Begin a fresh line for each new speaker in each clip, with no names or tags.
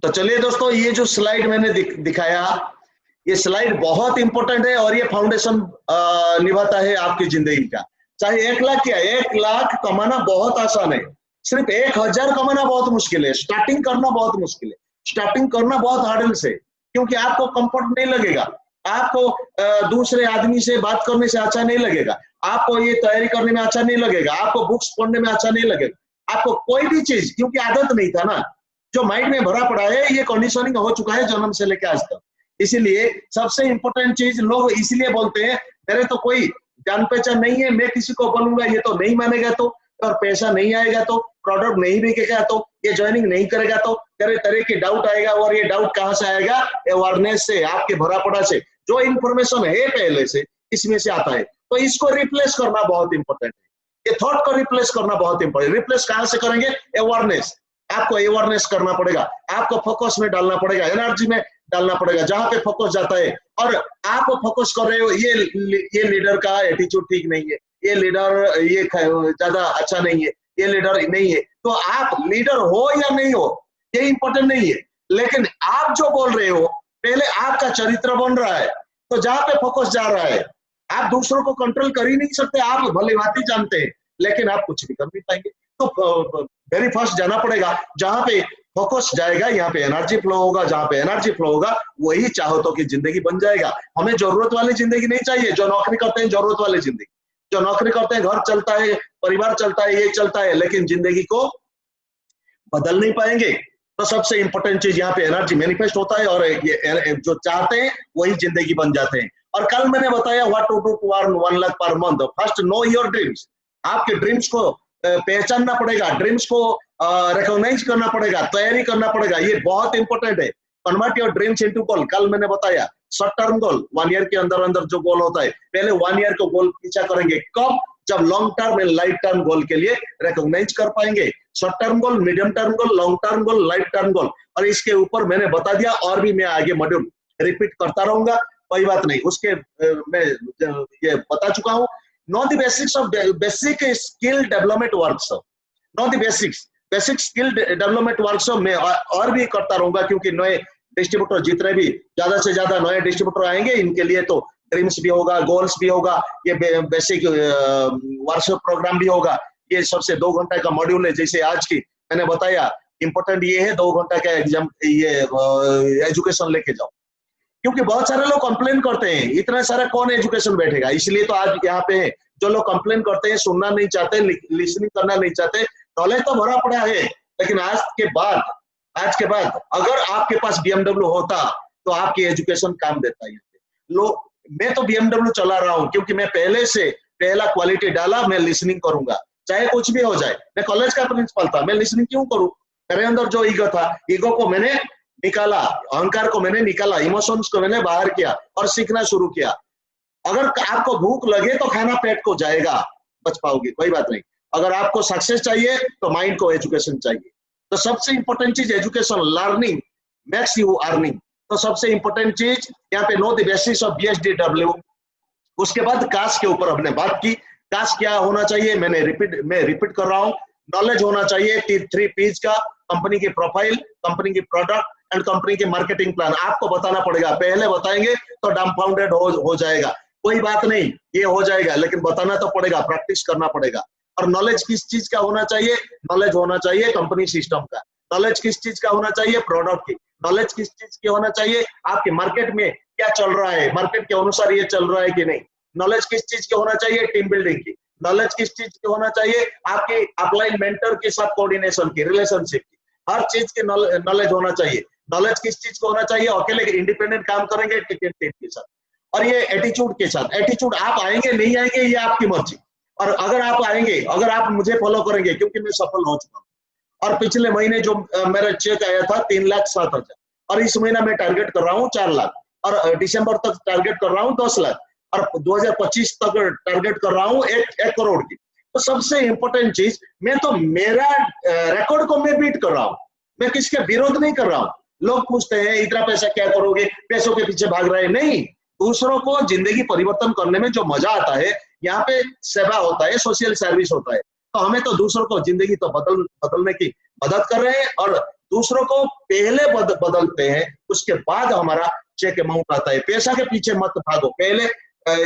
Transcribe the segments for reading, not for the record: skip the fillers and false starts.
तो चलिए दोस्तों, ये जो स्लाइड मैंने दिखाया, ये स्लाइड बहुत इंपॉर्टेंट है और ये फाउंडेशन निभाता है आपकी जिंदगी का। चाहे 1 लाख क्या, 1 लाख कमाना बहुत आसान है, सिर्फ 1000 कमाना बहुत मुश्किल है। स्टार्टिंग करना बहुत मुश्किल है, स्टार्टिंग करना बहुत हार्डल्स है, क्योंकि आपको कंफर्ट नहीं लगेगा, आपको दूसरे आदमी से बात करने से अच्छा नहीं लगेगा, आपको ये तैयारी करने में अच्छा नहीं लगेगा, आपको बुक्स पढ़ने में अच्छा नहीं लगेगा, आपको कोई भी चीज, क्योंकि आदत नहीं था ना, जो माइंड में भरा पड़ा है, ये कंडीशनिंग हो चुका है जन्म से लेकर आज तक। इसीलिए सबसे इंपॉर्टेंट चीज लोग इसलिए बोलते हैं, मेरे तो कोई जान पहचान नहीं है, मैं किसी को बोलूंगा ये तो नहीं मानेगा, तो और पैसा नहीं आएगा, तो प्रोडक्ट नहीं बिकेगा, तो ये ज्वाइनिंग नहीं करेगा, तो तरह तरह की डाउट आएगा। और ये डाउट कहाँ से आएगा? अवेयरनेस से, आपके भरा पड़ा से, जो इन्फॉर्मेशन है पहले से, इसमें से आता है। तो इसको रिप्लेस करना बहुत इंपॉर्टेंट है, ये थॉट को रिप्लेस करना बहुत इंपॉर्टेंट। रिप्लेस कहाँ से करेंगे? अवेयरनेस, आपको अवेयरनेस करना पड़ेगा, आपको फोकस में डालना पड़ेगा, एनर्जी में डालना पड़ेगा, जहां पे फोकस जाता है। और आप फोकस कर रहे हो, ये लीडर का एटीट्यूड ठीक नहीं है, ये लीडर ये ज्यादा अच्छा नहीं है, ये लीडर नहीं है, तो आप लीडर हो या नहीं हो ये इंपॉर्टेंट नहीं है, लेकिन आप जो बोल रहे हो पहले आपका चरित्र बन रहा है। तो जहां पे फोकस जा रहा है, आप दूसरों को कंट्रोल कर ही नहीं सकते, आप भले भांति जानते हैं, लेकिन आप कुछ भी कर नहीं पाएंगे। तो वेरी फर्स्ट जाना पड़ेगा, जहां पे फोकस जाएगा यहाँ पे एनर्जी फ्लो होगा, जहां पे एनर्जी फ्लो होगा वही चाहतों की जिंदगी बन जाएगा। हमें जरूरत वाली जिंदगी नहीं चाहिए, जो नौकरी करते हैं जरूरत वाली जिंदगी, जो नौकरी करते हैं घर चलता है, परिवार चलता है, ये चलता है, लेकिन जिंदगी को बदल नहीं पाएंगे। तो सबसे इंपॉर्टेंट चीज यहाँ पे एनर्जी मैनिफेस्ट होता है, और ये जो चाहते हैं वही जिंदगी बन जाते हैं। और कल मैंने बताया what to do to earn 1 lakh per month. First know your dreams, आपके ड्रीम्स को पहचानना पड़ेगा, ड्रीम्स को रिकॉग्नाइज करना पड़ेगा, तैयारी करना पड़ेगा, ये बहुत इंपॉर्टेंट है। कन्वर्ट योर ड्रीम्स इनटू गोल, कल मैंने बताया शॉर्ट टर्म गोल 1 ईयर के अंदर अंदर जो गोल होता है, पहले 1 ईयर को गोल पीछा करेंगे, कब? जब long term and life term goal के लिए रिकॉग्नाइज कर पाएंगे। Short term goal, medium term goal, long term goal, life term goal. और इसके ऊपर मैंने बता दिया, और भी मैं आगे मॉड्यूल रिपीट करता रहूंगा, कोई बात नहीं, उसके मैं ये बता चुका हूँ। Know the basics of basic skill development workshop, know the basic skill development workshop में और भी करता रहूंगा, क्योंकि नए डिस्ट्रीब्यूटर जितने भी ज्यादा से ज्यादा नए डिस्ट्रीब्यूटर आएंगे, इनके लिए तो ड्रीम्स भी होगा, गोल्स भी होगा, ये बेसिक वर्कशॉप प्रोग्राम भी होगा। ये सबसे 2 घंटे का मॉड्यूल है, जैसे आज की मैंने बताया। इंपॉर्टेंट ये है 2 घंटे का एग्जाम, ये एजुकेशन लेके जाओ, क्योंकि बहुत सारे लोग कंप्लेन करते हैं, इतना सारा कौन एजुकेशन बैठेगा। इसलिए तो आज यहाँ पे है, जो लोग कंप्लेन करते हैं, सुनना नहीं चाहते, लिसनिंग करना नहीं चाहते, नॉलेज तो भरा पड़ा है, लेकिन आज के बाद अगर आपके पास BMW होता तो आपकी एजुकेशन काम देता है। लोग, मैं तो BMW चला रहा हूँ, क्योंकि मैं पहले से पहला क्वालिटी डाला, मैं लिसनिंग करूंगा चाहे कुछ भी हो जाए। मैं कॉलेज का प्रिंसिपल था, मैं लिसनिंग क्यों करूं? मेरे अंदर जो ईगो था, ईगो को मैंने निकाला, अहंकार को मैंने निकाला, इमोशंस को मैंने बाहर किया और सीखना शुरू किया। अगर आपको भूख लगे तो खाना पेट को जाएगा, बच पाओगे, कोई बात नहीं। अगर आपको सक्सेस चाहिए तो माइंड को एजुकेशन चाहिए। तो सबसे इंपॉर्टेंट चीज education, learning makes you earning. तो सबसे इंपॉर्टेंट चीज यहाँ पे know the basis of BSDW। उसके बाद कास्ट के ऊपर हमने बात की, कास्ट क्या होना चाहिए, मैं रिपीट कर रहा हूँ। नॉलेज होना चाहिए 3 P's का, कंपनी की प्रोफाइल, कंपनी की प्रोडक्ट एंड कंपनी के मार्केटिंग प्लान। आपको बताना पड़ेगा, पहले बताएंगे तो डम्फाउंडेड हो जाएगा, कोई बात नहीं, ये हो जाएगा, लेकिन बताना तो पड़ेगा, प्रैक्टिस करना पड़ेगा। और नॉलेज किस चीज का होना चाहिए? नॉलेज होना चाहिए कंपनी सिस्टम का। नॉलेज किस चीज का होना चाहिए? प्रोडक्ट की। नॉलेज किस चीज की होना चाहिए? आपके मार्केट में क्या चल रहा है, मार्केट के अनुसार ये चल रहा है कि नहीं। नॉलेज किस चीज की होना चाहिए? टीम बिल्डिंग की। नॉलेज किस चीज की होना चाहिए? आपके अपलाइन मेंटर के साथ कोऑर्डिनेशन की, रिलेशनशिप की, हर चीज के नॉलेज होना चाहिए। नॉलेज किस चीज को होना चाहिए? अकेले इंडिपेंडेंट काम करेंगे टीम के साथ, और ये एटीट्यूड के साथ। एटीट्यूड, आप आएंगे नहीं आएंगे ये आपकी मर्जी, और अगर आप आएंगे, अगर आप मुझे फॉलो करेंगे, क्योंकि मैं सफल हो चुका हूँ। और पिछले महीने जो मेरा चेक आया था 3,07,000, और इस महीना मैं टारगेट कर रहा हूँ 4 लाख, और दिसंबर तक टारगेट कर रहा हूँ 10 लाख, और 2025 तक टारगेट कर रहा हूँ 1 करोड़ की। तो सबसे इंपॉर्टेंट चीज, मैं तो मेरा रिकॉर्ड को मैं बीट कर रहा हूँ, मैं किसके विरोध नहीं कर रहा हूँ। लोग पूछते हैं इतना पैसा क्या करोगे, पैसों के पीछे भाग रहे हैं। नहीं, दूसरों को जिंदगी परिवर्तन करने में जो मजा आता है, यहाँ पे सेवा होता है, सोशल सर्विस होता है। तो हमें तो दूसरों को जिंदगी तो बदलने की मदद कर रहे हैं, और दूसरों को पहले बदलते हैं, उसके बाद हमारा चेक अमाउंट आता है। पैसा के पीछे मत भागो, पहले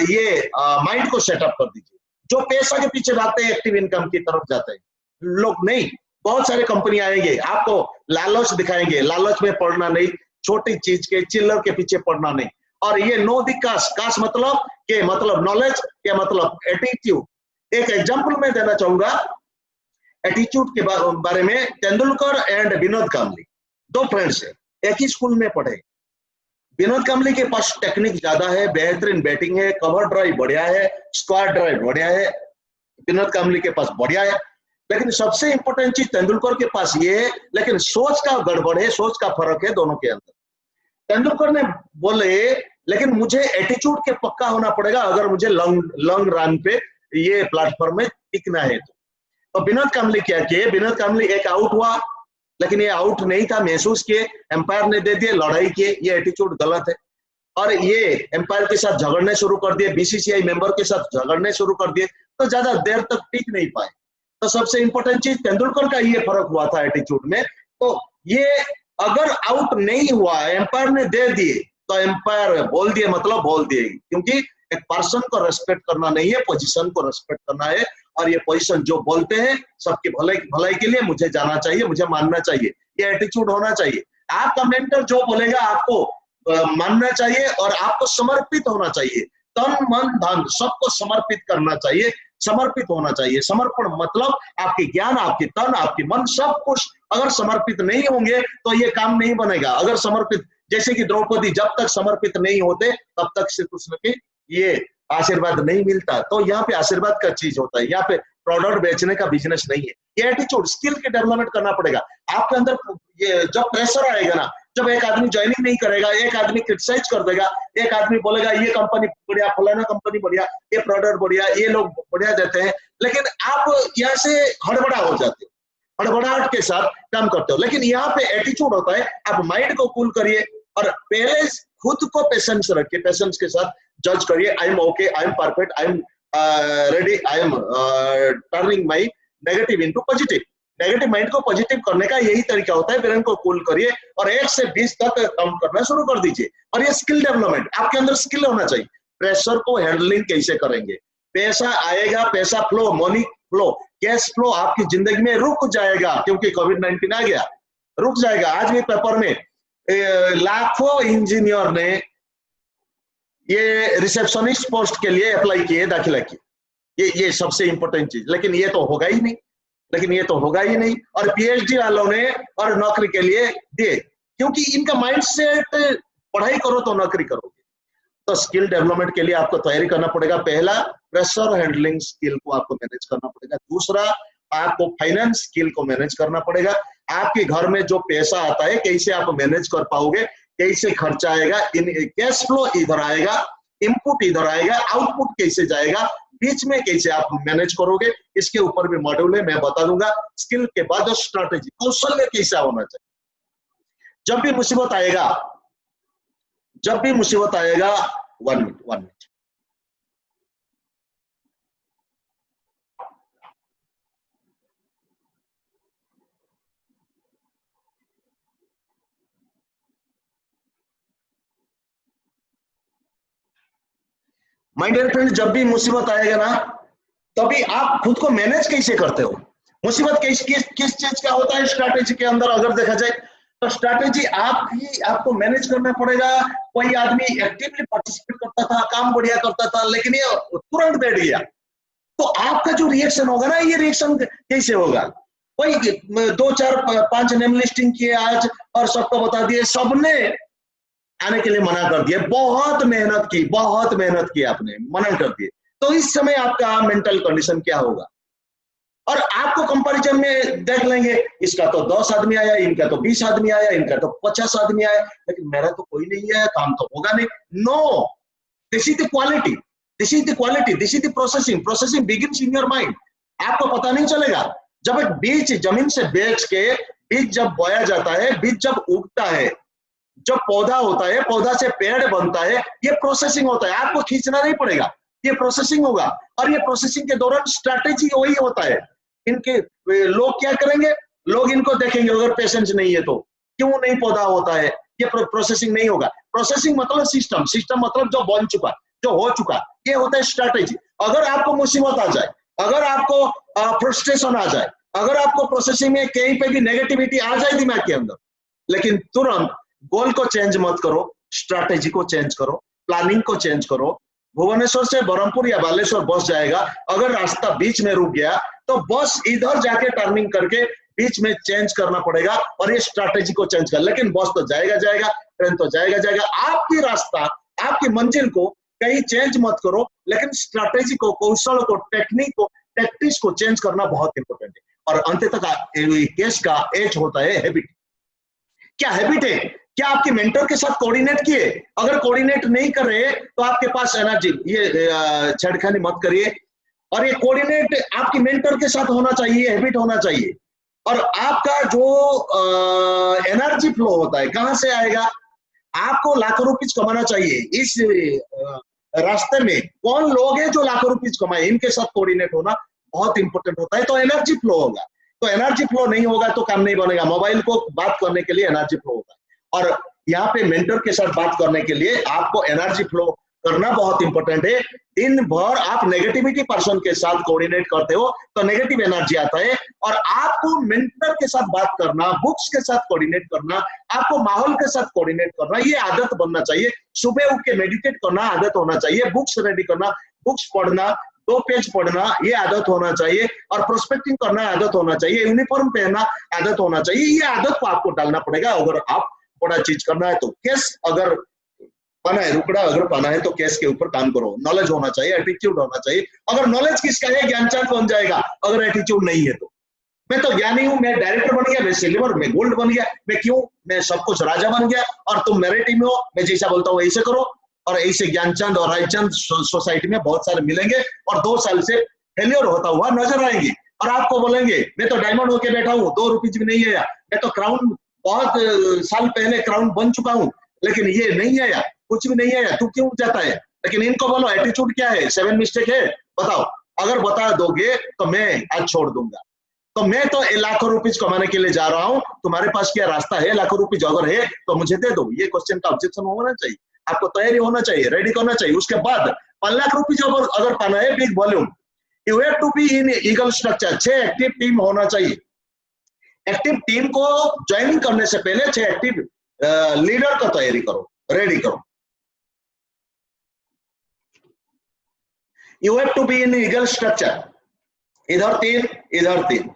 ये माइंड को सेटअप कर दीजिए। जो पैसा के पीछे भागते हैं एक्टिव इनकम की तरफ जाते हैं लोग नहीं। बहुत सारे कंपनी आएंगे, आपको लालच दिखाएंगे, लालच में पड़ना नहीं, छोटी चीज के चिल्लर के पीछे पड़ना नहीं। और ये नो दी काश मतलब के मतलब नॉलेज के मतलब एटीट्यूड। एक एग्जांपल मैं देना चाहूंगा एटीट्यूड के बारे में। तेंदुलकर एंड विनोद कांबली दो फ्रेंड्स है, एक ही स्कूल में पढ़े। विनोद कांबली के पास टेक्निक ज्यादा है, बेहतरीन बैटिंग है, कवर ड्राइव बढ़िया है, स्क्वाड ड्राइव बढ़िया है, विनोद कांबली के पास बढ़िया है। लेकिन सबसे इंपॉर्टेंट चीज तेंदुलकर के पास ये है, लेकिन सोच का गड़बड़ है, सोच का फर्क है दोनों के अंदर। तेंदुलकर ने बोले लेकिन मुझे एटीट्यूड के पक्का होना पड़ेगा अगर मुझे लॉन्ग रन पे ये प्लेटफॉर्म में टिकना है। तो विनोद कांबली क्या किए, विनोद कांबली एक आउट हुआ, लेकिन ये आउट नहीं था, महसूस किए, एम्पायर ने दे दिए, लड़ाई किए, ये एटीट्यूड गलत है। और ये एम्पायर के साथ झगड़ने शुरू कर दिए, बीसीसीआई मेंबर के साथ झगड़ने शुरू कर दिए, तो ज्यादा देर तक टिक नहीं पाए। तो सबसे इंपॉर्टेंट चीज तेंदुलकर का ये फर्क हुआ था एटीट्यूड में। तो ये अगर आउट नहीं हुआ, एम्पायर ने दे दिए, तो एम्पायर बोल दिए मतलब बोल दिए, क्योंकि एक पर्सन को रेस्पेक्ट करना नहीं है, पोजीशन को रेस्पेक्ट करना है। और ये पोजीशन जो बोलते हैं सबके भलाई के लिए मुझे जाना चाहिए, मुझे मानना चाहिए, ये एटीट्यूड होना चाहिए। आपका मेंटर जो बोलेगा आपको मानना चाहिए और आपको समर्पित होना चाहिए, तन मन धन सबको समर्पित करना चाहिए, समर्पित होना चाहिए। समर्पण मतलब आपकी ज्ञान, आपकी तन, आपकी मन, सब कुछ अगर समर्पित नहीं होंगे तो ये काम नहीं बनेगा। अगर समर्पित, जैसे कि द्रौपदी जब तक समर्पित नहीं होते तब तक श्री कृष्ण की ये आशीर्वाद नहीं मिलता। तो यहाँ पे आशीर्वाद का चीज होता है, यहाँ पे प्रोडक्ट बेचने का बिजनेस नहीं है। ये एटीट्यूड स्किल के डेवलपमेंट करना पड़ेगा आपके अंदर। ये जब प्रेशर आएगा ना, जब एक आदमी ज्वाइनिंग नहीं करेगा, एक आदमी क्रिटिसाइज कर देगा, एक आदमी बोलेगा ये कंपनी बढ़िया, फलाना कंपनी बढ़िया, ये प्रोडक्ट बढ़िया, ये लोग बढ़िया देते हैं, लेकिन आप यहाँ से हड़बड़ा हो जाते हो, हड़बड़ाहट के साथ काम करते हो। लेकिन यहाँ पे एटीट्यूड होता है, आप माइंड को कूल करिए और पहले खुद को पेशेंस रखिए, पेशेंस के साथ जज करिए। I am okay, I am perfect, I am ready, I am turning my negative into positive. Negative mind को पॉजिटिव करने का यही तरीका होता है। ब्रेन को कूल करिए और 1 से 20 तक काउंट करना शुरू कर दीजिए। और ये स्किल डेवलपमेंट, आपके अंदर स्किल होना चाहिए। प्रेशर को हैंडलिंग कैसे करेंगे, पैसा आएगा, पैसा flow, money flow, cash flow आपकी जिंदगी में रुक जाएगा, क्योंकि कोविड-19 आ गया, रुक जाएगा। आज भी पेपर में लाखों इंजीनियर ने ये रिसेप्शनिस्ट पोस्ट के लिए अप्लाई किए, दाखिला किए, ये सबसे इंपॉर्टेंट चीज। लेकिन ये तो होगा ही नहीं, लेकिन ये तो होगा ही नहीं। और पीएचडी वालों ने और नौकरी के लिए दिए, क्योंकि इनका माइंडसेट पढ़ाई करो तो नौकरी करोगे। तो स्किल डेवलपमेंट के लिए आपको तैयारी करना पड़ेगा। पहला, प्रेशर हैंडलिंग स्किल को आपको मैनेज करना पड़ेगा। दूसरा, आपको फाइनेंस स्किल को मैनेज करना पड़ेगा। आपके घर में जो पैसा आता है कैसे आप मैनेज कर पाओगे, कैसे खर्चा आएगा, कैश फ्लो इधर आएगा, इनपुट इधर आएगा, आउटपुट कैसे जाएगा, बीच में कैसे आप मैनेज करोगे, इसके ऊपर भी मॉड्यूल है, मैं बता दूंगा। स्किल के बाद स्ट्रैटेजी, कौशल्य कैसा होना चाहिए। जब भी मुसीबत आएगा, जब भी मुसीबत आएगा, 1 मिनट माय डियर फ्रेंड, जब भी मुसीबत आएगा ना, तभी आप खुद को मैनेज कैसे करते हो। मुसीबत किस चीज का होता है स्ट्रैटेजी के अंदर, अगर देखा जाए तो स्ट्रैटेजी आपको मैनेज करना पड़ेगा। कोई आदमी एक्टिवली पार्टिसिपेट करता था, काम बढ़िया करता था, लेकिन ये तुरंत बैठ गया, तो आपका जो रिएक्शन होगा ना, ये रिएक्शन कैसे होगा। कोई 2 4 5 नेम लिस्टिंग किए आज और सबको बता दिए, सबने आने के लिए मना कर दिया, बहुत मेहनत की आपने, मना कर दिए, तो इस समय आपका मेंटल कंडीशन क्या होगा। और आपको कंपैरिजन में देख लेंगे, इसका तो 10 आदमी आया, इनका तो 20 आदमी आया, इनका तो 50 आदमी आया, लेकिन मेरा तो कोई नहीं आया, काम तो होगा नहीं। No, this is the quality, this is the quality, this is the processing begins in your mind. आपको पता नहीं चलेगा, जब एक बीज जमीन से बेच के बीज जब बोया जाता है, बीज जब उगता है, जब पौधा होता है, पौधा से पेड़ बनता है, ये प्रोसेसिंग होता है। आपको खींचना नहीं पड़ेगा, ये प्रोसेसिंग होगा। और ये प्रोसेसिंग के दौरान स्ट्रैटेजी वही होता है। इनके लोग क्या करेंगे, लोग इनको देखेंगे, अगर पेशेंस नहीं है तो क्यों नहीं पौधा होता है, ये प्रोसेसिंग नहीं होगा। प्रोसेसिंग मतलब सिस्टम, सिस्टम मतलब जो बन चुका, जो हो चुका, ये होता है स्ट्रैटेजी। अगर आपको मुसीबत आ जाए, अगर आपको फ्रस्ट्रेशन आ जाए, अगर आपको प्रोसेसिंग में कहीं पे भी नेगेटिविटी आ जाए दिमाग के अंदर, लेकिन तुरंत गोल को चेंज मत करो, स्ट्रैटेजी को चेंज करो, प्लानिंग को चेंज करो। भुवनेश्वर से बरहमपुर या बालेश्वर बस जाएगा, अगर रास्ता बीच में रुक गया तो बस इधर जाके टर्निंग करके बीच में चेंज करना पड़ेगा और ये स्ट्रैटेजी को चेंज कर। लेकिन बस तो जाएगा जाएगा, ट्रेन तो जाएगा जाएगा, आपकी रास्ता, आपकी मंजिल को कहीं चेंज मत करो, लेकिन स्ट्रैटेजी को, कौशल को, टेक्निक को, टैक्टिक्स को चेंज करना बहुत इंपॉर्टेंट है। और अंत तक केस का एज होता है हैबिट। क्या हैबिट है? क्या आपके मेंटर के साथ कोऑर्डिनेट किए? अगर कोऑर्डिनेट नहीं कर रहे तो आपके पास एनर्जी, ये छेड़खानी मत करिए। और ये कोऑर्डिनेट आपके मेंटर के साथ होना चाहिए, हैबिट होना चाहिए। और आपका जो एनर्जी फ्लो होता है कहां से आएगा? आपको लाखों रुपीज कमाना चाहिए, इस रास्ते में कौन लोग हैं जो लाखों रुपीज कमाए, इनके साथ कोऑर्डिनेट होना बहुत इंपॉर्टेंट होता है, तो एनर्जी फ्लो होगा। तो एनर्जी फ्लो नहीं होगा तो काम नहीं बनेगा। मोबाइल को बात करने के लिए एनर्जी फ्लो होता है, और यहाँ पे मेंटर के साथ बात करने के लिए आपको एनर्जी फ्लो करना बहुत इंपॉर्टेंट है। दिन भर आप नेगेटिविटी पर्सन के साथ कोऑर्डिनेट करते हो तो नेगेटिव एनर्जी आता है, और आपको मेंटर के साथ बात करना, बुक्स के साथ कोऑर्डिनेट करना, आपको माहौल के साथ कोऑर्डिनेट करना, ये आदत बनना चाहिए। सुबह उठ के मेडिटेट करना आदत होना चाहिए, बुक्स रेडी करना, बुक्स पढ़ना, 2 पेज पढ़ना, ये आदत होना चाहिए, और प्रोस्पेक्टिंग करना आदत होना चाहिए, यूनिफॉर्म पहनना आदत होना चाहिए। ये आदत को आपको डालना पड़ेगा अगर आप बड़ा चीज करना है तो। केस अगर पाना है, रुकड़ा अगर पाना है तो केस के ऊपर काम करो। नॉलेज होना चाहिए, एटीट्यूड होना चाहिए। अगर नॉलेज किसका है, ज्ञानचंद बन जाएगा, अगर एटीट्यूड नहीं है तो। मैं तो ज्ञानी हूं, मैं डायरेक्टर बन गया, मैं सिल्वर, मैं गोल्ड बन गया, मैं क्यों, मैं सब कुछ राजा बन गया, और तुम मेरे टीम में हो, मैं जैसा बोलता हूँ ऐसे करो। और ऐसे ज्ञानचंद और रायचंद सोसाइटी में बहुत सारे मिलेंगे, और 2 साल से फेलियर होता हुआ नजर आएंगे, और आपको बोलेंगे मैं तो डायमंड होके बैठा हूँ, 2 रुपीज भी नहीं आया, मैं तो क्राउन बहुत साल पहले क्राउन बन चुका हूँ, लेकिन ये नहीं आया, कुछ भी नहीं आया, तू क्यों जाता है? लेकिन इनको बोलो एटीट्यूड क्या है, 7 मिस्टेक है, बताओ। अगर बता दोगे तो मैं आज छोड़ दूंगा। तो मैं तो लाखों रुपीज कमाने के लिए जा रहा हूँ, तुम्हारे पास क्या रास्ता है? लाखों रुपीज अगर है तो मुझे दे दो। ये क्वेश्चन का ऑब्जेक्शन होना चाहिए, आपको तैयारी होना चाहिए, रेडी करना चाहिए। उसके बाद 5 लाख रुपीज अगर पाना है, big volume, you have to be in eagle structure. 6 active team होना चाहिए। एक्टिव टीम को ज्वाइनिंग करने से पहले 6 एक्टिव लीडर का तैयारी करो, रेडी करो। You have to be in eagle structure, इधर 3, इधर 3,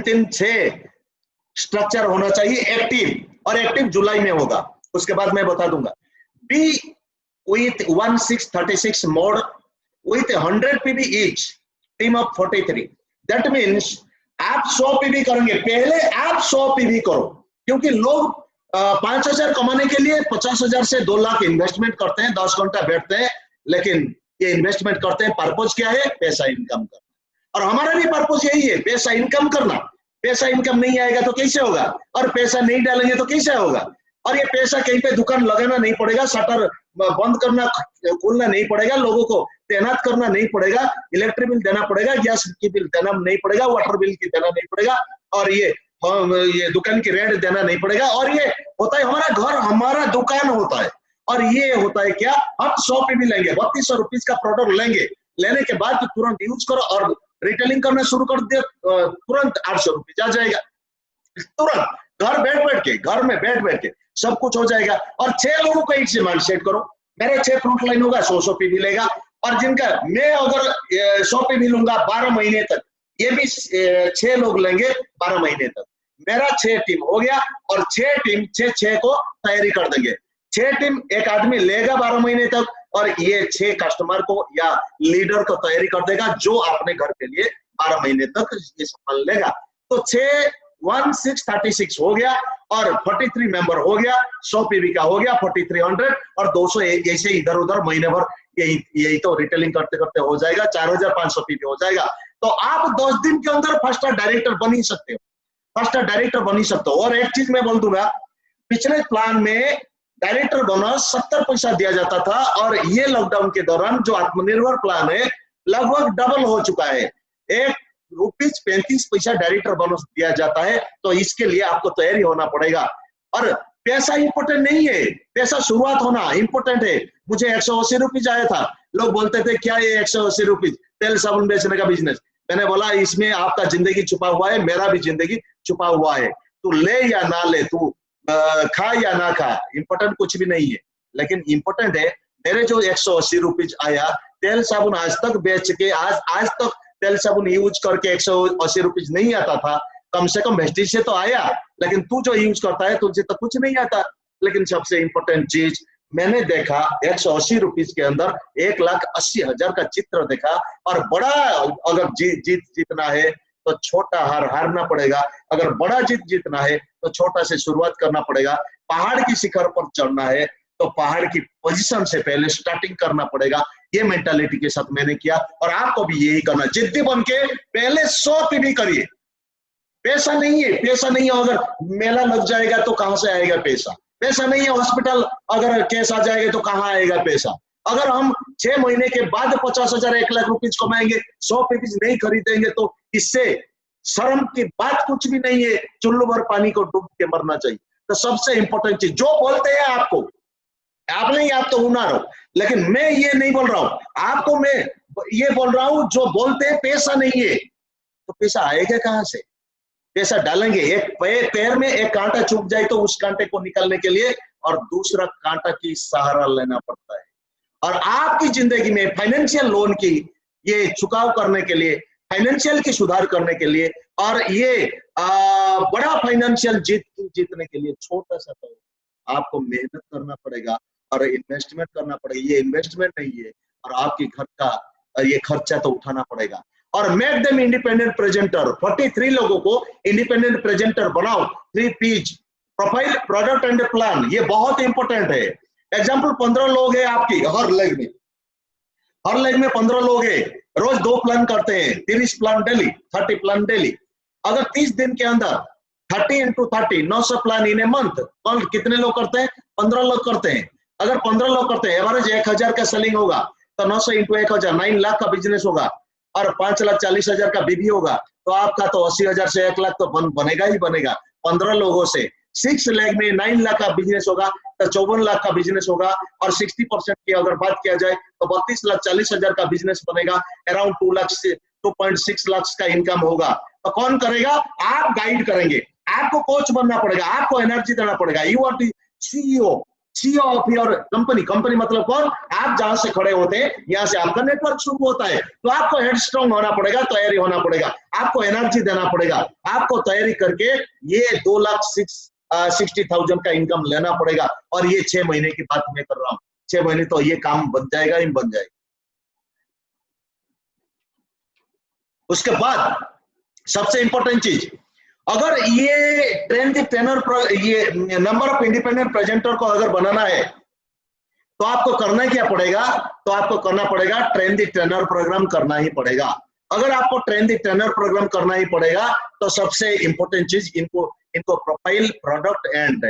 3 6 स्ट्रक्चर होना चाहिए एक्टिव, और एक्टिव जुलाई में होगा, उसके बाद मैं बता दूंगा। B with 1636 mode with 100 pb each, team of 43। that means आप 100 pb करेंगे, पहले आप 100 pb करो, क्योंकि लोग 5,000 कमाने के लिए 50,000 से 2 लाख इन्वेस्टमेंट करते हैं, 10 घंटा बैठते हैं, लेकिन ये इन्वेस्टमेंट करते हैं, पर्पज क्या है? पैसा इनकम करना। और हमारा भी पर्पज यही है, पैसा इनकम करना। पैसा इनकम नहीं आएगा तो कैसे होगा? और पैसा नहीं डालेंगे तो कैसे होगा? और ये पैसा कहीं पे दुकान लगाना नहीं पड़ेगा, शटर बंद करना खोलना नहीं पड़ेगा, लोगों को तैनात करना नहीं पड़ेगा, इलेक्ट्रिक बिल देना पड़ेगा, गैस की बिल देना नहीं पड़ेगा, वाटर बिल की देना नहीं पड़ेगा, और ये दुकान की रेंट देना नहीं पड़ेगा। और ये होता है हमारा घर, हमारा दुकान होता है। और ये होता है क्या, हम 100 पीवी लेंगे, 3200 रुपीज का प्रोडक्ट लेंगे, लेने के बाद तो तुरंत यूज करो और रिटेलिंग करना शुरू कर दे, तुरंत 800 रुपीज आ जाएगा, तुरंत घर बैठ के सब कुछ हो जाएगा। और 6 लोगों को एक से माइंड सेट करो, मेरे 6 फ्रंट लाइन होगा, 100 पीवी लेगा, और जिनका मैं अगर 100 पीवी लूंगा 12 महीने तक, ये भी 6 लोग लेंगे 12 महीने तक, मेरा 6 टीम हो गया। और 6 टीम 6 को तैयारी कर देंगे। 6 टीम एक आदमी लेगा 12 महीने तक, और ये 6 कस्टमर को या लीडर को तैयारी कर देगा, जो अपने घर के लिए 12 महीने तक ये संभाल लेगा। तो 1636 हो गया, और 43 मेंबर हो गया, 100 पीवी का हो गया 4300, और 200 ऐसे इधर उधर महीने भर यही तो रिटेलिंग करते करते हो जाएगा, 4500 पीवी हो जाएगा। तो आप 10 दिन के अंदर फर्स्ट डायरेक्टर बन ही सकते हो। और एक चीज मैं बोल दूंगा, पिछले प्लान में डायरेक्टर बोनस 70 पैसा दिया जाता था, और ये लॉकडाउन के दौरान जो आत्मनिर्भर प्लान है लगभग डबल हो चुका है। 1 रुपीज 35 पैसा डायरेक्टर बोनस दिया जाता है, तो इसके लिए आपको तैयारी होना पड़ेगा। और पैसा इंपॉर्टेंट नहीं है, पैसा शुरुआत होना इंपॉर्टेंट है। मुझे 180 रुपीज आया था, लोग बोलते थे क्या ये 180 रुपीज तेल साबुन बेचने का बिजनेस। मैंने बोला इसमें आपका जिंदगी छुपा हुआ है, मेरा भी जिंदगी छुपा हुआ है। तू ले या ना ले, तू खा या ना खा, इंपॉर्टेंट कुछ भी नहीं है। लेकिन इंपॉर्टेंट है मेरे जो 180 रुपीज आया, तेल साबुन आज तक बेच के, आज तक तेल साबुन यूज करके 180 रुपीज नहीं आता था, कम से कम वेस्टेज से तो आया। लेकिन तू जो यूज करता है तुझे तो कुछ नहीं आता। लेकिन सबसे इंपॉर्टेंट चीज मैंने देखा, 180 रुपीज के अंदर 1,80,000 का चित्र देखा। और बड़ा अगर जीतना है तो छोटा हारना पड़ेगा, अगर बड़ा जीतना है तो छोटा से शुरुआत करना पड़ेगा। पहाड़ की शिखर पर चढ़ना है तो पहाड़ की पोजीशन से पहले स्टार्टिंग करना पड़ेगा। ये मेंटालिटी के साथ मैंने किया, और आपको भी यही करना। जिद्दी बन के पहले 100 पीढ़ी करिए। पैसा नहीं है, पैसा नहीं है, अगर मेला लग जाएगा तो कहां से आएगा पैसा? पैसा नहीं है, हॉस्पिटल अगर केस आ जाएगा तो कहां आएगा पैसा? अगर हम 6 महीने के बाद 50,000 1 लाख रुपीज कमाएंगे, 100 पीस नहीं खरीदेंगे, तो इससे शर्म की बात कुछ भी नहीं है। चुल्लू भर पानी को डूब के मरना चाहिए। तो सबसे इंपॉर्टेंट चीज जो बोलते हैं आपको, आप नहीं, आप तो हुनर हो, लेकिन मैं ये नहीं बोल रहा हूं आपको, मैं ये बोल रहा हूं जो बोलते हैं पैसा नहीं है, तो पैसा आएगा कहां से? पैसा डालेंगे, एक पैर में एक कांटा चुभ जाए तो उस कांटे को निकालने के लिए और दूसरा कांटा की सहारा लेना पड़ता है। और आपकी जिंदगी में फाइनेंशियल लोन की ये चुकाव करने के लिए, फाइनेंशियल की सुधार करने के लिए, और ये बड़ा फाइनेंशियल जीतने के लिए छोटा सा तो आपको मेहनत करना पड़ेगा और इन्वेस्टमेंट करना पड़ेगा। ये इन्वेस्टमेंट नहीं है, और आपके घर का ये खर्चा तो उठाना पड़ेगा। और मेक देम इंडिपेंडेंट प्रेजेंटर। 43 लोगों को इंडिपेंडेंट प्रेजेंटर बनाओ। 3 P's, profile, product and plan. ये बहुत इंपॉर्टेंट है। एग्जाम्पल 15 लोग हैं आपकी हर लेग में 15 लोग हैं, रोज 2 प्लान करते हैं, 30 प्लान डेली, 30 प्लान डेली। अगर 30 दिन के अंदर 30 into 30 900 plan in a month, कितने लोग करते हैं? 15 लोग करते हैं। अगर 15 लोग करते हैं, एवरेज 1,000 का सेलिंग होगा, तो 900 into 1,000 9 लाख का बिजनेस होगा, और 5,40,000 का बीबी होगा, तो आपका तो 80,000 से 1 लाख तो बनेगा ही बनेगा 15 लोगों से। 6 लेग में 9 लाख का बिजनेस होगा, तो 54 लाख का बिजनेस होगा। और 60% की अगर बात किया जाए तो 32,40,000 का बिजनेस बनेगा, अराउंड 2.6 लाख का इनकम होगा। तो कौन करेगा? आप गाइड करेंगे, आपको कोच बनना पड़ेगा, आपको एनर्जी देना पड़ेगा। You are the CEO of your company. Company मतलब कौन? आप जहां से खड़े होते हैं, यहाँ से आपका नेटवर्क शुरू होता है। तो आपको हेड स्ट्रॉन्ग होना पड़ेगा, तैयारी होना पड़ेगा, आपको एनर्जी देना पड़ेगा, आपको तैयारी करके ये 2,60,000 का इनकम लेना पड़ेगा। और ये 6 महीने की बात मैं कर रहा हूँ, 6 महीने तो ये काम बन जाएगा ही बन जाएगा। उसके बाद सबसे इंपॉर्टेंट चीज, अगर ये ये नंबर ऑफ इंडिपेंडेंट प्रेजेंटर को अगर बनाना है, तो आपको करना क्या पड़ेगा? तो आपको करना पड़ेगा ट्रेन द ट्रेनर प्रोग्राम करना ही पड़ेगा। अगर आपको ट्रेन द ट्रेनर प्रोग्राम करना ही पड़ेगा, तो सबसे इंपॉर्टेंट चीज इनको प्रोफाइल, प्रोडक्ट एंड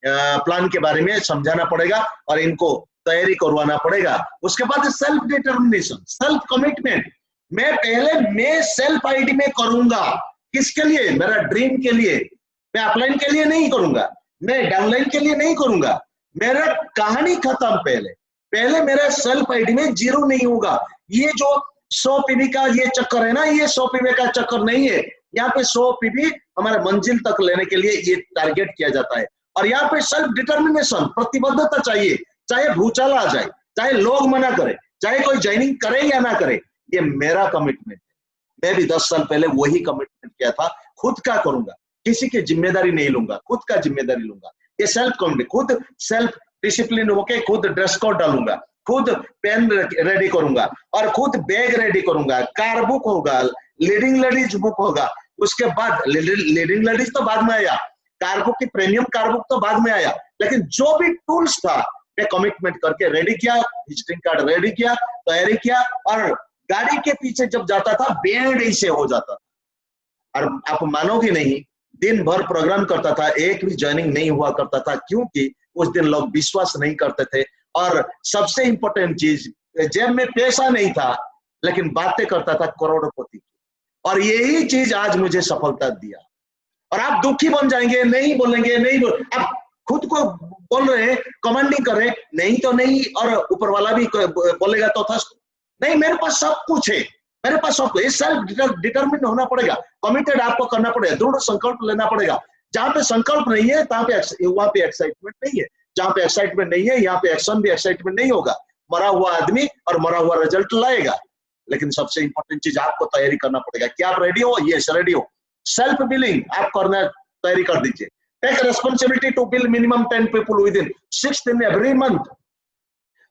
प्लान के बारे में समझाना पड़ेगा और इनको तैयारी करवाना पड़ेगा। उसके बाद सेल्फ डिटर्मिनेशन, सेल्फ कमिटमेंट। मैं सेल्फ आईडी में करूंगा, किसके लिए? मेरा ड्रीम के लिए। मैं अपलाइन के लिए नहीं करूंगा, मैं डाउनलाइन के लिए नहीं करूंगा। मेरा कहानी खत्म। पहले मेरा सेल्फ आईडी में 0 नहीं होगा। ये जो 100 पीवी का ये चक्कर है ना, ये 100 पीवी का चक्कर नहीं है। यहाँ पे 100 पीवी हमारे मंजिल तक लेने के लिए ये टारगेट किया जाता है। और यहाँ पे सेल्फ डिटर्मिनेशन, प्रतिबद्धता चाहिए, चाहे भूचाल आ जाए, चाहे लोग मना करे, चाहे कोई ज्वाइनिंग करे या ना करे। ये मेरा कमिटमेंट है। मैं भी 10 साल पहले वही कमिटमेंट किया था, खुद का करूंगा, किसी की जिम्मेदारी नहीं लूंगा, खुद का जिम्मेदारी लूंगा। ये सेल्फ कमिटमेंट, खुद सेल्फ डिसिप्लिन होके खुद ड्रेस कोड डालूंगा, खुद पेन रेडी करूंगा और खुद बैग रेडी करूंगा। कार बुक होगा, लीडिंग लेडीज बुक होगा। उसके बाद लीडिंग लेडीज तो बाद में आया, कार बुक की प्रीमियम कार बुक तो बाद में आया। लेकिन जो भी टूल्स था मैं कमिटमेंट करके रेडी किया, विजिटिंग कार्ड रेडी किया, तैयारी किया। और गाड़ी के पीछे जब जाता था बैंड ऐसे हो जाता था। और आप मानोगे नहीं, दिन भर प्रोग्राम करता था, एक भी ज्वाइनिंग नहीं हुआ करता था, क्योंकि उस दिन लोग विश्वास नहीं करते थे। और सबसे इंपॉर्टेंट चीज, जेब में पैसा नहीं था, लेकिन बातें करता था करोड़पति की। और यही चीज आज मुझे सफलता दिया। और आप दुखी बन जाएंगे, नहीं बोलेंगे, आप खुद को बोल रहे हैं, कमांडिंग कर रहे हैं, नहीं तो नहीं, और ऊपर वाला भी बोलेगा तो था नहीं, मेरे पास सब कुछ है, मेरे पास सब कुछ। सेल्फ डिटरमिन होना पड़ेगा, कमिटेड आपको करना पड़ेगा, दृढ़ संकल्प लेना पड़ेगा। जहां पे संकल्प नहीं है वहां पे एक्साइटमेंट नहीं है, जहां पे एक्साइटमेंट नहीं है यहाँ पे एक्शन भी एक्साइटमेंट नहीं होगा। मरा हुआ आदमी और मरा हुआ रिजल्ट लाएगा। लेकिन सबसे इंपॉर्टेंट चीज आपको तैयारी करना पड़ेगा। क्या आप रेडी हो? यस रेडी हो। सेल्फ बिलिंग आप करना तैयारी कर दीजिए। Take responsibility to bill minimum 10 people within 6 दिन एवरी मंथ।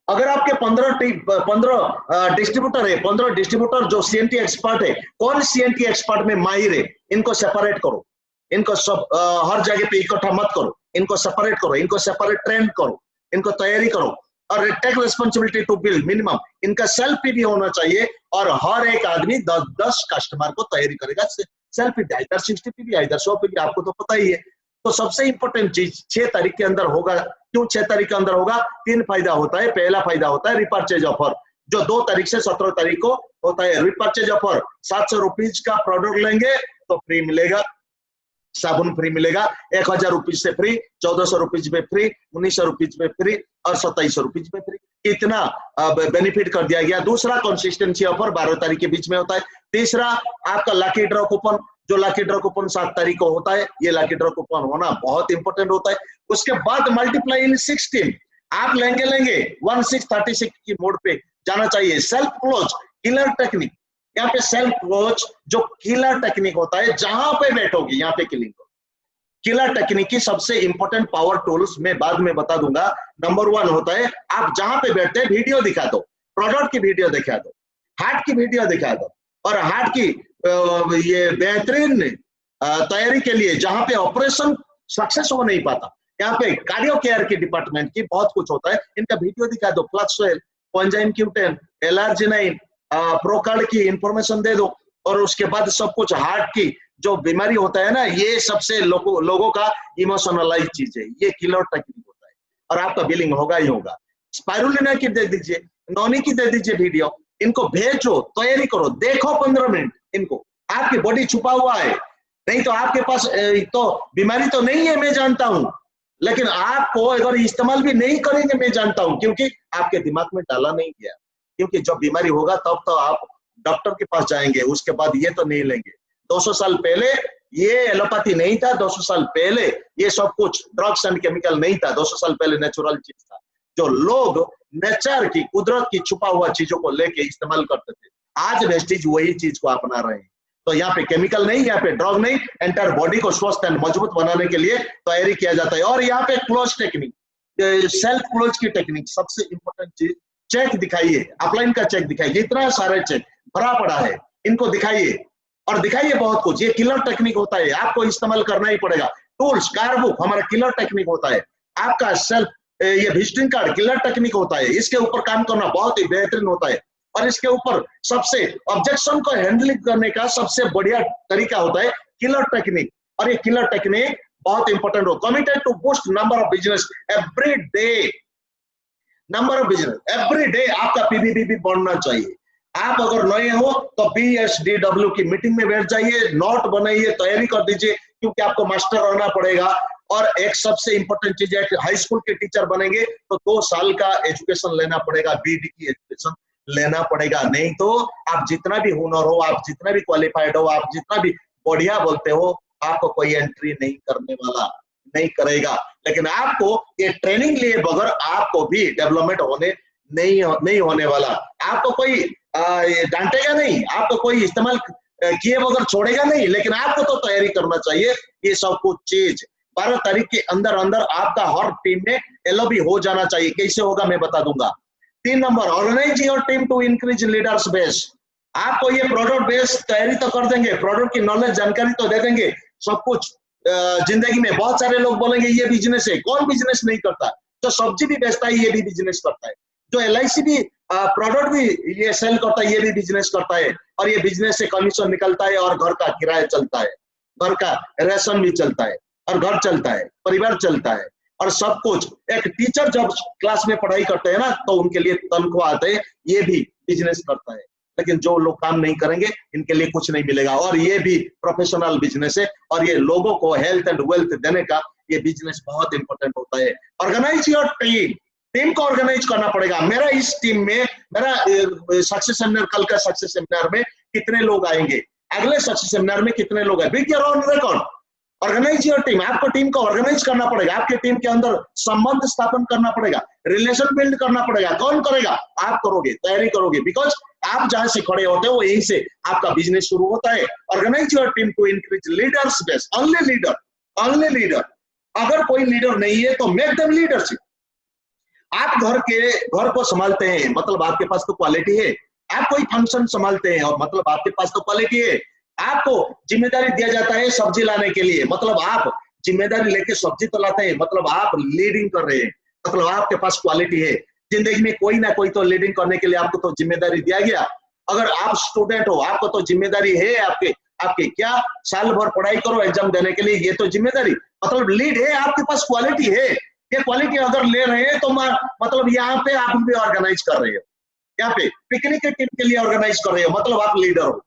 अगर आपके 15 डिस्ट्रीब्यूटर है, 15 डिस्ट्रीब्यूटर जो सीएनटी एक्सपर्ट है, कौन सीएनटी एक्सपर्ट में माहिर है, इनको सेपरेट करो, इनको सब हर जगह पे इकट्ठा मत करो, इनको सेपरेट करो, इनको सेपरेट ट्रेंड करो, इनको तैयारी करो। और take responsibility to build minimum, इनका सेल्फ भी होना चाहिए। और हर एक आदमी 10 कस्टमर को तैयारी करेगा सेल्फ भी, इधर 60 पे भी, इधर 100 पे भी, आपको तो पता ही है। तो सबसे इंपॉर्टेंट चीज 6 तारीख के अंदर होगा। क्यों 6 तारीख के अंदर होगा? 3 फायदा होता है। पहला फायदा होता है रिपर्चेज ऑफर, जो 2 तारीख से 17 तारीख को होता है। रिपर्चेज ऑफर 700 रुपीज का प्रोडक्ट लेंगे तो फ्री मिलेगा, साबुन फ्री मिलेगा, 1000 रुपीज से फ्री, 1400 रुपीज में फ्री, 1900 रुपीज में फ्री और 2700 रुपीज में फ्री। इतना बेनिफिट कर दिया गया। दूसरा कंसिस्टेंसी ऑफर 12 तारीख के बीच में होता है। तीसरा आपका लकी ड्रॉ कूपन, जो लकी ड्रॉ कूपन 7 तारीख को होता है। ये लकी ड्रॉ कूपन होना बहुत इंपॉर्टेंट होता है। उसके बाद मल्टीप्लाई इन 16 आप लेंगे 1636 की मोड पे जाना चाहिए। सेल्फ क्लोज किलर टेक्निक, यहाँ पे सेल्फ क्लोज जो किलर टेक्निक होता है, जहां पे बैठोगे यहाँ पे किलिंग करो। किलर टेक्निक की सबसे इंपॉर्टेंट पावर टूल्स मैं बाद में बता दूंगा। नंबर 1 होता है आप जहां पे बैठते हैं वीडियो दिखा दो, प्रोडक्ट की वीडियो दिखा दो, हार्ट की वीडियो दिखा दो। और हार्ट की ये बेहतरीन तैयारी के लिए जहां पे ऑपरेशन सक्सेस हो नहीं पाता, यहाँ पे कार्डियो केयर के डिपार्टमेंट की बहुत कुछ होता है, इनका वीडियो दिखा दो। फ्लक्सवेल, कोएंजाइम Q10, LRG9, प्रोकार्ड की इंफॉर्मेशन दे दो। और उसके बाद सब कुछ हार्ट की जो बीमारी होता है ना, ये सबसे लोगों का इमोशनलाइज चीज है, ये किलर टेक्निक होता है। और आपका बिलिंग होगा ही होगा। स्पाइरुलिना की दे दीजिए, नॉनी की दे दीजिए वीडियो, इनको भेजो, तैयारी करो, देखो 15 मिनट इनको। आपकी बॉडी छुपा हुआ है, नहीं तो आपके पास तो बीमारी तो नहीं है, मैं जानता हूं, लेकिन आपको अगर इस्तेमाल भी नहीं करेंगे, मैं जानता हूं, क्योंकि आपके दिमाग में डाला नहीं गया। क्योंकि जब बीमारी होगा तब तो आप डॉक्टर के पास जाएंगे, उसके बाद ये तो नहीं लेंगे। 200 साल पहले ये एलोपैथी नहीं था, 200 साल पहले ये सब कुछ ड्रग्स एंड केमिकल नहीं था, 200 साल पहले नेचुरल चीज था, जो लोग नेचर की, कुदरत की छुपा हुआ चीजों को लेके इस्तेमाल करते थे। आज वेस्टीज वही चीज को अपना रहे हैं। तो यहाँ पे केमिकल नहीं, यहाँ पे ड्रग नहीं, एंटायर बॉडी को स्वस्थ एंड मजबूत बनाने के लिए तैयारी किया जाता है। और यहाँ पे क्लोज टेक्निक, सेल्फ क्लोज की टेक्निक, सबसे इंपॉर्टेंट चीज, चेक दिखाइए, अपलाइन का चेक दिखाइए, इतना सारे चेक भरा पड़ा है, इनको दिखाइए और दिखाइए बहुत कुछ। ये किलर टेक्निक होता है, आपको इस्तेमाल करना ही पड़ेगा। टूल्स, कारबुक हमारा किलर टेक्निक होता है। आपका सेल्फ ये विजिटिंग कार्ड किलर टेक्निक होता है। इसके ऊपर काम करना बहुत ही बेहतरीन होता है। और इसके ऊपर सबसे ऑब्जेक्शन को हैंडलिंग करने का सबसे बढ़िया तरीका होता है किलर टेक्निक। और ये किलर टेक्निक बहुत इंपॉर्टेंट हो। Committed to boost number of business every day, number of business every day आपका पीबीबी भी बढ़ना चाहिए। आप अगर नए हो तो BSDW की मीटिंग में बैठ जाइए, नोट बनाइए, तैयारी कर दीजिए, क्योंकि आपको मास्टर रहना पड़ेगा। और एक सबसे इंपॉर्टेंट चीज है, हाई स्कूल के टीचर बनेंगे तो 2 साल का एजुकेशन लेना पड़ेगा, BD की एजुकेशन लेना पड़ेगा। नहीं तो आप जितना भी हुनर हो, आप जितना भी क्वालिफाइड हो, आप जितना भी बढ़िया बोलते हो, आपको कोई एंट्री नहीं करने वाला नहीं करेगा। लेकिन आपको ये ट्रेनिंग लिए बगैर आपको भी डेवलपमेंट होने नहीं होने वाला। आपको कोई डांटेगा नहीं, आपको कोई इस्तेमाल किए बगैर छोड़ेगा नहीं, लेकिन आपको तो तैयारी करना चाहिए। ये सब कुछ चीज 12 तारीख के अंदर आपका हर टीम में LOB हो जाना चाहिए। कैसे होगा मैं बता दूंगा। 3 number, organise your team to increase leaders base. आपको ये प्रोडक्ट बेस तैयारी तो कर देंगे, प्रोडक्ट की नॉलेज जानकारी तो दे देंगे, सब कुछ। जिंदगी में बहुत सारे लोग बोलेंगे ये बिजनेस है, कौन बिजनेस नहीं करता? जो सब्जी भी बेचता है ये भी बिजनेस करता है, जो LIC भी प्रोडक्ट भी ये सेल करता है ये भी बिजनेस करता है। और ये बिजनेस से कमीशन निकलता है और घर का किराया चलता है, घर का रेशन भी चलता है, और घर चलता है, परिवार चलता है, और सब कुछ। एक टीचर जब क्लास में पढ़ाई करते हैं ना, तो उनके लिए तनख्वाह आते हैं, ये भी बिजनेस करता है। लेकिन जो लोग काम नहीं करेंगे इनके लिए कुछ नहीं मिलेगा। और ये भी प्रोफेशनल बिजनेस है और ये लोगों को हेल्थ एंड वेल्थ देने का ये बिजनेस बहुत इंपॉर्टेंट होता है। ऑर्गेनाइज योर टीम, टीम को ऑर्गेनाइज करना पड़ेगा। मेरा इस टीम में, मेरा सक्सेस सेमिनार, कल का सक्सेस सेमिनार में कितने लोग आएंगे, अगले सक्सेस सेमिनार में कितने लोग आए, big your on record. Organise your team, आपको टीम को ऑर्गेनाइज करना पड़ेगा, आपके टीम के अंदर संबंध स्थापन करना पड़ेगा, रिलेशन बिल्ड करना पड़ेगा। कौन करेगा? आप करोगे, तैयारी करोगे, बिकॉज आप जहां से खड़े होते हो यहीं से आपका बिजनेस शुरू होता है। Organise your team to increase leaders base, only leader, only leader. अगर कोई लीडर नहीं है तो मेक देम लीडरशिप। आप घर को संभालते हैं, मतलब आपके पास तो क्वालिटी है। आप कोई फंक्शन संभालते हैं और मतलब आपके पास तो क्वालिटी है। आपको जिम्मेदारी दिया जाता है सब्जी लाने के लिए, मतलब आप जिम्मेदारी लेके सब्जी तो लाते हैं, मतलब आप लीडिंग कर रहे हैं, मतलब आपके पास क्वालिटी है। जिंदगी में कोई ना कोई तो लीडिंग करने के लिए आपको तो जिम्मेदारी दिया गया। अगर आप स्टूडेंट हो, आपको तो जिम्मेदारी है आपके क्या साल भर पढ़ाई करो एग्जाम देने के लिए, ये तो जिम्मेदारी, मतलब लीड है, आपके पास क्वालिटी है। ये क्वालिटी अगर ले रहे हैं तो मतलब यहाँ पे आप भी ऑर्गेनाइज कर रहे हो, यहाँ पे पिकनिक के टीम के लिए ऑर्गेनाइज कर रहे हो, मतलब आप लीडर हो।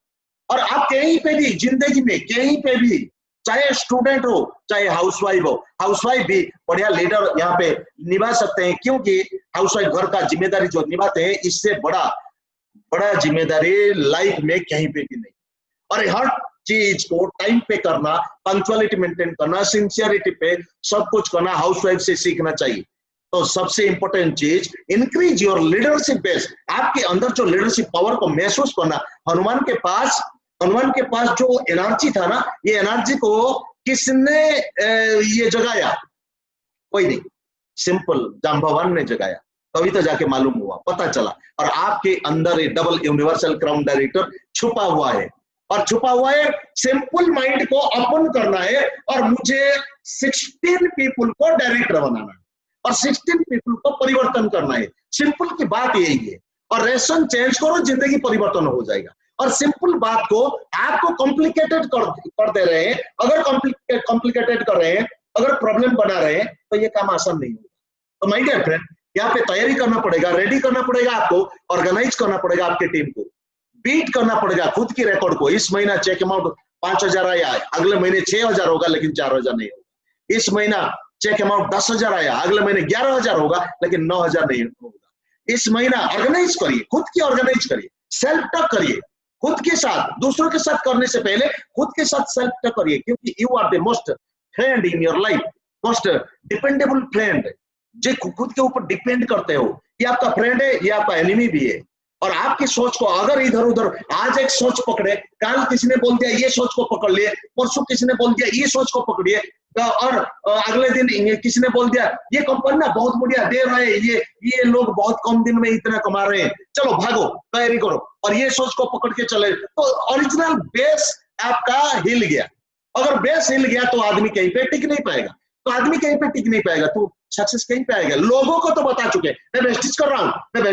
और आप कहीं पे भी जिंदगी में, कहीं पे भी, चाहे स्टूडेंट हो चाहे हाउसवाइफ हो, हाउसवाइफ भी बढ़िया लीडर यहाँ पे निभा सकते हैं, क्योंकि हाउसवाइफ घर का जिम्मेदारी जो निभाते हैं, इससे बड़ा जिम्मेदारी लाइफ में कहीं पे भी नहीं। और हर चीज को टाइम पे करना, पंक्चुअलिटी मेंटेन करना, सिंसियरिटी पे सब कुछ करना हाउसवाइफ से सीखना चाहिए। तो सबसे इंपॉर्टेंट चीज, इंक्रीज योर लीडरशिप बेस। आपके अंदर जो लीडरशिप पावर को महसूस करना। हनुमान के पास जो एनर्जी था ना, ये एनर्जी को किसने ये जगाया? कोई नहीं, सिंपल जांबवान ने जगाया, तभी तो जाके मालूम हुआ, पता चला। और आपके अंदर ये डबल यूनिवर्सल क्राउन डायरेक्टर छुपा हुआ है, और छुपा हुआ है सिंपल माइंड को ओपन करना है। और मुझे 16 पीपल को डायरेक्टर बनाना है और 16 पीपल को परिवर्तन करना है। सिंपल की बात यही है। और रेशन चेंज करो, जिंदगी परिवर्तन हो जाएगा। और सिंपल बात को आपको कॉम्प्लिकेटेड कर दे रहे हैं, अगर कॉम्प्लिकेटेड कर रहे हैं, अगर प्रॉब्लम बना रहे हैं, तो ये काम आसान नहीं होगा। तो माय डियर फ्रेंड, यहाँ पे तैयारी करना पड़ेगा, रेडी करना पड़ेगा, आपको ऑर्गेनाइज करना पड़ेगा, आपके टीम को बीट करना पड़ेगा, खुद की रिकॉर्ड को। इस महीना चेक अमाउंट 5,000 आया, अगले महीने 6,000 होगा, लेकिन 4,000 नहीं होगा। इस महीना चेक अमाउंट 10,000 आया, अगले महीने 11,000 होगा, लेकिन 9,000 नहीं होगा। इस महीना ऑर्गेनाइज करिए, खुद की ऑर्गेनाइज करिए, सेल्फ टॉक करिए खुद के साथ। दूसरों के साथ करने से पहले खुद के साथ सेल्फ टॉक करिए, क्योंकि you are the most friend in your life, most dependable friend. जो खुद के ऊपर डिपेंड करते हो, ये आपका फ्रेंड है, ये आपका एनिमी भी है। और आपकी सोच को अगर इधर उधर, आज एक सोच पकड़े, कल किसी ने बोल दिया ये सोच को पकड़ लिए, परसों किसी ने बोल दिया ये सोच को पकड़िए, और अगले दिन किसी ने बोल दिया ये कंपनी ना बहुत बढ़िया दे रहा है, ये लोग बहुत कम दिन में इतना कमा रहे हैं, चलो भागो तैयारी करो, और ये सोच को पकड़ के चले, तो ओरिजिनल बेस आपका हिल गया। अगर बेस हिल गया तो आदमी कहीं पे टिक नहीं पाएगा, तो सक्सेस कहीं पे आएगा। लोगों को तो बता चुके, मैं वेस्टिज कर रहा हूं, लेकिन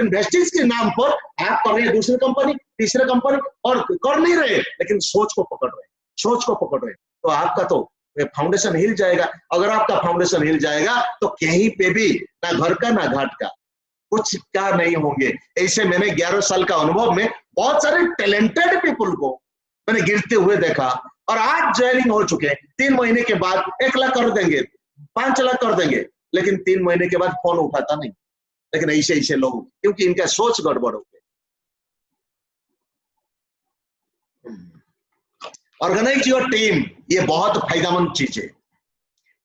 वेस्टिज के नाम पर आप कर रहे हैं दूसरी कंपनी, तीसरे कंपनी, और कर नहीं रहे, लेकिन सोच को पकड़ रहे, तो आपका तो फाउंडेशन हिल जाएगा। अगर आपका फाउंडेशन हिल जाएगा तो कहीं पे भी ना घर का ना घाट का कुछ क्या नहीं होंगे। ऐसे मैंने 11 साल का अनुभव में बहुत सारे टैलेंटेड पीपल को मैंने गिरते हुए देखा, और आज ज्वाइनिंग हो चुके हैं। 3 महीने के बाद 1 लाख कर देंगे, 5 लाख कर देंगे, लेकिन 3 महीने के बाद फोन उठाता नहीं। लेकिन ऐसे लोग, क्योंकि इनका सोच गड़बड़ हो गई। ऑर्गेनाइज योर टीम, ये बहुत फायदेमंद चीज है।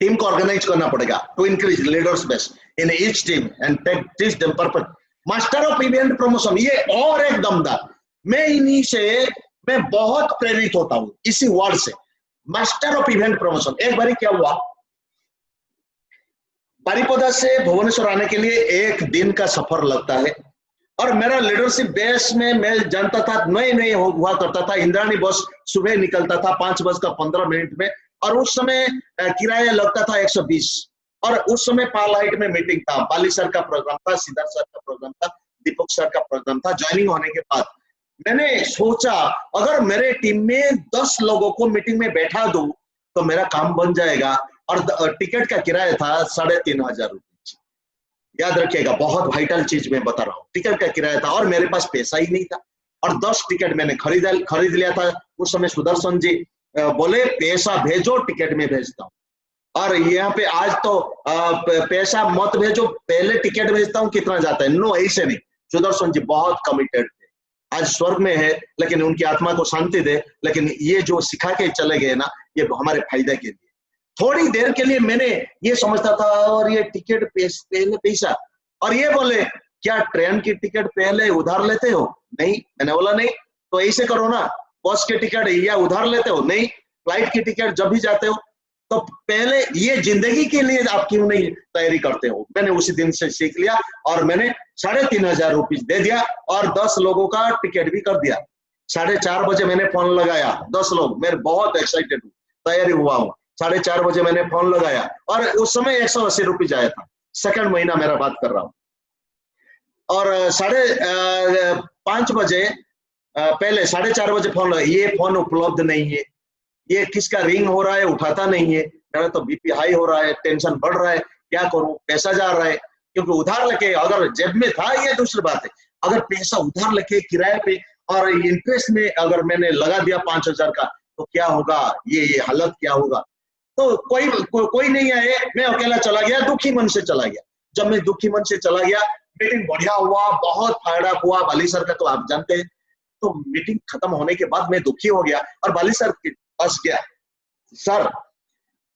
टीम को ऑर्गेनाइज करना पड़ेगा to increase leaders base in each team and teach them perfect master of event promotion. ये और एक दमदार, मैं बहुत प्रेरित होता हूं इसी वर्ड से, मास्टर ऑफ इवेंट प्रमोशन। एक बार क्या हुआ, बारिपदा से भुवनेश्वर आने के लिए 1 दिन का सफर लगता है, और मेरा लीडरशिप बेस में मैं जानता था, नए हुआ करता था, इंद्राणी बस सुबह निकलता था 5:15 में, और उस समय किराया लगता था 120, और उस समय पालाइट में मीटिंग था, बाली सर का प्रोग्राम था, सिद्धार्थ सर का प्रोग्राम था, दीपक सर का प्रोग्राम था। ज्वाइनिंग होने के बाद मैंने सोचा अगर मेरे टीम में 10 लोगों को मीटिंग में बैठा दूं तो मेरा काम बन जाएगा, और टिकट का किराया था 3,500 रुपये। याद रखिएगा, बहुत वाइटल चीज मैं बता रहा हूँ। टिकट का किराया था और मेरे पास पैसा ही नहीं था, और 10 टिकट मैंने खरीद लिया था। उस समय सुदर्शन जी बोले पैसा भेजो, टिकट में भेजता हूँ। और यहाँ पे आज तो पैसा मत भेजो, पहले टिकट भेजता हूँ, कितना जाता है। नो, ऐसे नहीं। सुदर्शन जी बहुत कमिटेड थे, आज स्वर्ग में है, लेकिन उनकी आत्मा को शांति दे। लेकिन ये जो सिखा के चले गए ना, ये हमारे फायदे के लिए। थोड़ी देर के लिए मैंने ये समझता था, और ये टिकट पहले पैसा, और ये बोले क्या ट्रेन की टिकट पहले उधार लेते हो? नहीं। मैंने बोला नहीं, तो ऐसे करो ना, बस के टिकट या उधार लेते हो? नहीं। फ्लाइट की टिकट जब भी जाते हो तो पहले ये जिंदगी के लिए आप क्यों नहीं तैयारी करते हो? मैंने उसी दिन से सीख लिया, और मैंने 3,500 रुपीज दे दिया, और 10 लोगों का टिकट भी कर दिया। 4:30 बजे मैंने फोन लगाया, 10 लोग, मैं बहुत एक्साइटेड हूँ, तैयारी हुआ हूँ। 4:30 बजे मैंने फोन लगाया, और उस समय 180 रुपीज आया था। सेकंड महीना मेरा बात कर रहा हूँ। और 5:30 बजे पहले 4:30 बजे फोन लगाया, ये फोन उपलब्ध नहीं है, ये किसका रिंग हो रहा है, उठाता नहीं है। मेरा तो बीपी हाई हो रहा है, टेंशन बढ़ रहा है, क्या करूं, पैसा जा रहा है। क्योंकि उधार लेके, अगर जेब में था ये दूसरी बात है, अगर पैसा उधार लेके किराए पे और इंटरेस्ट में अगर मैंने लगा दिया 5,000 का, तो क्या होगा, ये हालत क्या होगा। तो कोई नहीं आए, मैं अकेला चला गया, दुखी मन से चला गया। जब मैं दुखी मन से चला गया, मीटिंग बढ़िया हुआ, बहुत फायदा हुआ। बाली सर का तो आप जानते हैं। तो मीटिंग खत्म होने के बाद मैं दुखी हो गया, और बाली सर के पास गया। सर,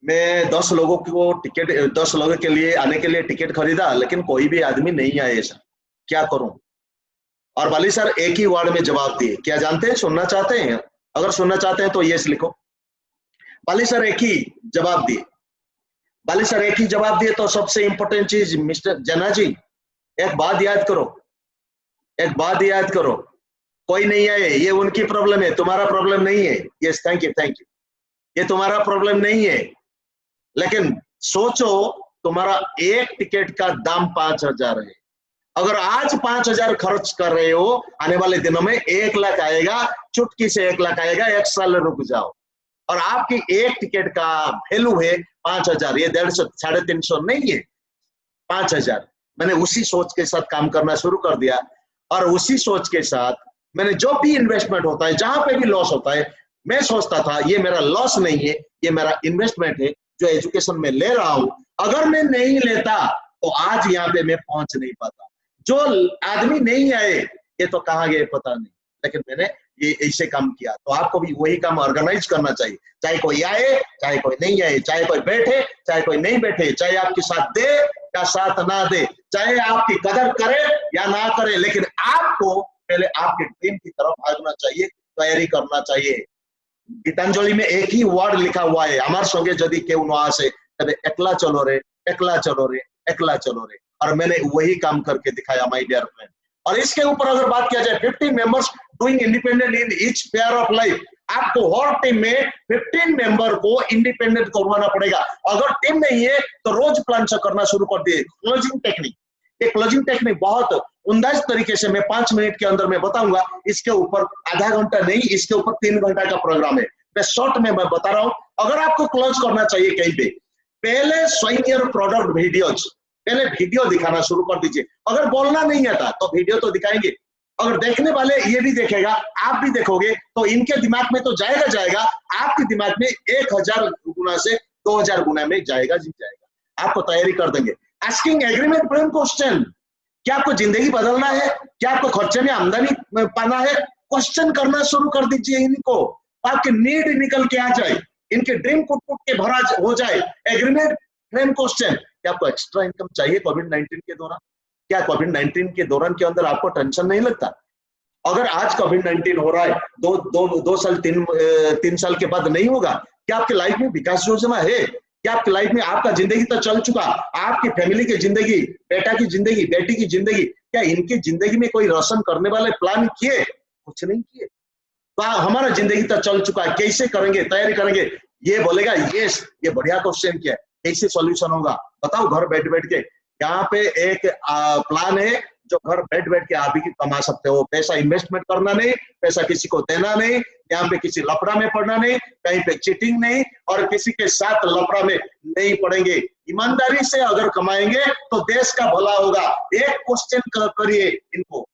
मैं 10 लोगों को टिकट, 10 लोगों के लिए आने के लिए टिकट खरीदा, लेकिन कोई भी आदमी नहीं आए सर, क्या करूं? और बाली सर एक ही वर्ड में जवाब दिए, क्या जानते हैं, सुनना चाहते हैं? अगर सुनना चाहते हैं तो यस लिखो। बाली सर एक ही जवाब दिए। बाली सर एक ही जवाब दिए। तो सबसे इंपॉर्टेंट चीज मिस्टर जना जी, एक बात याद करो, एक बात याद करो, कोई नहीं आए, ये उनकी प्रॉब्लम है, तुम्हारा प्रॉब्लम नहीं है। Yes, thank you, thank you. ये तुम्हारा प्रॉब्लम नहीं है, लेकिन सोचो, तुम्हारा एक टिकट का दाम 5,000 है। अगर आज 5,000 खर्च कर रहे हो, आने वाले दिनों में 1 लाख आएगा, चुटकी से 1 लाख आएगा। 1 साल रुक जाओ, और आपकी एक टिकट का वैल्यू है 5,000। ये 150, 350 नहीं है, 5,000। मैंने उसी सोच के साथ काम करना शुरू कर दिया, और उसी सोच के साथ मैंने जो भी इन्वेस्टमेंट होता है, जहां पे भी लॉस होता है, मैं सोचता था ये मेरा लॉस नहीं है, ये मेरा इन्वेस्टमेंट है जो एजुकेशन में ले रहा हूं। अगर मैं नहीं लेता तो आज यहाँ पे मैं पहुंच नहीं पाता। जो आदमी नहीं आए, ये तो कहाँ गए पता नहीं, लेकिन मैंने ये ऐसे काम किया। तो आपको भी वही काम ऑर्गेनाइज करना चाहिए, चाहे कोई आए, चाहे कोई नहीं आए, चाहे कोई बैठे, चाहे कोई नहीं बैठे, चाहे आपके साथ दे या साथ ना दे, चाहे आपकी कदर करे या ना करे, लेकिन आपको पहले आपके ड्रीम की तरफ भागना चाहिए, तैयारी करना चाहिए। गीतांजलि में एक ही वर्ड लिखा हुआ है, हमारे संगे यदि केउ न आसे तबे एकला चलो रे, एकला चलो रे, एकला चलो रे। और मैंने वही काम करके दिखाया माय डियर फ्रेंड। और इसके ऊपर अगर बात किया जाए, 15 members doing independent in each pair of life. आपको हर टीम में 15 मेंबर को इंडिपेंडेंट करवाना पड़ेगा। अगर टीम नहीं है तो रोज प्लान करना शुरू कर दिए। क्लोजिंग टेक्निक, ये क्लोजिंग टेक्निक बहुत अंदाज तरीके से मैं 5 मिनट के अंदर में बताऊंगा। इसके ऊपर आधा घंटा नहीं, इसके ऊपर 3 घंटा का प्रोग्राम है। मैं शॉर्ट में मैं बता रहा हूं। अगर आपको क्लोज करना चाहिए कहीं पे, पहले शोइंग योर प्रोडक्ट वीडियोज, पहले वीडियो दिखाना शुरू कर दीजिए। अगर बोलना नहीं आता तो वीडियो तो दिखाएंगे, अगर देखने वाले ये भी देखेगा, आप भी देखोगे, तो इनके दिमाग में तो जाएगा, आपके दिमाग में 1000 गुना से 2000 गुना में जाएगा, जी जाएगा। आपको तैयारी कर देंगे। आस्किंग एग्रीमेंट फ्रेम क्वेश्चन, क्या आपको जिंदगी बदलना है, क्या आपको खर्चे में आमदनी पाना है, क्वेश्चन करना शुरू कर दीजिए इनको। आपकी नीड निकल के आ जाए, इनके ड्रीम कुट के भरा हो जाए। एग्रीमेंट फ्रेम क्वेश्चन, क्या आपको एक्स्ट्रा इनकम चाहिए कोविड-19 के दौरान? क्या कोविड-19 के दौरान के अंदर आपको टेंशन नहीं लगता? अगर आज कोविड-19 हो रहा है, 2 साल 3 साल के बाद नहीं होगा, क्या आपकी लाइफ में विकास योजना है? क्या आपकी लाइफ में, आपका जिंदगी तो चल चुका, आपकी फैमिली की जिंदगी, बेटा की जिंदगी, बेटी की जिंदगी, क्या इनकी जिंदगी में कोई रोशन करने वाले प्लान किए? कुछ नहीं किए। तो हमारा जिंदगी तो चल चुका है, कैसे करेंगे, तैयारी करेंगे? ये बोलेगा यस, ये बढ़िया क्वेश्चन किया, कैसे सॉल्यूशन होगा बताओ? घर बैठ बैठ के यहाँ पे एक प्लान है जो घर बैठ बैठ के आप ही कमा सकते हो। पैसा इन्वेस्टमेंट करना नहीं, पैसा किसी को देना नहीं, यहाँ पे किसी लफड़ा में पड़ना नहीं, कहीं पे चीटिंग नहीं, और किसी के साथ लफड़ा में नहीं पड़ेंगे। ईमानदारी से अगर कमाएंगे तो देश का भला होगा। एक क्वेश्चन करिए इनको,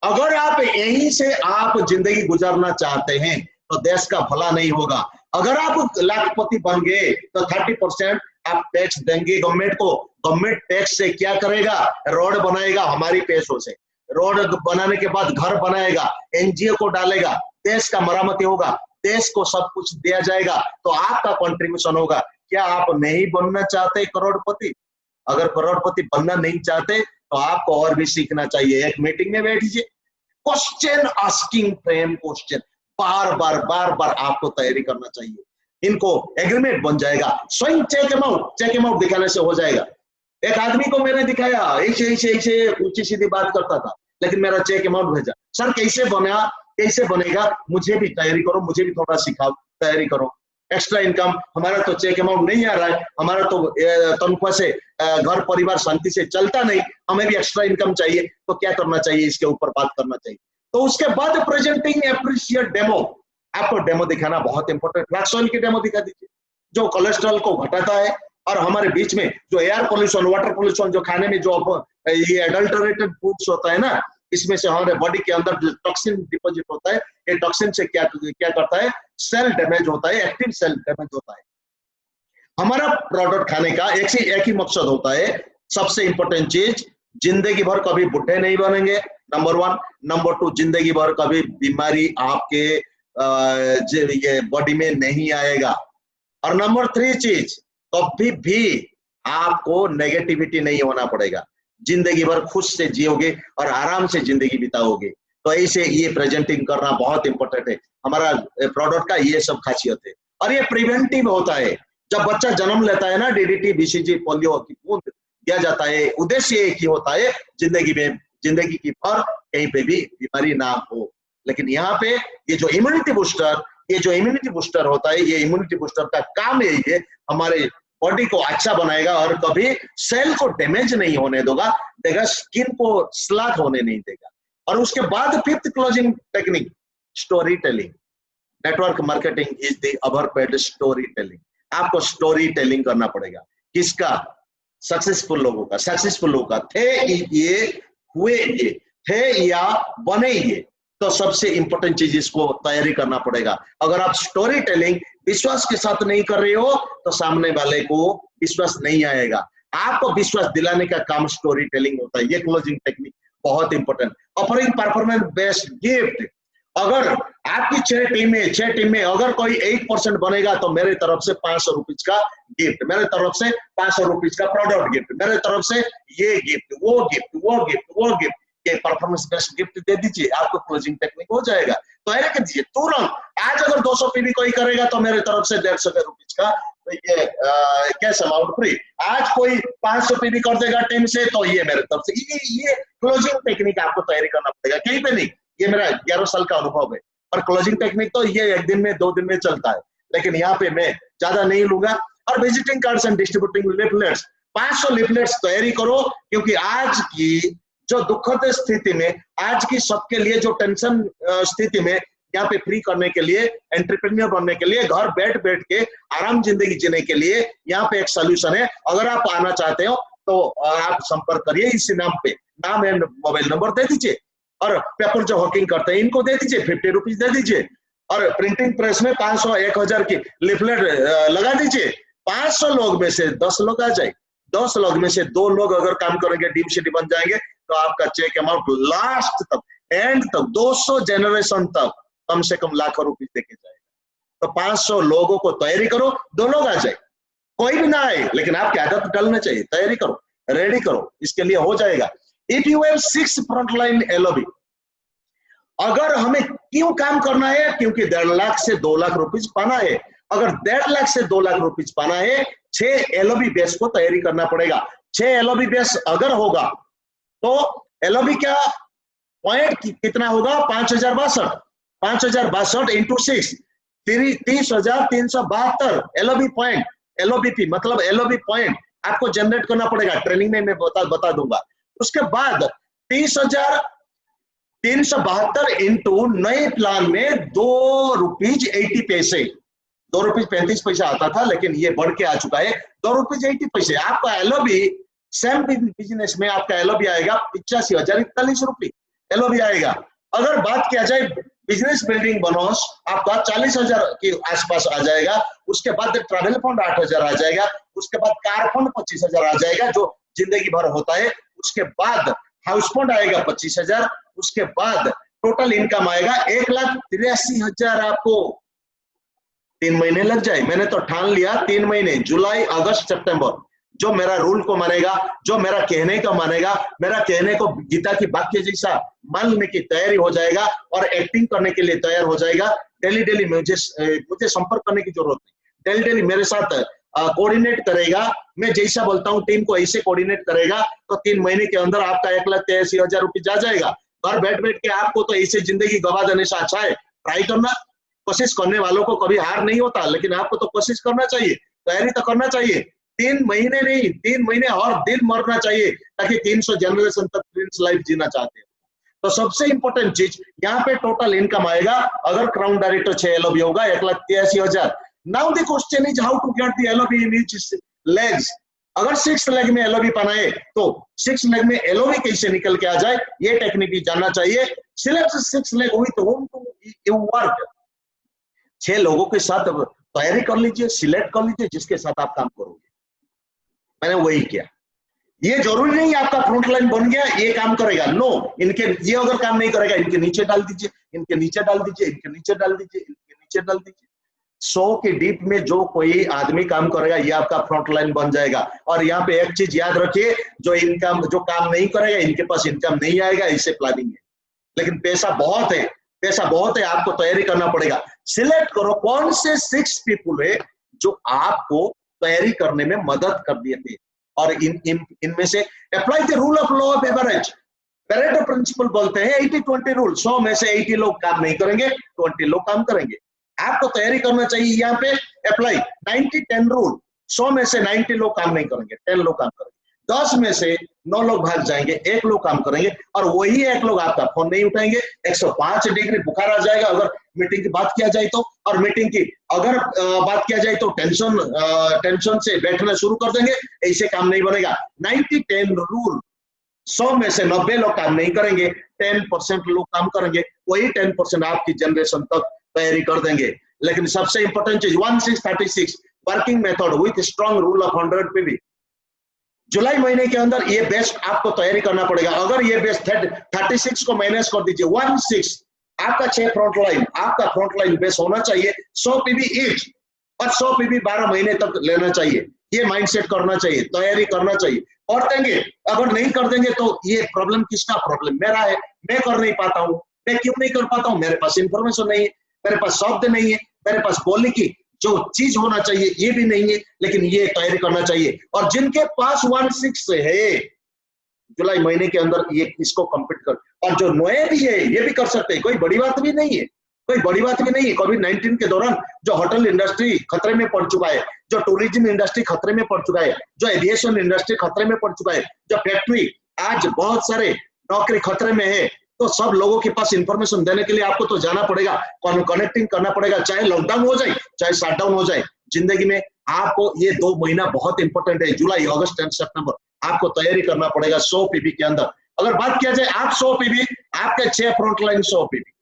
अगर आप यहीं से आप जिंदगी गुजारना चाहते हैं तो देश का भला नहीं होगा। अगर आप लाखपति बन गए तो 30% आप टैक्स देंगे गवर्नमेंट को। गवर्नमेंट टैक्स से क्या करेगा? रोड बनाएगा हमारी पैसों से, रोड बनाने के बाद घर बनाएगा, एनजीओ को डालेगा, देश का मरम्मती होगा, देश को सब कुछ दिया जाएगा, तो आपका कंट्रीब्यूशन होगा। क्या आप नहीं बनना चाहते करोड़पति? अगर करोड़पति बनना नहीं चाहते तो आपको और भी सीखना चाहिए। एक मीटिंग में बैठिए, क्वेश्चन आस्किंग फ्रेम क्वेश्चन बार बार आपको तैयारी करना चाहिए। इनको एग्रीमेंट बन जाएगा, स्वयं चेक अमाउंट दिखाने से हो जाएगा। एक आदमी को मैंने दिखाया, ऐसे ऊंची सीधी बात करता था, लेकिन मेरा चेक अमाउंट भेजा। सर कैसे बना, कैसे बनेगा? मुझे भी तैयारी करो, मुझे भी थोड़ा सिखाओ, तैयारी करो। एक्स्ट्रा इनकम, हमारा तो चेक अमाउंट नहीं आ रहा है, हमारा तो तनख्वाह से घर परिवार शांति से चलता नहीं, हमें भी एक्स्ट्रा इनकम चाहिए, तो क्या करना चाहिए? इसके ऊपर बात करना चाहिए। तो उसके बाद प्रेजेंटिंग एप्रिशिएट डेमो, आपको डेमो दिखाना बहुत इंपॉर्टेंट। फ्लैक्स ऑयल की डेमो दिखा दीजिए जो कोलेस्ट्रॉल को घटाता है, और हमारे बीच में जो एयर पोल्यूशन, वाटर पोल्यूशन, जो खाने में जो ये एडल्टरेटेड फूड्स होता है ना, इसमें से हमारे बॉडी के अंदर जो टॉक्सिन डिपॉजिट होता है, ये टॉक्सिन से क्या करता है? सेल डैमेज होता है, एक्टिव सेल डैमेज होता है। हमारा प्रोडक्ट खाने का एक ही मकसद होता है, सबसे इंपॉर्टेंट चीज, जिंदगी भर कभी बुढ़े नहीं बनेंगे, नंबर 1। नंबर 2, जिंदगी भर कभी बीमारी आपके ये बॉडी में नहीं आएगा। और नंबर 3 चीज, कभी भी आपको नेगेटिविटी नहीं होना पड़ेगा, जिंदगी भर खुश से जियोगे और आराम से जिंदगी बिताओगे। तो ऐसे ये प्रेजेंटिंग करना बहुत इंपॉर्टेंट है। हमारा प्रोडक्ट का ये सब खासियत है, और ये प्रिवेंटिव होता है। जब बच्चा जन्म लेता है ना, डीडीटी, बीसीजी, पोलियो की बूंद दिया जाता है, उद्देश्य एक ही होता है, जिंदगी की भर कहीं पे भी बीमारी ना हो। लेकिन यहाँ पे ये जो इम्यूनिटी बूस्टर होता है, ये इम्यूनिटी बूस्टर का काम यही है, हमारे बॉडी को अच्छा बनाएगा और कभी सेल को डैमेज नहीं होने देगा, स्किन को स्लाग होने नहीं देगा। और उसके बाद 5th closing technique, story telling. Network marketing is the other paid story telling. आपको स्टोरी टेलिंग करना पड़ेगा। किसका? सक्सेसफुल लोगों का। थे ये, हुए ये, थे या बने ये। तो सबसे इंपॉर्टेंट चीज, इसको तैयारी करना पड़ेगा। अगर आप स्टोरी टेलिंग विश्वास के साथ नहीं कर रहे हो तो सामने वाले को विश्वास नहीं आएगा। आपको विश्वास दिलाने का काम स्टोरी टेलिंग होता है। ये क्लोजिंग टेक्निक बहुत important. Offering performance based gift. अगर आपकी 6 टीम में अगर कोई 8% बनेगा तो मेरे तरफ से 500 रुपीज का गिफ्ट, मेरे तरफ से 500 रुपीज का प्रोडक्ट गिफ्ट, मेरे तरफ से ये गिफ्ट, वो गिफ्ट, ये परफॉर्मेंस बेस्ड गिफ्ट दे दीजिए, आपको क्लोजिंग टेक्निक हो जाएगा। तो ऐसे कर दीजिए तुरंत। आज अगर 200 पीवी कोई करेगा तो मेरे तरफ से 150 रुपीज का ये कैश अमाउंट फ्री। आज कोई 500 पीवी कर देगा टीम से तो ये मेरे तरफ से। ये क्लोजिंग टेक्निक आपको तैयारी करना पड़ेगा, कहीं पे नहीं। ये मेरा 11 साल का अनुभव है। और क्लोजिंग टेक्निक तो ये 1 दिन में 2 दिन में चलता है, लेकिन यहाँ पे मैं ज्यादा नहीं लूंगा। और visiting cards and distributing leaflets, 500 leaflets तैयारी करो, क्योंकि आज की जो दुखद स्थिति में, आज की सबके लिए जो टेंशन स्थिति में, यहाँ पे फ्री करने के लिए, एंटरप्रेन्योर बनने के लिए, घर बैठ के आराम जिंदगी जीने के लिए यहाँ पे एक सोल्यूशन है। अगर आप आना चाहते हो तो आप संपर्क करिए इसी नाम पे, नाम एंड मोबाइल नंबर दे दीजिए। और पेपर जो हॉकिंग करते हैं इनको दे दीजिए, 50 रुपीज दे दीजिए। और प्रिंटिंग प्रेस में 500 1000 की लिफलेट लगा दीजिए। 500 लोग में से 10 लोग आ जाए, 10 लोग में से 2 लोग अगर काम करेंगे, डीम सिटी बन जाएंगे, तो आपका चेक अमाउंट लास्ट तक, एंड तक, 200 जनरेशन तक कम से कम लाखों रुपीज देके जाएगा। तो 500 लोगों को तैयारी करो, 2 लोग आ जाए, कोई भी ना आए, लेकिन आपकी आदत डालना चाहिए। तैयारी करो, रेडी करो, इसके लिए हो जाएगा। If you have 6 frontline LOB, अगर हमें क्यों काम करना है? क्योंकि 1.5 लाख से 2 लाख रुपीज पाना है। अगर 1.5 लाख से 2 लाख रुपीज पाना है, 6 LOB बेस को तैयारी करना पड़ेगा। 6 LOB बेस अगर होगा तो LOB क्या पॉइंट कितना होगा? 5062 इंटू 6, 30,372 LOB पॉइंट। LOBP मतलब LOB पॉइंट आपको जनरेट करना पड़ेगा। ट्रेनिंग में मैं बता दूंगा। उसके बाद 30,372 इंटू नए प्लान में ₹2.80, ₹2.35 आता था, लेकिन ये बढ़ के आ चुका है ₹2.80। आपका एलओबी सेम बिजनेस में आपका एलओबी आएगा ₹85,041 एलओबी आएगा। अगर बात किया जाए बिजनेस बिल्डिंग बोनस आपका 40,000 के आसपास आ जाएगा। उसके बाद ट्रैवल फंड 8,000 आ जाएगा। उसके बाद कार फंड 25,000 आ जाएगा जो जिंदगी भर होता है। उसके बाद हाउस फंड आएगा 25,000। उसके बाद टोटल इनकम आएगा 1,83,000। आपको 3 महीने लग जाए, मैंने तो ठान लिया 3 महीने, जुलाई अगस्त सितंबर, जो मेरा रूल को मानेगा, जो मेरा कहने को मानेगा, मेरा कहने को गीता की वाक्य जैसा मानने की तैयारी हो जाएगा और एक्टिंग करने के लिए तैयार हो जाएगा। डेली डेली मुझे संपर्क करने की जरूरत नहीं, डेली डेली मेरे साथ कोऑर्डिनेट करेगा। मैं जैसा बोलता हूँ टीम को ऐसे कोऑर्डिनेट करेगा तो 3 महीने के अंदर आपका 1,83,000 रुपये जा जाएगा। घर बैठ बैठ के आपको तो ऐसे जिंदगी गवा देने से अच्छा है ट्राई करना। कोशिश करने वालों को कभी हार नहीं होता, लेकिन आपको तो कोशिश करना चाहिए, तैयारी तो करना चाहिए। 3 महीने नहीं, 3 महीने और दिन मरना चाहिए ताकि 300 जनरेशन तक प्रिंस लाइफ जीना चाहते हैं। तो सबसे इंपॉर्टेंट चीज यहाँ पे टोटल इनकम आएगा। अगर क्राउन डायरेक्टर 6 एलओबी होगा 1,83,000। Now the question is how to get the LOB in each legs. अगर 6 लेग में एलओबी बनाए तो 6 लेग में एलओबी कैसे निकल के आ जाए, ये टेक्निक भी जानना चाहिए। Select 6 leg with home to you work. 6 लोगों के साथ तैयारी कर लीजिए, सिलेक्ट कर लीजिए जिसके साथ आप काम करोगे। मैंने वही किया। ये जरूरी नहीं आपका फ्रंट लाइन बन गया ये काम करेगा, नो। इनके ये अगर काम नहीं करेगा इनके नीचे डाल दीजिए, इनके नीचे डाल दीजिए, इनके नीचे डाल दीजिए, इनके नीचे डाल दीजिए। 100 के डीप में जो कोई आदमी काम करेगा ये आपका फ्रंट लाइन बन जाएगा। और यहाँ पे एक चीज याद रखिए, जो काम नहीं करेगा इनके पास इनकम नहीं आएगा, इससे प्लानिंग है। लेकिन पैसा बहुत है, पैसा बहुत है, आपको तैयारी करना पड़ेगा। सिलेक्ट करो कौन से 6 पीपुल है जो आपको तैयारी करने में मदद कर दिए थे, और इनमें से apply the rule of law of average. Pareto principle बोलते हैं 80-20 रूल। 100 में से 80 लोग काम नहीं करेंगे, 20 लोग काम करेंगे। आपको तैयारी करना चाहिए यहाँ पे अप्लाई 90-10 रूल। 100 में से 90 लोग काम नहीं करेंगे, 10 लोग काम करेंगे। 10 में से 9 लोग भाग जाएंगे, 1 लोग काम करेंगे, और वही 1 लोग आपका फोन नहीं उठाएंगे। 105 डिग्री बुखार आ जाएगा अगर मीटिंग की बात किया जाए तो, और मीटिंग की अगर बात किया जाए तो टेंशन से बैठना शुरू कर देंगे, ऐसे काम नहीं बनेगा। 90-10 रूल। 100 में से 90 लोग काम नहीं करेंगे, 10% लोग काम करेंगे, वही 10% आपकी जनरेशन तक तैयारी कर देंगे। लेकिन सबसे इंपॉर्टेंट चीज 1636 working method with strong rule of 100 PV. जुलाई महीने के अंदर ये बेस्ट आपको तैयारी करना पड़ेगा। अगर ये बेस्ट 36 को माइनस कर दीजिए, 16 आपका 6 फ्रंट लाइन, आपका फ्रंट लाइन बेस्ट होना चाहिए 100 पीवी ईच, और 100 पीवी 12 महीने तक लेना चाहिए। ये माइंडसेट करना चाहिए, तैयारी करना चाहिए। और देंगे, अगर नहीं कर देंगे तो ये प्रॉब्लम किसका प्रॉब्लम? मेरा है। मैं कर नहीं पाता हूँ। मैं क्यों नहीं कर पाता हूँ? मेरे पास इंफॉर्मेशन नहीं है, मेरे पास शब्द नहीं है, मेरे पास बोलने की जो चीज होना चाहिए ये भी नहीं है। लेकिन ये तैयारी करना चाहिए। और जिनके पास 16 है जुलाई महीने के अंदर ये इसको कंप्लीट कर, और जो नए भी है ये भी कर सकते हैं। कोई बड़ी बात भी नहीं है, कोई बड़ी बात भी नहीं है। कोविड-19 के दौरान जो होटल इंडस्ट्री खतरे में पड़ चुका है, जो टूरिज्म इंडस्ट्री खतरे में पड़ चुका है, जो एविएशन इंडस्ट्री खतरे में पड़ चुका है, जो फैक्ट्री आज बहुत सारे नौकरी खतरे में है, तो सब लोगों के पास इंफॉर्मेशन देने के लिए आपको तो जाना पड़ेगा, कनेक्टिंग करना पड़ेगा। चाहे लॉकडाउन हो जाए, चाहे शटडाउन हो जाए, जिंदगी में आपको ये 2 महीना बहुत इंपॉर्टेंट है। जुलाई, अगस्त एंड सितंबर आपको तैयारी करना पड़ेगा 100 पीवी के अंदर। अगर बात किया जाए आप 100 पीवी, आपके 6 फ्रंट लाइन 100 पीवी।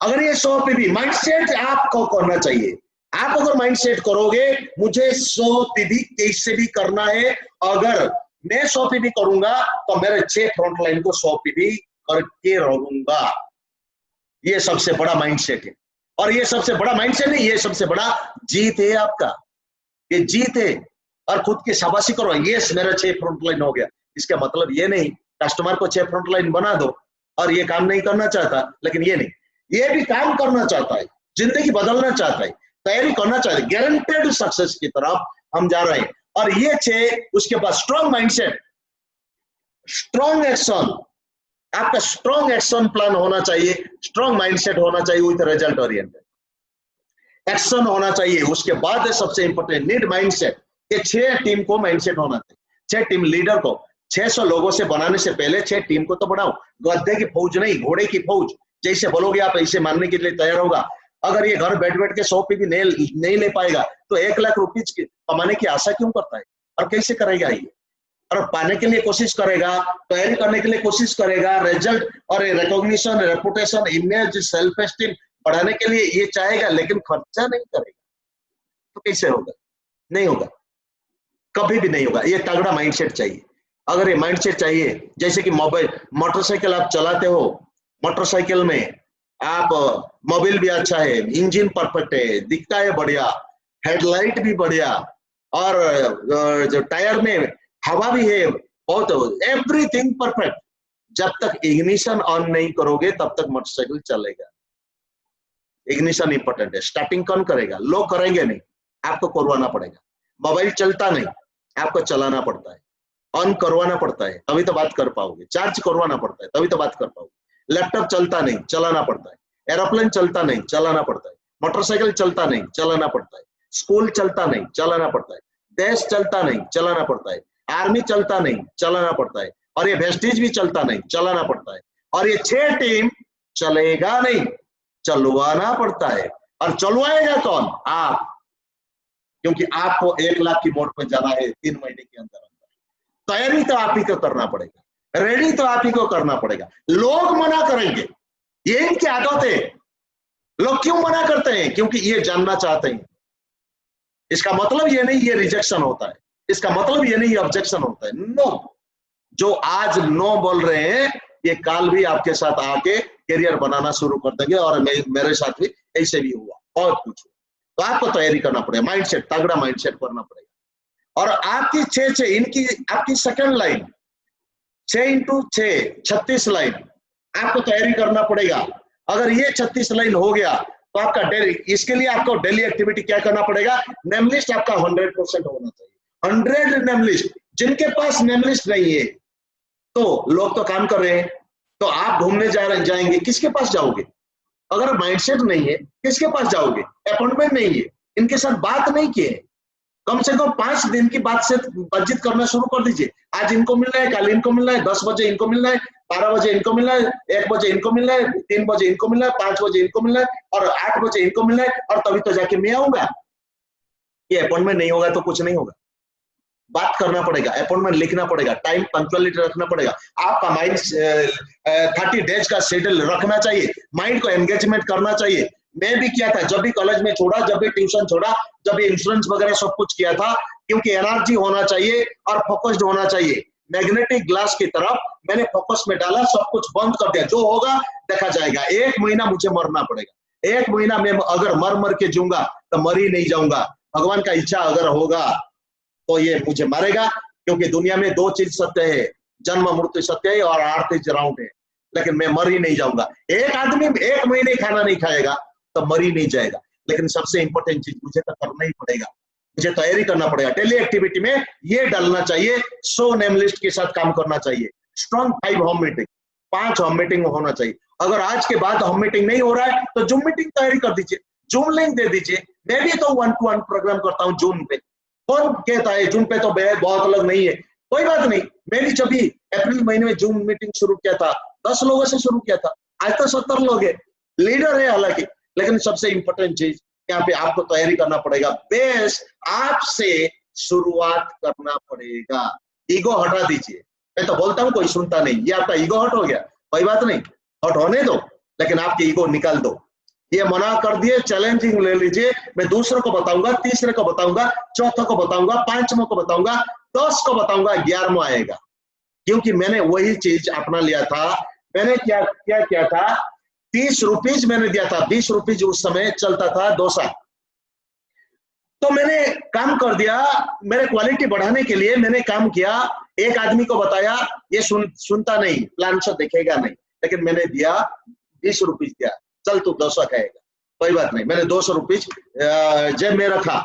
अगर ये 100 पीवी माइंडसेट आपको करना चाहिए। आप अगर माइंडसेट करोगे मुझे 100 पीवी कैसे भी करना है, अगर मैं 100 पीवी करूंगा तो मेरे 6 फ्रंट लाइन को 100 पीवी करके रहूंगा। ये सबसे बड़ा माइंडसेट है। और ये सबसे बड़ा माइंडसेट नहीं, ये सबसे बड़ा जीत है आपका। ये जीत है। और खुद की शाबाशी करो, यस मेरा 6 फ्रंट लाइन हो गया। इसका मतलब ये नहीं कस्टमर को 6 फ्रंट लाइन बना दो और ये काम नहीं करना चाहता, लेकिन ये नहीं, ये भी काम करना चाहता है, जिंदगी बदलना चाहता है, तैयारी करना चाहता है। गारंटेड सक्सेस की तरफ हम जा रहे हैं। और ये 6 उसके बाद स्ट्रॉन्ग माइंडसेट, स्ट्रॉन्ग एक्शन, आपका स्ट्रॉन्ग एक्शन प्लान होना चाहिए, स्ट्रॉन्ग माइंडसेट होना चाहिए विद रिजल्ट ओरिएंटेड एक्शन होना चाहिए। उसके बाद सबसे इंपॉर्टेंट नीड माइंडसेट। ये 6 टीम को माइंडसेट होना चाहिए, 6 टीम लीडर को। 600 लोगों से बनाने से पहले 6 टीम को तो बनाओ। गधे की फौज नहीं, घोड़े की फौज। जैसे बोलोगे आप ऐसे मानने के लिए तैयार होगा। अगर ये घर बैठ बैठ के 100 पे भी नहीं ले पाएगा तो 1 लाख रुपीज कमाने की आशा क्यों करता है? और कैसे करेगा ये? और पाने के लिए कोशिश करेगा, तैयारी करने के लिए कोशिश करेगा, रिजल्ट और recognition, reputation, image, self esteem बढ़ाने के लिए ये चाहेगा, लेकिन खर्चा नहीं करेगा तो कैसे होगा? नहीं होगा, कभी भी नहीं होगा। ये तगड़ा माइंडसेट चाहिए। अगर ये माइंडसेट चाहिए, जैसे कि मोटरसाइकिल आप चलाते हो, मोटरसाइकिल में आप मोबिल भी अच्छा है, इंजन परफेक्ट है, दिखता है बढ़िया, हेडलाइट भी बढ़िया, और जो टायर में हवा भी है बहुत, एवरीथिंग परफेक्ट। जब तक इग्निशन ऑन नहीं करोगे तब तक मोटरसाइकिल चलेगा। इग्निशन इंपॉर्टेंट है। स्टार्टिंग कौन करेगा? लोग करेंगे नहीं, आपको करवाना पड़ेगा। मोबाइल चलता नहीं, आपको चलाना पड़ता है, ऑन करवाना पड़ता है, तभी तो बात कर पाओगे। चार्ज करवाना पड़ता है, तभी तो बात कर पाओगे। लैपटॉप चलता नहीं, चलाना पड़ता है। एरोप्लेन चलता नहीं, चलाना पड़ता है। मोटरसाइकिल चलता नहीं, चलाना पड़ता है। स्कूल चलता नहीं, चलाना पड़ता है। देश चलता नहीं, चलाना पड़ता है। आर्मी चलता नहीं, चलाना पड़ता है। और ये वेस्टिज भी चलता नहीं, चलाना पड़ता है। और ये 6 टीम चलेगा नहीं, चलवाना पड़ता है। और चलवाएगा कौन? आप, क्योंकि आपको 1 लाख की मोड पर जाना है 3 महीने के अंदर अंदर। तैयारी तो आप ही को करना पड़ेगा, रेडी तो आप ही को करना पड़ेगा। लोग मना करेंगे, ये इनकी आदत है। लोग क्यों मना करते हैं? क्योंकि ये जानना चाहते हैं। इसका मतलब ये नहीं ये रिजेक्शन होता है, इसका मतलब ये नहीं ऑब्जेक्शन होता है। नो, जो आज नो बोल रहे हैं ये काल भी आपके साथ आके करियर बनाना शुरू कर देंगे। और मेरे साथ भी ऐसे भी हुआ, बहुत कुछ हुआ। तो आपको तैयारी करना पड़ेगा, माइंडसेट, तगड़ा माइंडसेट करना पड़ेगा। और आपकी 6 इनकी आपकी सेकंड लाइन 6 इंटू 6 36 लाइन आपको तैयारी करना पड़ेगा। अगर ये 36 लाइन हो गया तो आपका डेली, इसके लिए आपको डेली एक्टिविटी क्या करना पड़ेगा? नेम लिस्ट आपका 100% होना चाहिए। 100 नेम लिस्ट। जिनके पास नेम लिस्ट नहीं है तो लोग तो काम कर रहे हैं, तो आप घूमने जाएंगे, किसके पास जाओगे? अगर माइंडसेट नहीं है किसके पास जाओगे? अपॉइंटमेंट नहीं है, इनके साथ बात नहीं किए, कम से कम 5 दिन की बातचीत करना शुरू कर दीजिए। आज इनको मिलना है, कल इनको मिलना है, 10 बजे इनको मिलना है, 12 बजे इनको मिलना है, 1 बजे इनको मिलना है, 3 बजे इनको मिलना है, 5 बजे इनको मिलना है, और 8 बजे इनको मिलना है, और तभी तो जाके मैं आऊंगा। ये अपॉइंटमेंट नहीं होगा तो कुछ नहीं होगा। बात करना पड़ेगा, अपॉइंटमेंट लिखना पड़ेगा, टाइम पंक्चुअलिटी रखना पड़ेगा। आपका माइंड 30 डेज का शेड्यूल रखना चाहिए, माइंड को एंगेजमेंट करना चाहिए। मैं भी किया था, जब भी कॉलेज में छोड़ा, जब भी ट्यूशन छोड़ा, जब भी इंश्योरेंस वगैरह सब कुछ किया था, क्योंकि एनर्जी होना चाहिए और फोकस्ड होना चाहिए। मैग्नेटिक ग्लास की तरफ मैंने फोकस में डाला, सब कुछ बंद कर दिया, जो होगा देखा जाएगा। 1 महीना मुझे मरना पड़ेगा, 1 महीना में अगर मर के जाऊंगा तो मर ही नहीं जाऊंगा। भगवान का इच्छा अगर होगा तो ये मुझे मारेगा, क्योंकि दुनिया में 2 चीज सत्य है, जन्म मृत्यु सत्य है और अर्थ इज राउंड है। लेकिन मैं मर ही नहीं जाऊंगा। एक आदमी 1 महीने खाना नहीं खाएगा तो मर ही नहीं जाएगा। लेकिन सबसे इंपॉर्टेंट चीज मुझे तो करना ही पड़ेगा, मुझे तैयारी करना पड़ेगा। डेली एक्टिविटी में ये डालना चाहिए, 100 नेम लिस्ट के साथ काम करना चाहिए। Strong 5 home meeting, 5 home meeting होना चाहिए। अगर आज के बाद होम मीटिंग नहीं हो रहा है तो जूम मीटिंग तैयारी कर दीजिए, जूम लिंक दे दीजिए। मैं भी तो 1-to-1 प्रोग्राम करता हूँ जूम पे। कौन कहता है जूम पे तो बहुत अलग नहीं है? कोई बात नहीं, मैंने जब भी अप्रैल महीने में जूम मीटिंग शुरू किया था 10 लोगों से शुरू किया था, आज तो 70 लोग है। लीडर है हालांकि, लेकिन सबसे इंपॉर्टेंट चीज यहाँ पे आपको तैयारी करना पड़ेगा। बेस आपसे शुरुआत करना पड़ेगा। ईगो हटा दीजिए। मैं तो बोलता हूँ कोई सुनता नहीं, ये आपका ईगो हट हो गया, कोई बात नहीं, हट होने दो, लेकिन आपके ईगो निकाल दो। ये मना कर दिए, चैलेंजिंग ले लीजिए। मैं दूसरे को बताऊंगा, तीसरे को बताऊंगा, चौथे को बताऊंगा, 5वें को बताऊंगा, 10 को बताऊंगा, 11वां आएगा। क्योंकि मैंने वही चीज अपना लिया था। मैंने क्या किया था, 30 रुपीज मैंने दिया था, 20 रुपीज उस समय चलता था डोसा। तो मैंने काम कर दिया, मेरे क्वालिटी बढ़ाने के लिए मैंने काम किया। एक आदमी को बताया, ये सुनता नहीं, प्लान से देखेगा नहीं, लेकिन मैंने दिया, 20 रुपीज दिया, चल तू डोसा खाएगा, कोई बात नहीं। मैंने 200 रुपीज जेब में रखा।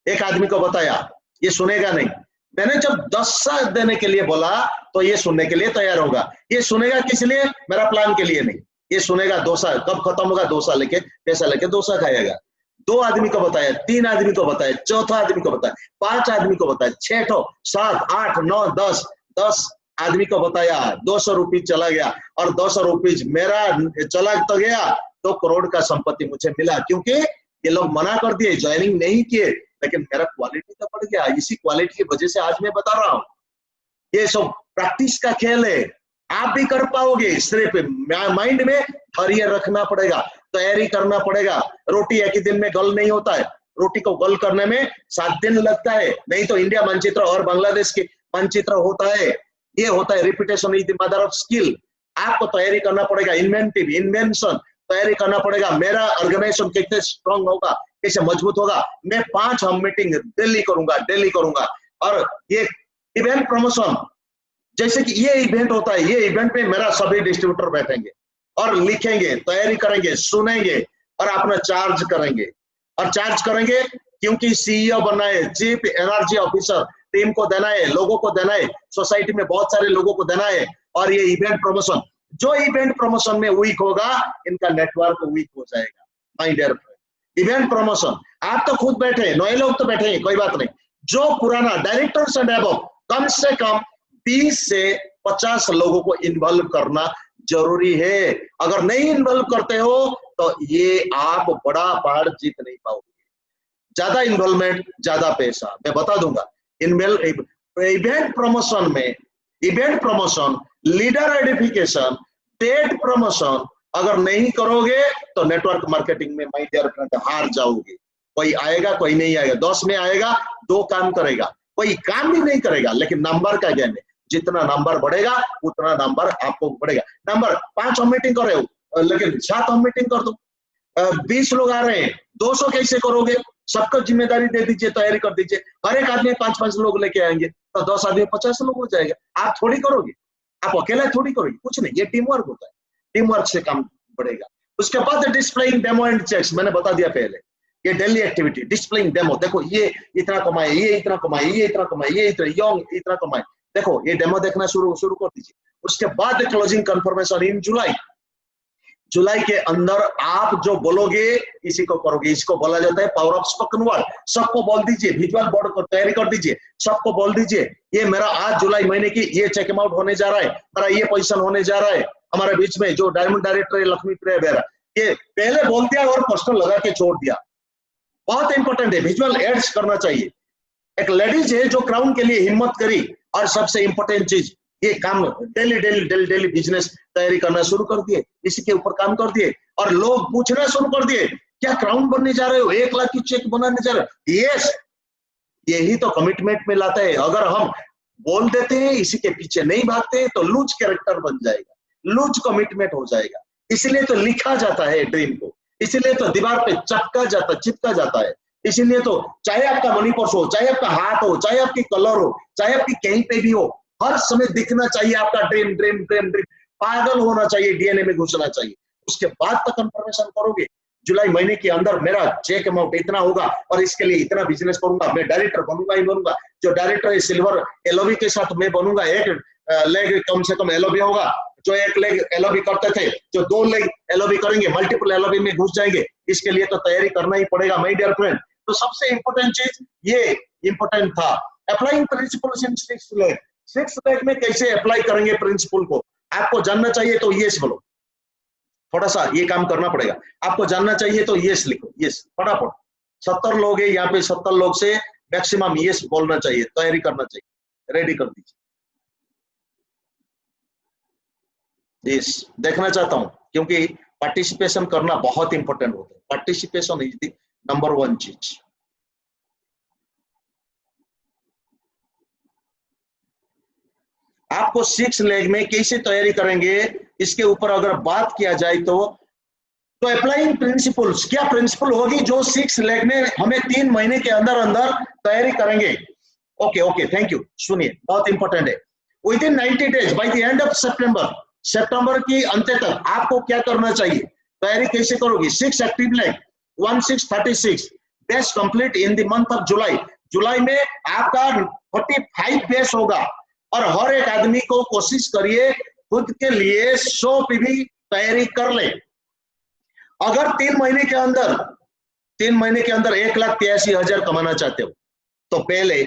एक आदमी को बताया, ये सुनेगा नहीं। मैंने जब 10 देने के लिए बोला तो ये सुनने के लिए तैयार होगा। ये सुनेगा किस लिए? मेरा प्लान के लिए नहीं, ये सुनेगा डोसा कब खत्म होगा, डोसा लेके, पैसा लेके डोसा खाएगा। 2 आदमी को बताया, 3 आदमी को बताया, चौथा आदमी को बताया, 5 आदमी को बताया, 6 7 8 9 10 आदमी को बताया 200 रुपये चला गया और 200 रुपये मेरा चला तो गया, 2 करोड़ का संपत्ति मुझे मिला, क्योंकि ये लोग मना कर दिए, ज्वाइनिंग नहीं किए, लेकिन मेरा क्वालिटी तो बढ़ गया। इसी क्वालिटी की वजह से आज मैं बता रहा हूँ। ये सब प्रैक्टिस का खेल है, आप भी कर पाओगे, सिर्फ माइंड में धैर्य रखना पड़ेगा, तैयारी करना पड़ेगा। रोटी एक ही दिन में गल नहीं होता है, रोटी को गल करने में 7 दिन लगता है। नहीं तो इंडिया मानचित्र और बांग्लादेश के मानचित्र होता है, ये होता है repetition is the mother of skill. आपको तैयारी करना पड़ेगा, इन्वेंशन तैयारी करना पड़ेगा। मेरा ऑर्गेनाइजेशन कितने स्ट्रांग होगा, कैसे मजबूत होगा। मैं 5 मीटिंग डेली करूंगा। और ये इवेंट प्रमोशन, जैसे कि ये इवेंट होता है, ये इवेंट में मेरा सभी डिस्ट्रीब्यूटर बैठेंगे और लिखेंगे, तैयारी करेंगे, सुनेंगे और अपना चार्ज करेंगे क्योंकि सीईओ बनना है, चीफ एनर्जी ऑफिसर टीम को देना है, लोगों को देना है, सोसाइटी में बहुत सारे लोगों को देना है। और ये इवेंट प्रमोशन, जो इवेंट प्रमोशन में वीक होगा, इनका नेटवर्क वीक हो जाएगा। My dear friend, event promotion, आप तो खुद बैठे, 9 लोग तो बैठे हैं, कोई बात नहीं। जो पुराना डायरेक्टर्स एंड अबव, कम से कम 20 से 50 लोगों को इन्वॉल्व करना जरूरी है। अगर नहीं इन्वॉल्व करते हो तो ये आप बड़ा पहाड़ जीत नहीं पाओगे। ज्यादा इन्वॉल्वमेंट, ज्यादा पैसा, मैं बता दूंगा। Event promotion, leader edification, date promotion अगर नहीं करोगे तो नेटवर्क मार्केटिंग में माय डियर फ्रेंड हार जाओगे। कोई आएगा, कोई नहीं आएगा, 10 में आएगा, 2 काम करेगा, कोई काम भी नहीं करेगा। लेकिन नंबर का गेम है, जितना नंबर बढ़ेगा उतना नंबर आपको बढ़ेगा। नंबर 5 हम मीटिंग कर रहे हो, लेकिन 7 हम मीटिंग कर दो। 20 लोग आ रहे हैं, 200 कैसे करोगे? सबको जिम्मेदारी दे दीजिए, तैयारी कर दीजिए। हर एक आदमी 5-5 लोग लेके आएंगे तो 10 आदमी 50 लोग हो जाएगा। आप थोड़ी करोगे, आप अकेला थोड़ी करोगे, कुछ नहीं। ये टीम वर्क होता है, टीम वर्क से काम बढ़ेगा। उसके बाद डिस्प्लेइंग डेमो एंड चेक्स, मैंने बता दिया पहले, ये डेली एक्टिविटी, डिस्प्लेइंग डेमो। देखो ये इतना कमाए, ये इतना कमाए, ये इतना कमाए, ये इतना कमाए, देखो ये डेमो देखना शुरू कर दीजिए। उसके बाद क्लोजिंग कंफर्मेशन इन जुलाई के अंदर आप जो बोलोगे इसी को करोगे। इसको बोला जाता है पावर ऑफ स्पोकन वर्ड। सबको बोल दीजिए, विजुअल बोर्ड को तैयारी कर दीजिए, सबको बोल दीजिए ये मेरा आज जुलाई महीने की ये चेक अमाउंट होने जा रहा है, मेरा ये पोजीशन होने जा रहा है। हमारे बीच में जो डायमंड डायरेक्टर है लक्ष्मी प्रिया बेरा, ये पहले बोल दिया और पोस्टर लगा के छोड़ दिया। बहुत इंपॉर्टेंट है, विजुअल एड्स करना चाहिए। एक लेडीज है जो क्राउन के लिए हिम्मत करी, और सबसे इंपॉर्टेंट चीज ये काम डेली बिजनेस तैयारी करना शुरू कर दिए, इसी के ऊपर काम कर दिए। और लोग पूछना शुरू कर दिए, क्या क्राउन बनने जा रहे हो, 1 लाख की चेक बनाने जा रहे हो? यस, यही तो कमिटमेंट में लाता है। अगर हम बोल देते हैं, इसी के पीछे नहीं भागते तो लूज कैरेक्टर बन जाएगा, लूज कमिटमेंट हो जाएगा। इसलिए तो लिखा जाता है ड्रीम को, इसीलिए तो दीवार पे चिपका जाता है। इसीलिए तो चाहे आपका मनी पर्स हो, चाहे आपका हाथ हो, चाहे आपकी कलर हो, चाहे आपकी कहीं पे भी हो, हर समय दिखना चाहिए आपका ड्रीम। पागल होना चाहिए, डीएनए में घुसना चाहिए। उसके बाद तक कंफर्मेशन करोगे, जुलाई महीने के अंदर मेरा चेक अमाउंट इतना होगा और इसके लिए इतना बिजनेस करूंगा, मैं डायरेक्टर बनूंगा ही बनूंगा। जो डायरेक्टर है सिल्वर एलओबी के साथ मैं बनूंगा, 1 लेग कम से कम एलओबी होगा। जो 1 लेग एलओबी करते थे, जो 2 लेग एलओबी करेंगे, मल्टीपल एलओबी में घुस जाएंगे। इसके लिए तो तैयारी करना ही पड़ेगा माय डियर फ्रेंड। तो सबसे इंपॉर्टेंट चीज ये इंपॉर्टेंट था, applying principles in 6 leg. 6 leg में कैसे अप्लाई करेंगे प्रिंसिपल को, आपको जानना चाहिए तो यस बोलो। थोड़ा सा ये काम करना पड़ेगा, आपको जानना चाहिए तो यस लिखो, यस फटाफट। 70 लोग है यहाँ पे, 70 लोग से मैक्सिमम यस बोलना चाहिए, तैयारी करना चाहिए, रेडी कर दीजिए। यस देखना चाहता हूं, क्योंकि पार्टिसिपेशन करना बहुत इंपॉर्टेंट होता है। पार्टिसिपेशन इज द नंबर 1 चीज। आपको 6 लेग में कैसे तैयारी करेंगे, इसके ऊपर अगर बात किया जाए तो अप्लाइंग प्रिंसिपल्स, क्या प्रिंसिपल होगी जो 6 लेग में हमें 3 महीने के अंदर तैयारी करेंगे। Okay, thank you. सुनिए, बहुत इंपॉर्टेंट है। Within 90 days by the end of सितंबर की अंत तक आपको क्या करना चाहिए, तैयारी कैसे करोगी। 6 active leg, 1636 days complete in the month of July में आपका 45 डेज होगा। और हर एक आदमी को कोशिश करिए खुद के लिए 100 पीवी तैयारी कर ले। अगर 3 महीने के अंदर 1,83,000 कमाना चाहते हो तो पहले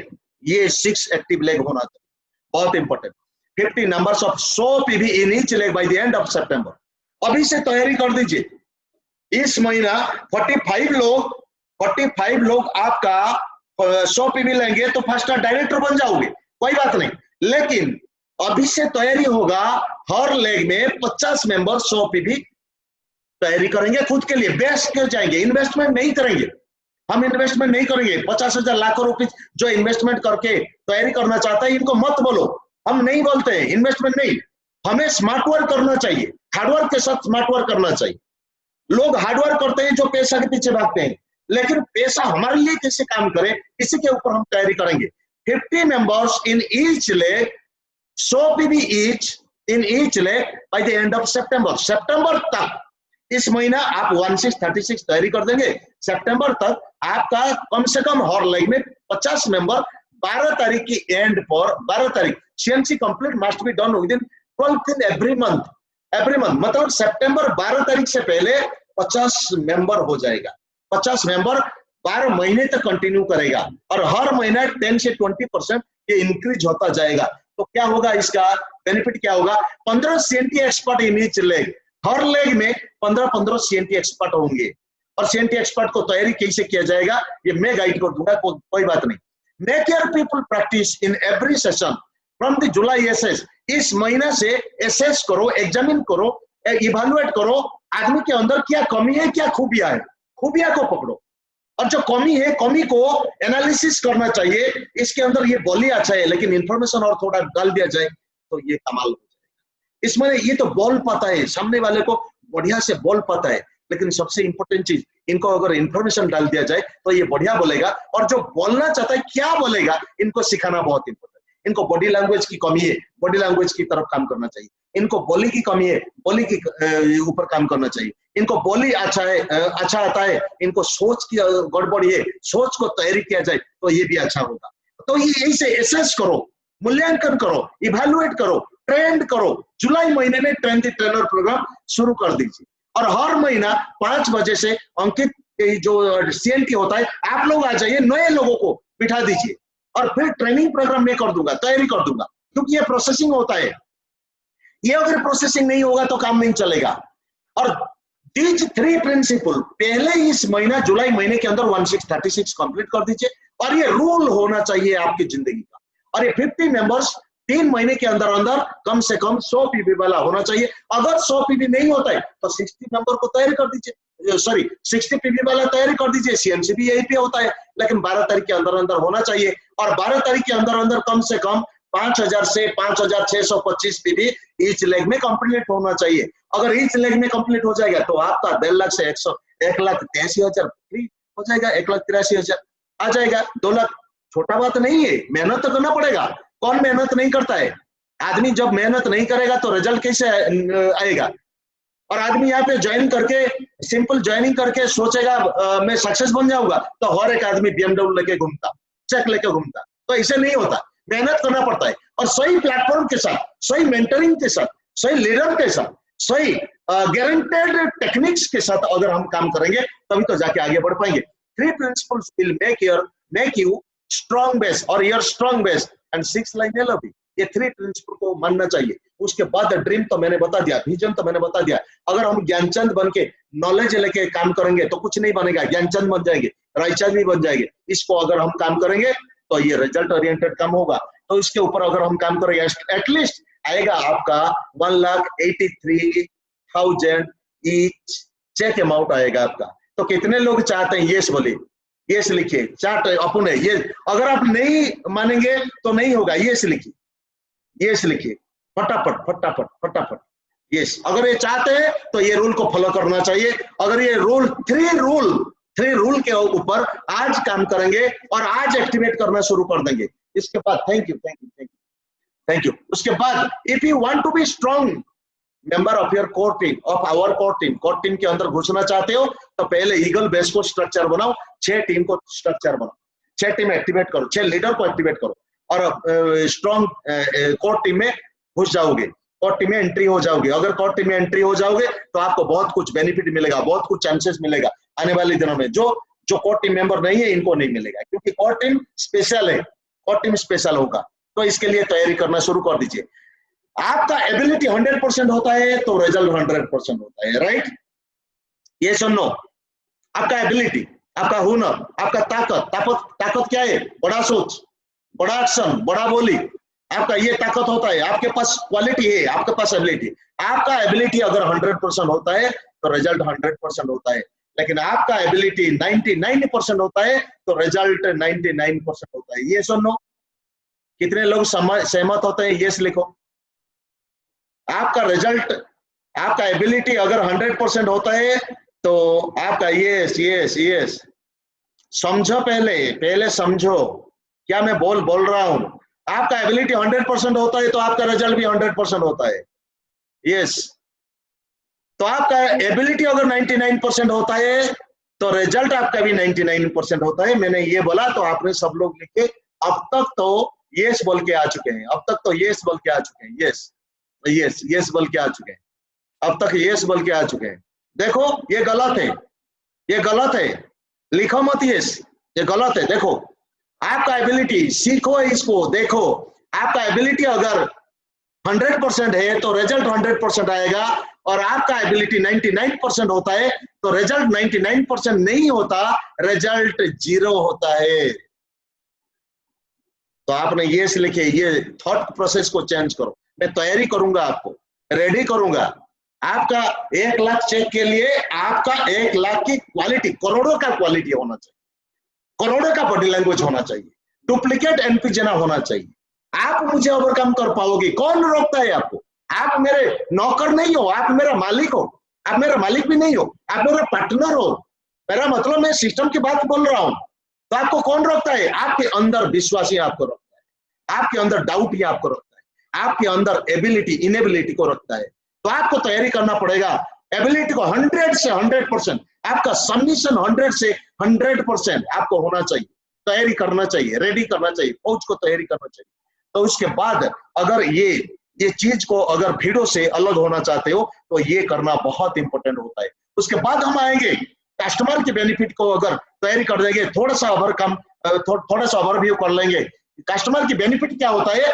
ये 6 एक्टिव लेग होना चाहिए, बहुत important. 50 numbers of 100 PV in each leg by the end of September. अभी से तैयारी कर दीजिए। इस महीना 45 लोग आपका 100 PV लेंगे तो फर्स्ट डायरेक्टर बन जाओगे, कोई बात नहीं। लेकिन अभी से तैयारी होगा, हर लेग में 50 मेंबर 100 PV तैयारी करेंगे खुद के लिए, बेस्ट क्यों जाएंगे, इन्वेस्टमेंट नहीं करेंगे। हम इन्वेस्टमेंट नहीं करेंगे। 50,000 लाखों रुपए जो इन्वेस्टमेंट करके तैयारी करना चाहता है, इनको मत बोलो, हम नहीं बोलते हैं इन्वेस्टमेंट नहीं। हमें स्मार्ट वर्क करना चाहिए, हार्डवर्क के साथ स्मार्ट वर्क करना चाहिए। लोग हार्डवर्क करते हैं जो पैसा के पीछे भागते हैं, लेकिन पैसा हमारे लिए कैसे काम करे, इसी के ऊपर हम तैयारी करेंगे। 50 members in each leg, 100 PV each in each leg by the end of सितंबर तक। इस महीना आप 1636 तैयारी कर देंगे, सितंबर तक आपका कम से कम हर लेग में 50 मेंबर 12 तारीख की एंड पर 12 तारीख CNC complete must be done with in 12 दिन एवरी मंथ मतलब सितंबर 12 तारीख से पहले 50 मेंबर हो जाएगा। 50 मेंबर 12 महीने तक कंटिन्यू करेगा और हर महीना 10 से 20% ये इंक्रीज होता जाएगा। तो क्या होगा, इसका बेनिफिट क्या होगा, 15 CNT expert in each leg, her leg में 15 CNT एक्सपर्ट होंगे। और CNT एक्सपर्ट को तैयारी कैसे किया जाएगा ये मैं गाइड कर दूंगा, कोई बात नहीं। Make your people practice in every session from the July SS। इस महीना से एसेस करो, एग्जामिन करो, इवैल्यूएट करो, आदमी के अंदर क्या कमी है, क्या खूबियां है, खूबियां को पकड़ो और जो कमी है, कमी को एनालिसिस करना चाहिए। इसके अंदर ये बोली अच्छा है, लेकिन इंफॉर्मेशन और थोड़ा डाल दिया जाए तो ये कमाल हो जाएगा। इसमें ये तो बोल पाता है, सामने वाले को बढ़िया से बोल पाता है, लेकिन सबसे इंपॉर्टेंट चीज, इनको अगर इंफॉर्मेशन डाल दिया जाए तो ये बढ़िया बोलेगा। और जो बोलना चाहता है क्या बोलेगा, इनको सिखाना बहुत इंपॉर्टेंट। इनको बॉडी लैंग्वेज की कमी है, बॉडी लैंग्वेज की तरफ काम करना चाहिए। इनको बोली की कमी है, बोली की ऊपर काम करना चाहिए। इनको बोली अच्छा आता है, इनको सोच की गड़बड़ी है, सोच को तैयारी किया जाए तो ये भी अच्छा होगा। तो ये यही से एसेस करो, मूल्यांकन करो, इवैल्यूएट करो, ट्रेंड करो। जुलाई महीने में ट्रेन द ट्रेनर प्रोग्राम शुरू कर दीजिए और हर महीना 5 बजे से अंकित जो CNT होता है, आप लोग आ जाइए, नए लोगों को बिठा दीजिए और फिर ट्रेनिंग प्रोग्राम में कर दूंगा, तैयारी कर दूंगा, क्योंकि ये प्रोसेसिंग होता है। ये अगर प्रोसेसिंग नहीं होगा तो काम नहीं चलेगा। और दीज 3 प्रिंसिपल पहले इस महीना जुलाई महीने के अंदर 1636 कंप्लीट कर दीजिए और ये रूल होना चाहिए आपकी जिंदगी का। और ये 50 मेंबर्स 3 महीने के अंदर अंदर कम से कम 100 PV वाला होना चाहिए। अगर 100 PV नहीं होता है तो 60 मेंबर को तैयारी कर दीजिए, 60 PV वाला तैयारी कर दीजिए। CNC भी यही पे होता है, लेकिन 12 तारीख के अंदर अंदर होना चाहिए। और 12 तारीख के अंदर अंदर कम से कम 5000 से 5625 PV ईच लेग में कंप्लीट होना चाहिए। अगर ईच लेग में कंप्लीट हो जाएगा तो आपका 1.5 लाख से 1,83,000 फ्री हो जाएगा, 1,83,000 आ जाएगा। 2 लाख छोटा बात नहीं है, मेहनत तो करना पड़ेगा। कौन मेहनत नहीं करता है? आदमी जब मेहनत नहीं करेगा तो रिजल्ट कैसे आएगा? और आदमी यहाँ पे ज्वाइन करके, सिंपल ज्वाइनिंग करके सोचेगा मैं सक्सेस बन जाऊंगा, तो हर एक आदमी BMW लेके घूमता, चेक लेके घूमता। तो ऐसे नहीं होता, मेहनत करना पड़ता है। और सही प्लेटफॉर्म के साथ, सही मेंटरिंग के साथ, सही लीडर के साथ, सही गारंटेड टेक्निक्स के साथ अगर हम काम करेंगे तभी तो जाके आगे बढ़ पाएंगे। 3 principles will make you strong base और your strong base and 6 line LOB। ये 3 प्रिंसिपल को मानना चाहिए। उसके बाद ड्रीम तो मैंने बता दिया, विजन तो मैंने बता दिया। अगर हम ज्ञानचंद बन के नॉलेज लेके काम करेंगे तो कुछ नहीं बनेगा, ज्ञानचंद बन जाएंगे, रायचंद भी बन जाएंगे। इसको अगर हम काम करेंगे तो ये रिजल्ट ओरिएंटेड काम होगा। तो इसके ऊपर अगर हम काम करेंगे एटलीस्ट आएगा आपका 1,83,000 ईच चेक अमाउंट आएगा आपका। तो कितने लोग चाहते हैं? यस बोलिए, यस लिखिए, चार्ट अपन है ये। अगर आप नहीं मानेंगे तो नहीं होगा, यस लिखिए, यस लिखिए, फटाफट फटाफट फटाफट यस। अगर ये चाहते हैं तो ये रूल को फॉलो करना चाहिए। अगर ये रूल 3 रूल के ऊपर आज काम करेंगे और आज एक्टिवेट करना शुरू कर देंगे। इसके बाद थैंक यू। उसके बाद if you want to be strong member of your core team, of our core team के अंदर घुसना चाहते हो तो पहले ईगल बेस को स्ट्रक्चर बनाओ, 6 टीम को स्ट्रक्चर बनाओ, 6 टीम एक्टिवेट करो, 6 लीडर को एक्टिवेट करो और स्ट्रॉन्ग कोर टीम में घुस जाओगे, कोर टीम में एंट्री हो जाओगे। अगर कोर टीम में एंट्री हो जाओगे तो आपको बहुत कुछ बेनिफिट मिलेगा, बहुत कुछ चांसेस मिलेगा आने वाले दिनों में। जो कोर टीम मेंबर नहीं है इनको नहीं मिलेगा, क्योंकि कोर टीम स्पेशल है, कोर टीम स्पेशल होगा। तो इसके लिए तैयारी करना शुरू कर दीजिए। आपका एबिलिटी 100% होता है तो रिजल्ट 100% होता है, राइट? ये सुनो, आपका एबिलिटी, आपका हुनर, आपका ताकत क्या है? बड़ा सोच, बड़ा एक्शन, बड़ा बोली, आपका ये ताकत होता है। आपके पास क्वालिटी है, आपके पास एबिलिटी। आपका एबिलिटी अगर 100% होता है तो रिजल्ट 100% होता है, लेकिन आपका एबिलिटी 99% होता है तो रिजल्ट 99% होता है। ये सुनो, कितने लोग सहमत होते हैं? यस लिखो। आपका रिजल्ट, आपका एबिलिटी अगर 100% होता है तो आपका यस यस यस, समझो, पहले समझो क्या मैं बोल रहा हूं। आपका एबिलिटी 100% होता है तो आपका रिजल्ट भी 100% होता है। यस, तो आपका एबिलिटी अगर 99% होता है तो रिजल्ट आपका भी 99% होता है। मैंने ये बोला तो आपने सब लोग लिखे। अब तक तो यस बोल के आ चुके हैं, अब तक तो यस बोल के आ चुके हैं। यस यस यस बोल के आ चुके हैं, अब तक यस बोल के आ चुके हैं। देखो ये गलत है, ये गलत है, लिखो मत यस, ये गलत है। देखो आपका एबिलिटी, सीखो इसको, देखो आपका एबिलिटी अगर 100% है तो रिजल्ट 100% आएगा, और आपका एबिलिटी 99% होता है तो रिजल्ट 99% नहीं होता, रिजल्ट 0 होता है। तो आपने ये से लिखे, ये थॉट प्रोसेस को चेंज करो। मैं तैयारी करूंगा, आपको रेडी करूंगा। आपका 1 लाख चेक के लिए आपका 1 लाख की क्वालिटी, करोड़ों का क्वालिटी होना चाहिए, करोड़ों का बॉडी लैंग्वेज होना चाहिए, डुप्लीकेट एनपीजे ना होना चाहिए। आप मुझे ओवरकम कर पाओगे, कौन रोकता है आपको? आप मेरे नौकर नहीं हो, आप मेरा मालिक हो। आप मेरा मालिक भी नहीं हो, आप मेरा पार्टनर हो। मेरा मतलब मैं सिस्टम की बात बोल रहा हूं। तो आपको कौन रोकता है? आपके अंदर विश्वास ही आपको रोकता है, आपके अंदर डाउट ही आपको रोकता है, आपके अंदर एबिलिटी इनेबिलिटी को रोकता है। तो आपको तैयारी करना पड़ेगा, एबिलिटी को 100 से 100%, आपका सबमिशन 100 से 100% आपको होना चाहिए, तैयारी करना चाहिए, रेडी करना चाहिए, फौज को तैयारी करना चाहिए। तो उसके बाद अगर ये चीज को अगर भीड़ों से अलग होना चाहते हो तो ये करना बहुत इंपॉर्टेंट होता है। उसके बाद हम आएंगे कस्टमर के बेनिफिट को अगर तैयारी कर देंगे, थोड़ा सा ओवरव्यू कर लेंगे। कस्टमर की बेनिफिट क्या होता है?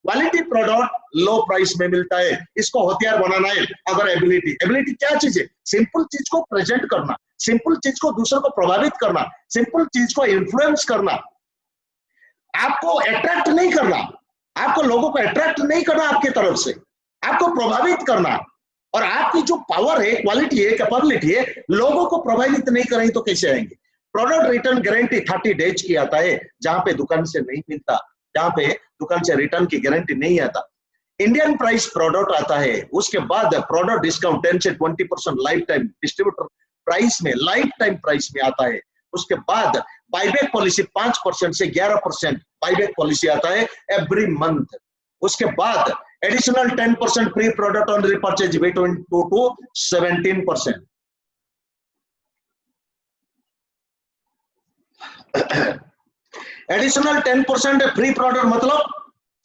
क्वालिटी प्रोडक्ट लो प्राइस में मिलता है, इसको हथियार बनाना है। अगर एबिलिटी क्या चीज है? सिंपल चीज को प्रेजेंट करना, सिंपल चीज को दूसरों को प्रभावित करना, सिंपल चीज को इन्फ्लुएंस करना, आपको अट्रैक्ट नहीं करना, आपको लोगों को अट्रैक्ट नहीं करना आपकी तरफ से, आपको प्रभावित करना। और आपकी जो पावर है, क्वालिटी है, कैपेबिलिटी है, लोगों को प्रभावित नहीं करेंगे तो कैसे आएंगे? प्रोडक्ट रिटर्न गारंटी 30 डेज की आता है, जहां पे दुकान से नहीं मिलता, जहां पे दुकान से रिटर्न की गारंटी नहीं आता। इंडियन प्राइस प्रोडक्ट आता है, उसके बाद प्रोडक्ट डिस्काउंट 10 से 20% लाइफ टाइम डिस्ट्रीब्यूटर प्राइस में, लाइफ टाइम प्राइस में आता है। उसके बाद बाईबैक पॉलिसी 5% से 11% बाईबैक पॉलिसी आता है एवरी मंथ। उसके बाद additional 10% free product on repurchase between 2 to 17%। Additional 10% free product मतलब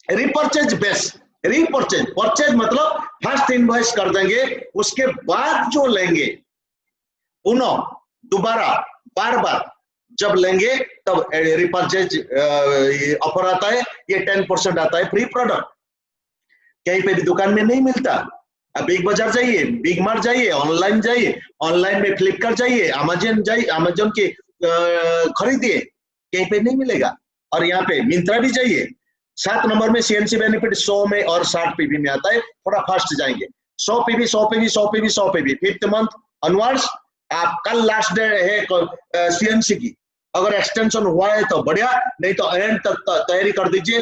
रिपर्चेज बेस, परचेज मतलब फर्स्ट इनवॉइस कर देंगे, उसके बाद जो लेंगे पुनः दोबारा बार बार जब लेंगे तब रिपर्चेज ऑफर आता है, ये 10% आता है फ्री प्रोडक्ट। कहीं पे भी दुकान में नहीं मिलता। अब बिग बाजार जाइए, बिग मार्ट जाइए, ऑनलाइन जाइए, ऑनलाइन में फ्लिपकार्ट जाइए, अमेजन जाइए, अमेजन के खरीदिए, कहीं पे नहीं मिलेगा। और यहाँ पे मिंत्रा भी जाइए, 7 नंबर में सीएनसी बेनिफिट 100 में और 60 पीवी में आता है। थोड़ा फास्ट जाएंगे, 100 PV 100 PV 100 PV 100 PV 5th month onwards. आप कल लास्ट डे है सीएनसी की, अगर एक्सटेंशन हुआ है तो बढ़िया, नहीं तो एंड तक तैयारी कर दीजिए,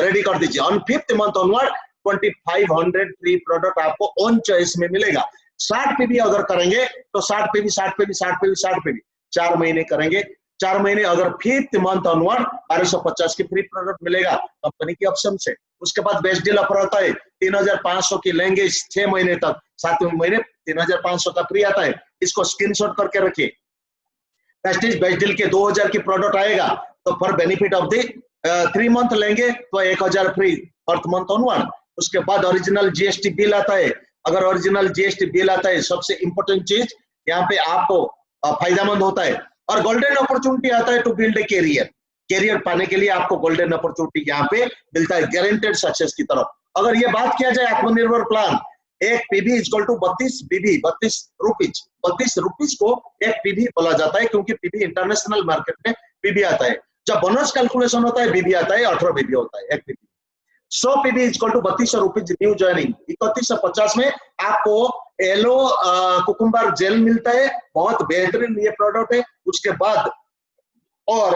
रेडी कर दीजिए। On 5th month onward 2500 free product आपको ऑन चॉइस में मिलेगा। 60 पीवी अगर करेंगे तो 60 पीवी 60 पीवी 60 पीवी 60 पीवी 4 महीने करेंगे, 4 महीने अगर 5th मंथ ऑनवर्ड 1250 की फ्री प्रोडक्ट मिलेगा कंपनी की ऑप्शन से। उसके बाद बेस्ट डील ऑफर आता है, 3500 की लेंगे 6 महीने तक, 7वें महीने 3500 का फ्री आता है। इसको स्क्रीनशॉट करके रखिए। बेस्ट डील के 2000 की प्रोडक्ट आएगा तो for benefit of the 3 month लेंगे तो 1000 फ्री 4th मंथ ऑनवर्ड। उसके बाद ओरिजिनल जीएसटी बिल आता है। अगर ओरिजिनल जीएसटी बिल आता है, सबसे इंपॉर्टेंट चीज यहाँ पे आपको फायदेमंद होता है। और गोल्डन अपॉर्चुनिटी आता है टू बिल्ड ए कैरियर पाने के लिए आपको गोल्डन अपॉर्चुनिटी यहाँ पे मिलता है, गारंटेड सक्सेस की तरफ। अगर ये बात किया जाए आत्मनिर्भर प्लान, एक PV is equal to 32 BB, 32 rupees को एक पीवी बोला जाता है, क्योंकि पीवी इंटरनेशनल मार्केट में पीवी आता है। जब बोनस कैलकुलेशन होता है बीबी आता है, 18 बीबी होता है एक PV. 100 PV is equal to 3200 rupees new joining. 3150 में आपको येलो कुकुम्बर जेल मिलता है, बहुत बेहतरीन ये प्रोडक्ट है। उसके बाद और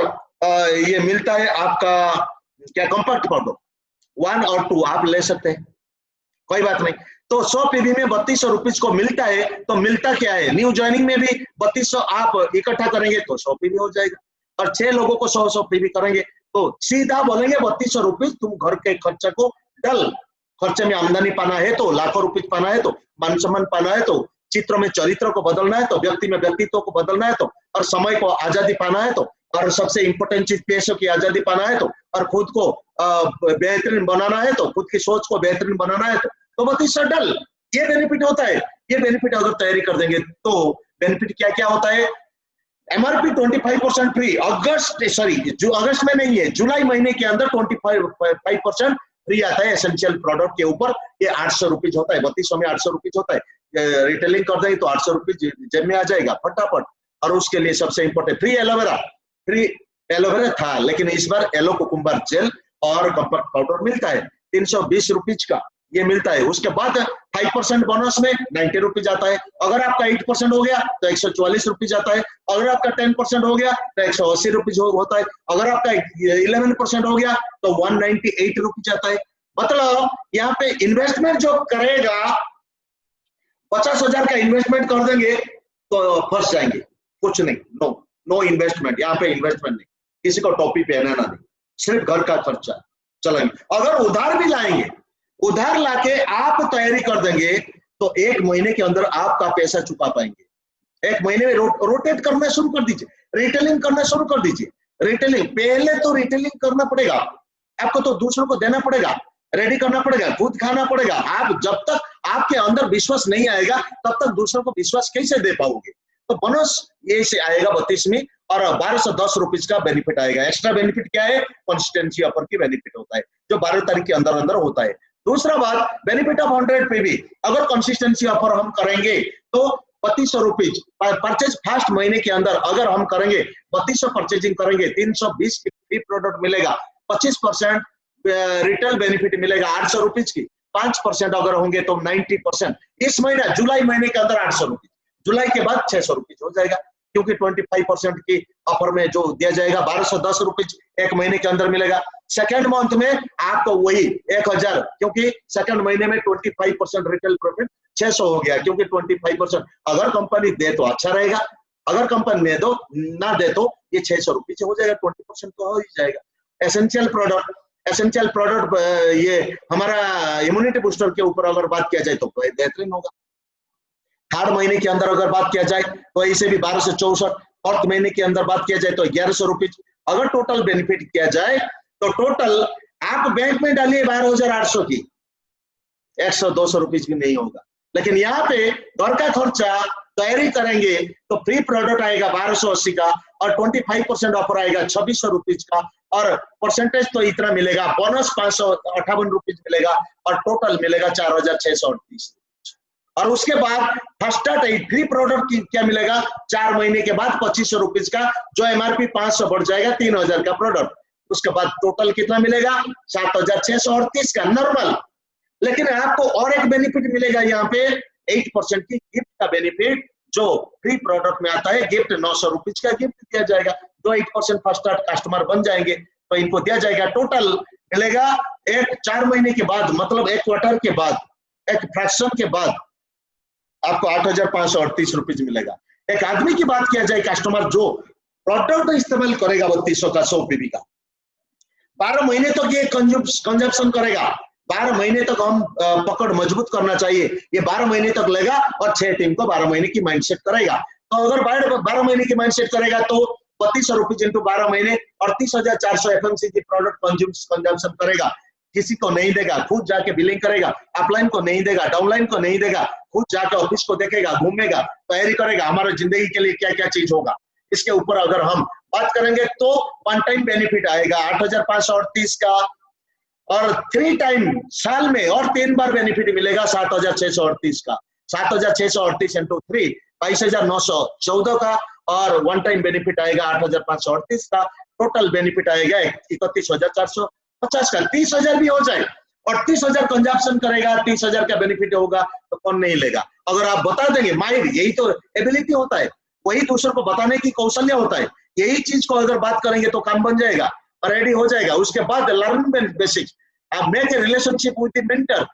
ये मिलता है आपका क्या कॉम्पैक्ट पाउडर 1 और 2 आप ले सकते हैं, कोई बात नहीं। तो 100 पीवी में 3200 रुपीज को मिलता है। तो मिलता क्या है, न्यू ज्वाइनिंग में भी 3200 आप इकट्ठा करेंगे तो 100 पीवी हो जाएगा, और 6 लोगों को 100 पीवी करेंगे तो सीधा बोलेंगे 3200 रुपीज तुम घर के खर्चे को डल। खर्चे में आमदनी पाना है तो, लाखों रुपीज पाना है तो, मान सम्मान पाना है तो, चित्र में चरित्र को बदलना है तो, व्यक्ति में व्यक्तित्व को बदलना है तो, और समय को आजादी पाना है तो, और सबसे इंपॉर्टेंट चीज पैसों की आजादी पाना है तो, और खुद को बेहतरीन बनाना है तो, खुद की सोच को बेहतरीन बनाना है तो 3200 डल। ये बेनिफिट होता है। ये बेनिफिट अगर तैयारी कर देंगे तो बेनिफिट क्या क्या होता है, एमआरपी 25% फ्री, अगस्त में नहीं है, जुलाई महीने के अंदर 25% फ्री आता है एसेंशियल प्रोडक्ट के ऊपर। ये 800 रुपीज होता है, 3200 में 800 रुपीज होता है। रिटेलिंग कर देंगे तो 800 रुपीज जेब में आ जाएगा फटाफट। और उसके लिए सबसे इंपॉर्टेंट फ्री एलोवेरा था, लेकिन इस बार येलो कुकुम्बर जेल और कॉम्पैक्ट पाउडर मिलता है 320 रुपीज का, ये मिलता है। उसके बाद 5% बोनस में 90 रुपीज आता है। अगर आपका 8% हो गया तो 144 रुपीज आता है। अगर आपका 10% हो गया तो 180 रुपीज होता है। अगर आपका 11% हो गया तो 198 रुपीज आता है। मतलब यहाँ पे इन्वेस्टमेंट जो करेगा, 50,000 का इन्वेस्टमेंट कर देंगे तो फंस जाएंगे, कुछ नहीं, नो इन्वेस्टमेंट। यहाँ पे इन्वेस्टमेंट नहीं, किसी को टोपी पहनाना नहीं, सिर्फ घर का खर्चा चलेंगे। अगर उधार भी लाएंगे, उधार लाके आप तैयारी कर देंगे तो 1 महीने के अंदर आपका पैसा चुका पाएंगे। 1 महीने में रोटेट करना शुरू कर दीजिए, रिटेलिंग करना शुरू कर दीजिए। रिटेलिंग पहले तो रिटेलिंग करना पड़ेगा आपको, तो दूसरों को देना पड़ेगा, रेडी करना पड़ेगा, खुद खाना पड़ेगा। आप जब तक आपके अंदर विश्वास नहीं आएगा तब तक दूसरों को विश्वास कैसे दे पाओगे। तो बोनस ये से आएगा 32 में, और 1210 रुपीज का बेनिफिट आएगा। एक्स्ट्रा बेनिफिट क्या है, कंसिस्टेंसी ऑफर की बेनिफिट होता है जो 12 तारीख के अंदर अंदर होता है। दूसरा बात, बेनिफिट ऑफ 100 पीवी, अगर कंसिस्टेंसी ऑफर हम करेंगे तो 3200 रुपीज परचेज फर्स्ट महीने के अंदर अगर हम करेंगे, 3200 परचेजिंग करेंगे, 320 की फ्री प्रोडक्ट मिलेगा, 25% रिटेल बेनिफिट मिलेगा 800 रुपीज की, 5% अगर होंगे तो 90%। इस महीना जुलाई महीने के अंदर 800 रुपीज, जुलाई के बाद 600 रुपीज हो जाएगा, क्योंकि 25% की ऑफर में जो दिया जाएगा 1210 रुपीज 1 महीने के अंदर मिलेगा। सेकेंड मंथ में आपको वही 1000, क्योंकि सेकेंड महीने में 25% रिटेल प्रॉफिट 600 हो गया, क्योंकि 25% अगर कंपनी दे तो अच्छा रहेगा, अगर कंपनी ने दो ना दे तो ये 600 रुपीज हो जाएगा, 20% तो हो ही जाएगा। एसेंशियल प्रोडक्ट ये हमारा इम्यूनिटी बूस्टर के ऊपर अगर बात किया जाए तो बेहतरीन होगा। थर्ड महीने के अंदर अगर बात किया जाए तो इसे भी 12 से 64, फोर्थ महीने के अंदर बात किया जाए तो 1100 रुपीज। अगर टोटल बेनिफिट किया जाए तो टोटल आप बैंक में डालिए 12,800 की, 100-200 रुपीज भी नहीं होगा। लेकिन यहाँ पे घर का खर्चा तैयारी करेंगे तो फ्री प्रोडक्ट आएगा 1280 का, और 25% ऑफर आएगा 2600 रुपीज का, और परसेंटेज तो इतना मिलेगा, बोनस 558 रुपीज मिलेगा, और टोटल मिलेगा 4638। और उसके बाद फर्स्ट फ्री प्रोडक्ट क्या मिलेगा, 4 महीने के बाद 2500 रुपीज का, जो एमआरपी 500 बढ़ जाएगा 3000 का प्रोडक्ट। उसके बाद टोटल कितना मिलेगा, 7638 का नॉर्मल। लेकिन आपको और एक बेनिफिट मिलेगा यहाँ पे, 8% की गिफ्ट का बेनिफिट जो फ्री प्रोडक्ट में आता है। गिफ्ट 900 रुपीज का गिफ्ट दिया जाएगा, जो 8% फर्स्ट कस्टमर बन जाएंगे तो इनको दिया जाएगा। टोटल मिलेगा 4 महीने के बाद, मतलब 1 क्वार्टर के बाद, एक फ्रैक्शन के बाद आपको 8538 रुपीज मिलेगा। एक आदमी की बात किया जाए, कस्टमर जो प्रोडक्ट इस्तेमाल करेगा 3200 का 100 पीवी का, 12 महीने तक ये कंजप्शन करेगा। 12 महीने तक हम पकड़ मजबूत करना चाहिए, ये 12 महीने तक लेगा और 6 टीम को 12 महीने की माइंडसेट करेगा। तो अगर 12 महीने की माइंडसेट करेगा तो 3200 रुपीज इंटू 12 महीने 38,400 एफएमसीजी प्रोडक्ट कंजम्पशन करेगा। किसी को नहीं देगा, खुद जाके बिलिंग करेगा, अपलाइन को नहीं देगा, डाउनलाइन को नहीं देगा, खुद जाके ऑफिस को देखेगा, घूमेगा, तैयारी करेगा, हमारे जिंदगी के लिए क्या क्या चीज होगा। इसके ऊपर अगर हम बात करेंगे तो वन टाइम बेनिफिट आएगा 8538 का, और 3 टाइम साल में और 3 बार बेनिफिट मिलेगा 7,638 का। 7,638 इंटू 3 22,914 का, और 1 टाइम बेनिफिट आएगा 8,538 का। टोटल बेनिफिट आएगा 31,450 का। 30,000 भी हो जाए और 30,000 कंजप्शन करेगा, 30,000 का बेनिफिट होगा तो कौन नहीं लेगा। अगर आप बता देंगे, माइंड यही तो एबिलिटी होता है, वही दूसरों को बताने की कौशल्य होता है। यही चीज को अगर बात करेंगे तो काम बन जाएगा, रेडी हो जाएगा। उसके बाद लर्निंग बेसिक्स, आप make a relationship with the mentor.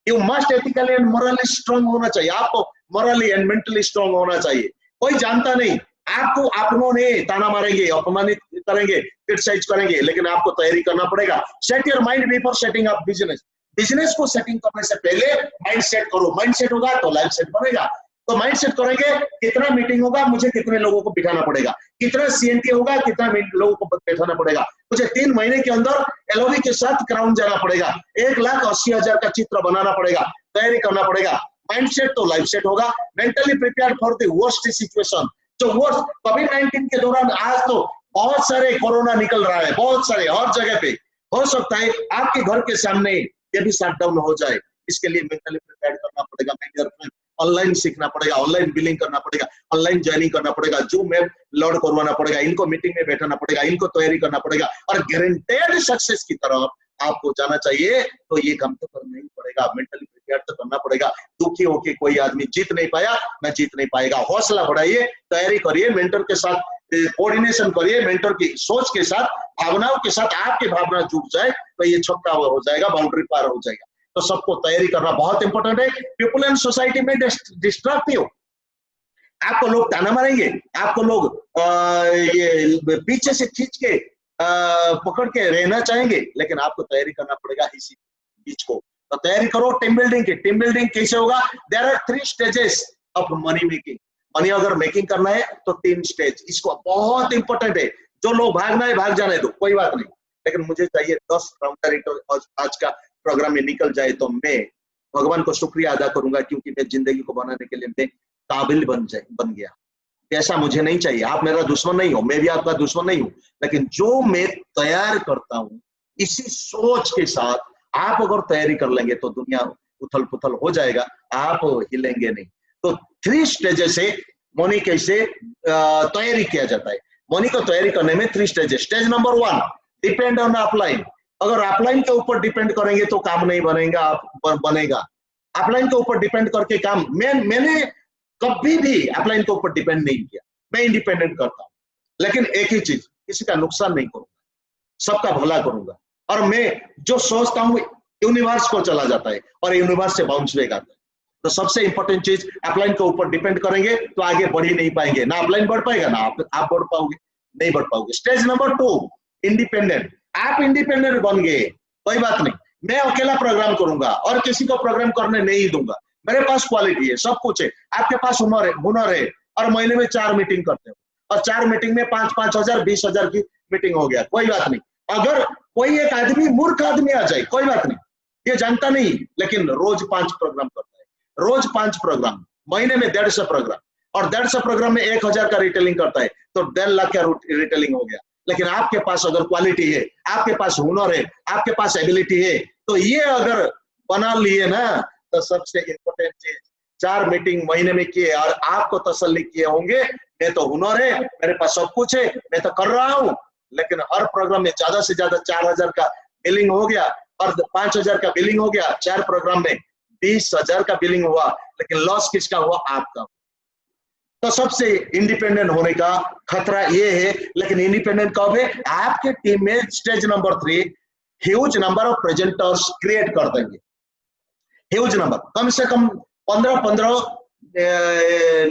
You must ethically and morally strong होना चाहिए, आपको मोरली एंड मेंटली स्ट्रांग होना चाहिए। कोई जानता नहीं, आपको अपनों ने ताना मारेंगे, अपमानित करेंगे, क्रिटिसाइज करेंगे, लेकिन आपको तैयारी करना पड़ेगा। Set your mind before setting up business. Business को सेटिंग करने से पहले माइंड सेट करो। माइंड सेट होगा तो लाइफ सेट बनेगा। तो माइंड सेट करेंगे, कितना मीटिंग होगा, मुझे कितने लोगों को बिठाना पड़ेगा, कितना सीएनटी होगा, कितना लोगों को बैठाना पड़ेगा, मुझे 3 महीने के अंदर एलओवी के साथ क्राउन जाना पड़ेगा, 1,80,000 का चित्र बनाना पड़ेगा, तैयारी करना पड़ेगा। माइंड सेट तो लाइफ सेट होगा। Mentally prepare for the worst situation. जो वर्स्ट कोविड-19 के दौरान, आज तो बहुत सारे कोरोना निकल रहा है, बहुत सारे हर जगह पे, हो सकता है आपके घर के सामने ये भी शटडाउन हो जाए। इसके लिए मेंटली प्रिपेयर करना पड़ेगा। मेरे फ्रेंड, ऑनलाइन सीखना पड़ेगा, ऑनलाइन बिलिंग करना पड़ेगा, ऑनलाइन ज्वाइनिंग करना पड़ेगा, जूम में लोड करवाना पड़ेगा, इनको मीटिंग में बैठाना पड़ेगा, इनको तैयारी करना पड़ेगा, और गारंटेड सक्सेस की तरफ आपको जाना चाहिए। तो ये काम तो करना ही पड़ेगा, मेंटली प्रिपेयर तो करना पड़ेगा। दुखी होके कोई आदमी जीत नहीं पाया, मैं जीत नहीं पाएगा। हौसला बढ़ाइए, तैयारी करिए, मेंटर के साथ कोऑर्डिनेशन करिए, मेंटर की सोच के साथ, भावनाओं के साथ आपकी भावना जुड़ जाए तो ये छक्का हो जाएगा, बाउंड्री पार हो जाएगा। तो सबको तैयारी करना बहुत इंपॉर्टेंट है। पीपल एंड सोसाइटी में डिस्ट्रक्टिव, आपको लोग ताना मारेंगे, आपको लोग ये पीछे से खींच के पकड़ के रहना चाहेंगे, लेकिन आपको तैयारी करना पड़ेगा इसी बीच को। तो तैयारी करो टीम बिल्डिंग की। टीम बिल्डिंग कैसे होगा? There are 3 stages of money making. Money अगर मेकिंग करना है तो 3 स्टेज, इसको बहुत इंपॉर्टेंट है। जो लोग भागना है भाग जाने दो, कोई बात नहीं, लेकिन मुझे चाहिए 10 काउंटर आज का प्रोग्राम में निकल जाए तो मैं भगवान को शुक्रिया अदा करूंगा, क्योंकि मैं जिंदगी को बनाने के लिए मैं काबिल बन गया। ऐसा मुझे नहीं चाहिए। आप मेरा दुश्मन नहीं हो, मैं भी आपका दुश्मन नहीं हूं, लेकिन जो मैं तैयार करता हूं इसी सोच के साथ आप अगर तैयारी कर लेंगे तो दुनिया उथल पुथल हो जाएगा, आप हिलेंगे नहीं। तो 3 स्टेजेस से मनी कैसे तैयारी किया जाता है। मनी को तैयारी करने में 3 stages. Stage number 1, depend on upline. अगर अपलाइन के ऊपर डिपेंड करेंगे तो काम नहीं बनेगा। अपलाइन के ऊपर डिपेंड करके काम, मैंने कभी भी अपलाइन के ऊपर डिपेंड नहीं किया। मैं इंडिपेंडेंट करता हूँ, लेकिन एक ही चीज, किसी का नुकसान नहीं करूंगा, सबका भला करूंगा। और मैं जो सोचता हूँ यूनिवर्स को चला जाता है और यूनिवर्स से बाउंस बैक आता है। तो सबसे इंपॉर्टेंट चीज, अपलाइन के ऊपर डिपेंड करेंगे तो आगे बढ़ ही नहीं पाएंगे, ना अपलाइन बढ़ पाएगा ना आप बढ़ पाओगे, नहीं बढ़ पाओगे। Stage number 2, independent. आप इंडिपेंडेंट बन गए, कोई बात नहीं, मैं अकेला प्रोग्राम करूंगा और किसी को प्रोग्राम करने नहीं दूंगा। मेरे पास क्वालिटी है, सब कुछ है, आपके पास हुनर है, और महीने में 4 मीटिंग करते हो, और 4 मीटिंग में 5-5 हजार 20,000 की मीटिंग हो गया, कोई बात नहीं। अगर कोई एक आदमी मूर्ख आदमी आ जाए, कोई बात नहीं, ये जानता नहीं, लेकिन रोज 5 प्रोग्राम करता है, रोज 5 प्रोग्राम, महीने में 150 प्रोग्राम, और 150 प्रोग्राम में 1,000 का रिटेलिंग करता है, तो 1.5 लाख का रिटेलिंग हो गया। लेकिन आपके पास अगर क्वालिटी है, आपके पास हुनर है, आपके पास एबिलिटी है, तो ये अगर बना लिए ना, तो सबसे इंपॉर्टेंट चीज, 4 मीटिंग महीने में किए और आपको तसल्ली किए होंगे, मैं तो हुनर है, मेरे पास सब कुछ है, मैं तो कर रहा हूं, लेकिन हर प्रोग्राम में ज्यादा से ज्यादा 4,000 का बिलिंग हो गया और 5,000 का बिलिंग हो गया। 4 प्रोग्राम में 20,000 का बिलिंग हुआ, लेकिन लॉस किसका हुआ? आपका। तो सबसे इंडिपेंडेंट होने का खतरा ये है, लेकिन इंडिपेंडेंट कब है? आपके टीम में stage number 3, huge number of presenters create कर देंगे। ह्यूज नंबर, कम से कम 15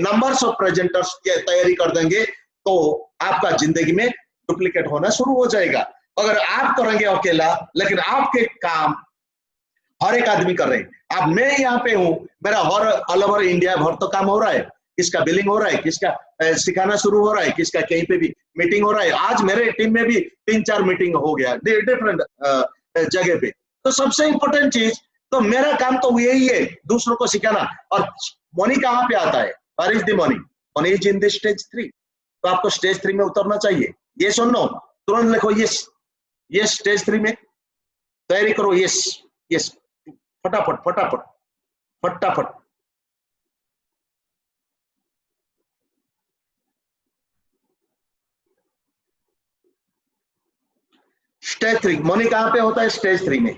नंबर्स ऑफ प्रेजेंटर्स की तैयारी कर देंगे, तो आपका जिंदगी में डुप्लीकेट होना शुरू हो जाएगा। अगर आप करेंगे अकेला, लेकिन आपके काम हर एक आदमी कर रहे हैं, अब मैं यहाँ पे हूँ, मेरा हर ऑल ओवर इंडिया भर तो काम हो रहा है, किसका बिलिंग हो रहा है, किसका सिखाना शुरू हो रहा है, किसका कहीं पे भी मीटिंग हो रहा है। आज मेरे टीम में भी 3-4 मीटिंग हो गया डिफरेंट जगह पे। तो सबसे इंपॉर्टेंट चीज, तो मेरा काम तो यही है, दूसरों को सिखाना। और मनी कहाँ पे आता है? Where is the money? Money is in the stage 3। तो आपको स्टेज 3 में उतरना चाहिए। ये सुनो, तुरंत लिखो यस, ये स्टेज 3 में तैयारी करो। यस यस, फटाफट फटाफट फटाफट। स्टेज 3 मनी कहां पे होता है? स्टेज 3 में।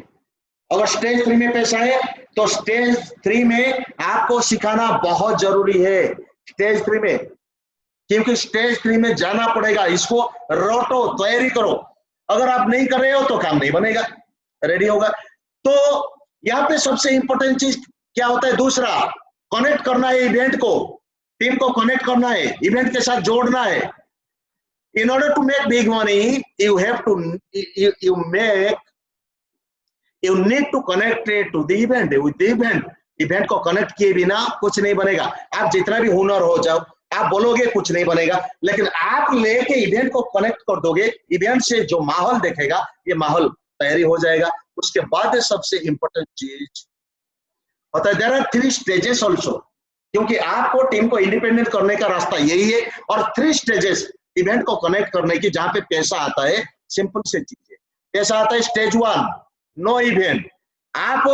अगर स्टेज 3 में पैसा है तो स्टेज 3 में आपको सिखाना बहुत जरूरी है। स्टेज 3 में, क्योंकि स्टेज 3 में जाना पड़ेगा। इसको रोटो, तैयारी करो। अगर आप नहीं कर रहे हो तो काम नहीं बनेगा, रेडी होगा। तो यहाँ पे सबसे इंपॉर्टेंट चीज क्या होता है? दूसरा, कनेक्ट करना है इवेंट को, टीम को कनेक्ट करना है, इवेंट के साथ जोड़ना है। In order to make big money, you have to you need to connect it to the event, with the event। Event को कनेक्ट किए बिना कुछ नहीं बनेगा। आप जितना भी हुनर हो जाओ, आप बोलोगे कुछ नहीं बनेगा, लेकिन आप लेके इवेंट को कनेक्ट कर दोगे, इवेंट से जो माहौल देखेगा, ये माहौल तैयारी हो जाएगा। उसके बाद सबसे इंपॉर्टेंट चीज होता है, देयर आर 3 स्टेजेस ऑल्सो, क्योंकि आपको टीम को इंडिपेंडेंट करने का रास्ता यही है। और 3 स्टेजेस इवेंट को कनेक्ट करने की, जहां पे पैसा आता है। सिंपल से चीज है, पैसा आता है स्टेज 1, नो इवेंट। आप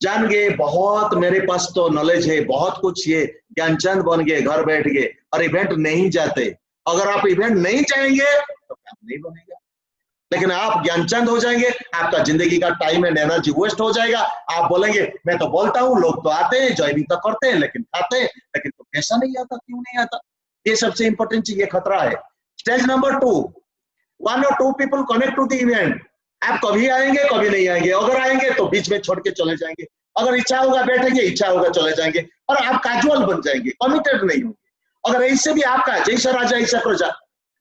जान गए बहुत, मेरे पास तो नॉलेज है, बहुत कुछ, ये ज्ञानचंद बन गए, घर बैठ गए और इवेंट नहीं जाते। अगर आप इवेंट नहीं जाएंगे तो काम नहीं बनेगा। लेकिन आप ज्ञानचंद हो जाएंगे, आपका जिंदगी का टाइम एंड एनर्जी वेस्ट हो जाएगा। आप बोलेंगे मैं तो बोलता हूँ, लोग तो आते हैं, ज्वाइनिंग तो करते हैं, लेकिन खाते हैं, लेकिन तो पैसा नहीं आता। क्यों नहीं आता? ये सबसे इंपॉर्टेंट चीज, ये खतरा है। Stage number 2, 1 or 2 people connect to the event. आप कभी आएंगे, कभी नहीं आएंगे। अगर आएंगे तो बीच में छोड़ के चले जाएंगे। अगर इच्छा होगा बैठेंगे, इच्छा होगा चले जाएंगे। और आप कैजुअल बन जाएंगे, कमिटेड नहीं होंगे। अगर ऐसे भी आपका जैसा राजा ऐसा प्रजा,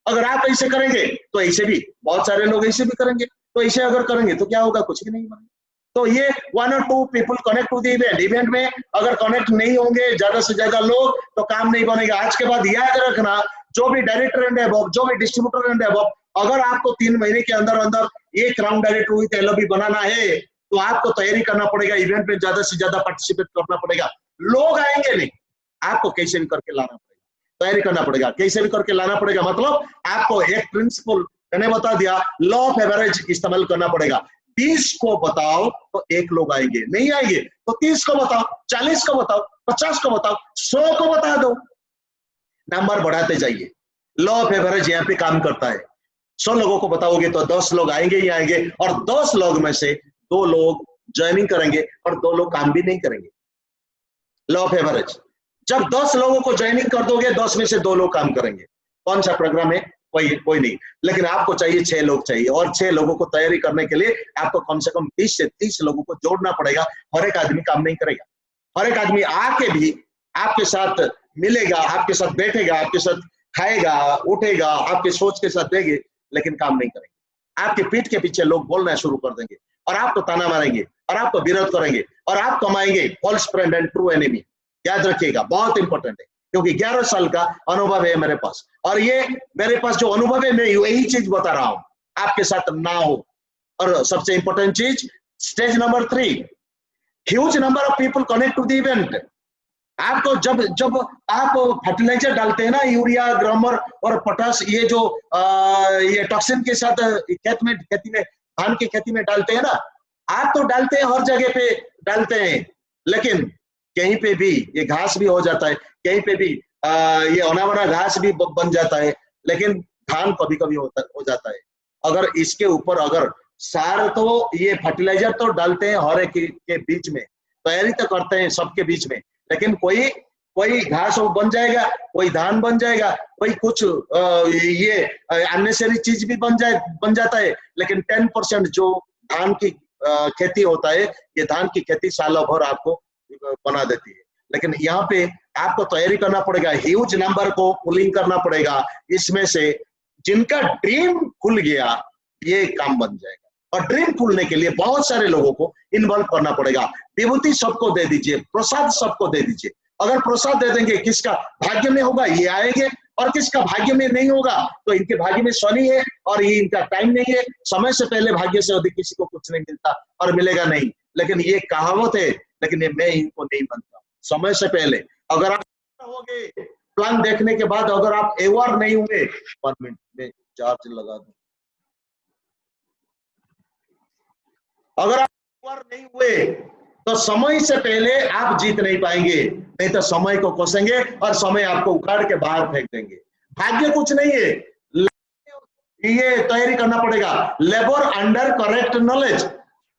अगर आप ऐसे करेंगे तो ऐसे भी बहुत सारे लोग ऐसे भी करेंगे। तो ऐसे अगर करेंगे तो क्या होगा? कुछ भी नहीं बनेगा। तो ये 1 or 2 people connect to the event. Event में अगर कनेक्ट नहीं होंगे ज्यादा से ज्यादा लोग, तो काम नहीं बनेगा। आज के बाद याद रखना, जो भी डायरेक्टर एंड अबव, जो भी डिस्ट्रीब्यूटर एंड अबव, अगर आपको 3 महीने के अंदर अंदर एक राउंड डायरेक्टर विद एलओबी बनाना है, तो आपको तैयारी करना पड़ेगा, इवेंट में ज्यादा से ज्यादा पार्टिसिपेट करना पड़ेगा। लोग आएंगे नहीं, आपको कैसे भी करके लाना पड़ेगा, तैयारी करना पड़ेगा, कैसे भी करके लाना पड़ेगा। मतलब आपको एक प्रिंसिपल मैंने बता दिया, लॉ ऑफ एवरेज इस्तेमाल करना पड़ेगा। 20 को बताओ तो 1 लोग आएंगे, नहीं आएंगे तो 30 को बताओ, 40 को बताओ, 50 को बताओ, 100 को बता दो। नंबर बढ़ाते जाइए। लॉ ऑफ एवरेज यहाँ पे काम करता है। 100 लोगों को बताओगे तो 10 लोग आएंगे ही आएंगे, और 10 लोग में से 2 लोग ज्वाइनिंग करेंगे और 2 लोग काम भी नहीं करेंगे। लॉ ऑफ एवरेज, जब 10 लोगों को ज्वाइनिंग कर दोगे, 10 में से 2 लोग काम करेंगे। कौन सा प्रोग्राम है? कोई नहीं। लेकिन आपको चाहिए 6 लोग चाहिए, और 6 लोगों को तैयारी करने के लिए आपको कम से कम 20 से 30 लोगों को जोड़ना पड़ेगा। हर एक आदमी काम नहीं करेगा। हर एक आदमी आके भी आपके साथ मिलेगा, आपके साथ बैठेगा, आपके साथ खाएगा, उठेगा, आपके सोच के साथ देंगे, लेकिन काम नहीं करेंगे। आपके पीठ के पीछे लोग बोलना शुरू कर देंगे, और आपको ताना मारेंगे, और आपको विरोध करेंगे, और आप कमाएंगे false friend and true enemy. याद रखिएगा, बहुत इंपॉर्टेंट है, क्योंकि 11 साल का अनुभव है मेरे पास, और ये मेरे पास जो अनुभव है, मैं यही चीज बता रहा हूं, आपके साथ ना हो। और सबसे इंपॉर्टेंट चीज, stage number 3, huge number of people connect to the event. आपको जब आप फर्टिलाइजर डालते हैं ना, यूरिया, ग्रामर और पोटास, ये जो ये टॉक्सिन के साथ खेती में धान की खेती में डालते हैं ना, आप तो डालते हैं, हर जगह पे डालते हैं, लेकिन कहीं पे भी ये घास भी हो जाता है, कहीं पे भी ये अनावना घास भी बन जाता है, लेकिन धान कभी कभी हो जाता है। अगर इसके ऊपर अगर सार, तो ये फर्टिलाइजर तो डालते हैं हर एक के बीच में, तैयारी तो करते हैं सबके बीच में, लेकिन कोई घास बन जाएगा, कोई धान बन जाएगा, कोई कुछ ये अननेसेसरी चीज भी बन जाता है। लेकिन 10% जो धान की खेती होता है, ये धान की खेती सालों भर आपको बना देती है। लेकिन यहाँ पे आपको तैयारी करना पड़ेगा, ह्यूज नंबर को पुलिंग करना पड़ेगा। इसमें से जिनका ड्रीम खुल गया, ये काम बन जाएगा। और ड्रीम खुलने के लिए बहुत सारे लोगों को इन्वॉल्व करना पड़ेगा। विभूति सबको दे दीजिए, प्रसाद सबको दे दीजिए। अगर प्रसाद दे देंगे, किसका भाग्य में होगा ये आएंगे, और किसका भाग्य में नहीं होगा तो इनके भाग्य में शनि है और ये इनका टाइम नहीं है। समय से पहले भाग्य से अधिक किसी को कुछ नहीं मिलता और मिलेगा नहीं। लेकिन ये कहावत है, लेकिन ये मैं इनको नहीं मानता। समय से पहले अगर आप होगे, प्लान देखने के बाद अगर आप अवेयर नहीं होंगे, 1 मिनट में चार्ज लगा दूं। अगर आप तैयार नहीं हुए तो समय से पहले आप जीत नहीं पाएंगे, नहीं तो समय को कोसेंगे और समय आपको उखाड़ के बाहर फेंक देंगे। भाग्य कुछ नहीं है, ये तैयारी करना पड़ेगा। Labour under correct knowledge,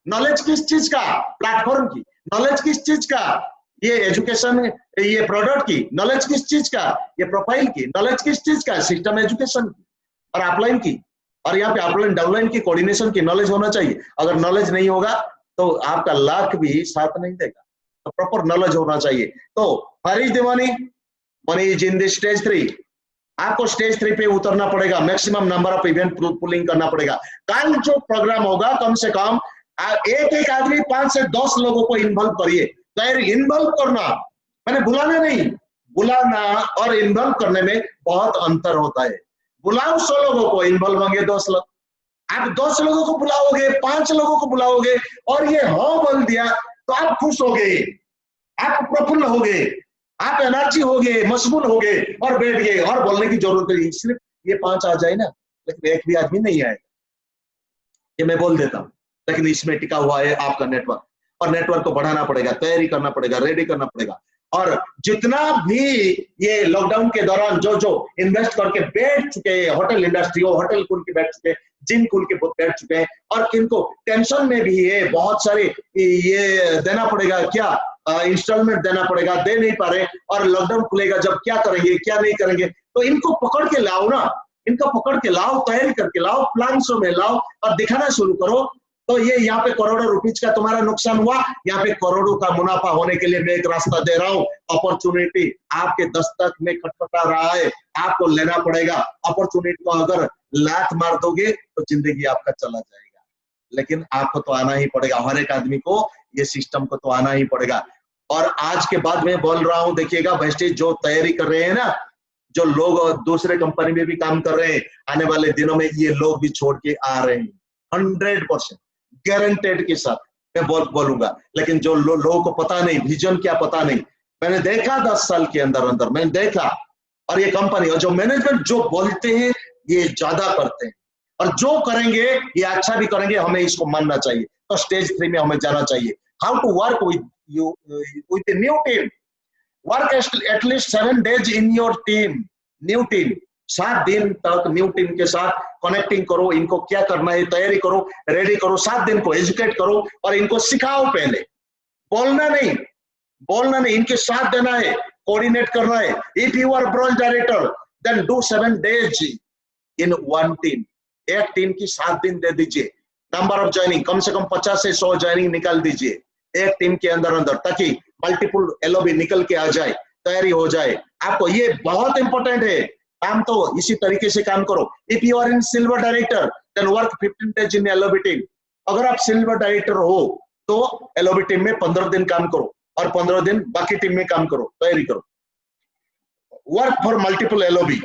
knowledge किस चीज का? प्लेटफॉर्म की। नॉलेज किस चीज का? ये एजुकेशन, ये प्रोडक्ट की। नॉलेज किस चीज का? ये प्रोफाइल की। नॉलेज किस चीज का? सिस्टम एजुकेशन की और अपलाइन की। और यहाँ पे अपलाइन डाउनलाइन की कोऑर्डिनेशन की नॉलेज होना चाहिए। अगर नॉलेज नहीं होगा तो आपका लाख भी साथ नहीं देगा, तो प्रॉपर नॉलेज होना चाहिए। तो here is the money, money is in the stage 3। आपको स्टेज 3 पे उतरना पड़ेगा, maximum number of event pulling करना पड़ेगा। कल जो प्रोग्राम होगा कम से कम एक एक आदमी 5 से 10 लोगों को इन्वॉल्व करिए। तो इन्वॉल्व करना मैंने बुलाना नहीं, बुलाना और इन्वॉल्व करने में बहुत अंतर होता है। बुलाओ 100 लोगों को, इन्वॉल्व होंगे 10 लोग। आप 10 लोगों को बुलाओगे, 5 लोगों को बुलाओगे और ये हाँ बोल दिया तो आप खुश हो गए, आप प्रफुल्ल हो गए, आप एनर्जी हो गए, मशगूल हो गए और बैठ गए और बोलने की जरूरत नहीं। सिर्फ ये 5 आ जाए ना, लेकिन एक भी आदमी नहीं आएगा, ये मैं बोल देता हूँ। लेकिन इसमें टिका हुआ है आपका नेटवर्क, और नेटवर्क को बढ़ाना पड़ेगा, तैयारी करना पड़ेगा, रेडी करना पड़ेगा। और जितना भी ये लॉकडाउन के दौरान जो जो इन्वेस्ट करके बैठ चुके हैं, होटल इंडस्ट्री हो, होटल खुल के बैठ चुके हैं, जिम खुल के बैठ चुके हैं, और किनको टेंशन में भी है, बहुत सारे ये देना पड़ेगा, क्या इंस्टॉलमेंट देना पड़ेगा, दे नहीं पा रहे, और लॉकडाउन खुलेगा जब क्या करेंगे क्या नहीं करेंगे, तो इनको पकड़ के लाओ ना, इनको पकड़ के लाओ, तैयारी करके लाओ, प्लान्स में लाओ और दिखाना शुरू करो। तो ये यहाँ पे करोड़ों रुपीज का तुम्हारा नुकसान हुआ, यहाँ पे करोड़ों का मुनाफा होने के लिए मैं एक रास्ता दे रहा हूँ। अपॉर्चुनिटी आपके दस्तक में खटखटा रहा है, आपको लेना पड़ेगा। अपॉर्चुनिटी को अगर लात मार दोगे तो जिंदगी आपका चला जाएगा, लेकिन आपको तो आना ही पड़ेगा। हर एक आदमी को ये सिस्टम को तो आना ही पड़ेगा। और आज के बाद मैं बोल रहा हूँ, देखिएगा वेस्टेज जो तैयारी कर रहे हैं ना, जो लोग दूसरे कंपनी में भी काम कर रहे हैं, आने वाले दिनों में ये लोग भी छोड़ के आ रहे हैं 100% गारंटेड के साथ मैं बोलूंगा। लेकिन जो लोगों को पता नहीं, विजन क्या पता नहीं, मैंने देखा 10 साल के अंदर अंदर मैंने देखा। और ये कंपनी और जो मैनेजमेंट जो बोलते हैं ये ज्यादा करते हैं, और जो करेंगे ये अच्छा भी करेंगे, हमें इसको मानना चाहिए। तो स्टेज 3 में हमें जाना चाहिए। How to work with new team. Work at least 7 days in your team, new team. 7 दिन तक न्यू टीम के साथ कनेक्टिंग करो, इनको क्या करना है तैयारी करो, रेडी करो, 7 दिन को एजुकेट करो और इनको सिखाओ। पहले बोलना नहीं, बोलना नहीं, इनके साथ देना है, कोऑर्डिनेट करना है। If you are branch director then do 7 days in one team. एक टीम की 7 दिन दे दीजिए। नंबर ऑफ ज्वाइनिंग कम से कम 50 से 100 ज्वाइनिंग निकाल दीजिए एक टीम के अंदर अंदर, ताकि मल्टीपल एलओबी निकल के आ जाए, तैयारी हो जाए। आपको ये बहुत इंपॉर्टेंट है। काम तो इसी तरीके से काम करो। If you are in silver director then work 15 days in LOB team. अगर आप सिल्वर डायरेक्टर हो तो एलओबी टीम में 15 दिन काम करो और 15 दिन बाकी टीम में काम करो, तैयारी करो। Work for multiple LOB.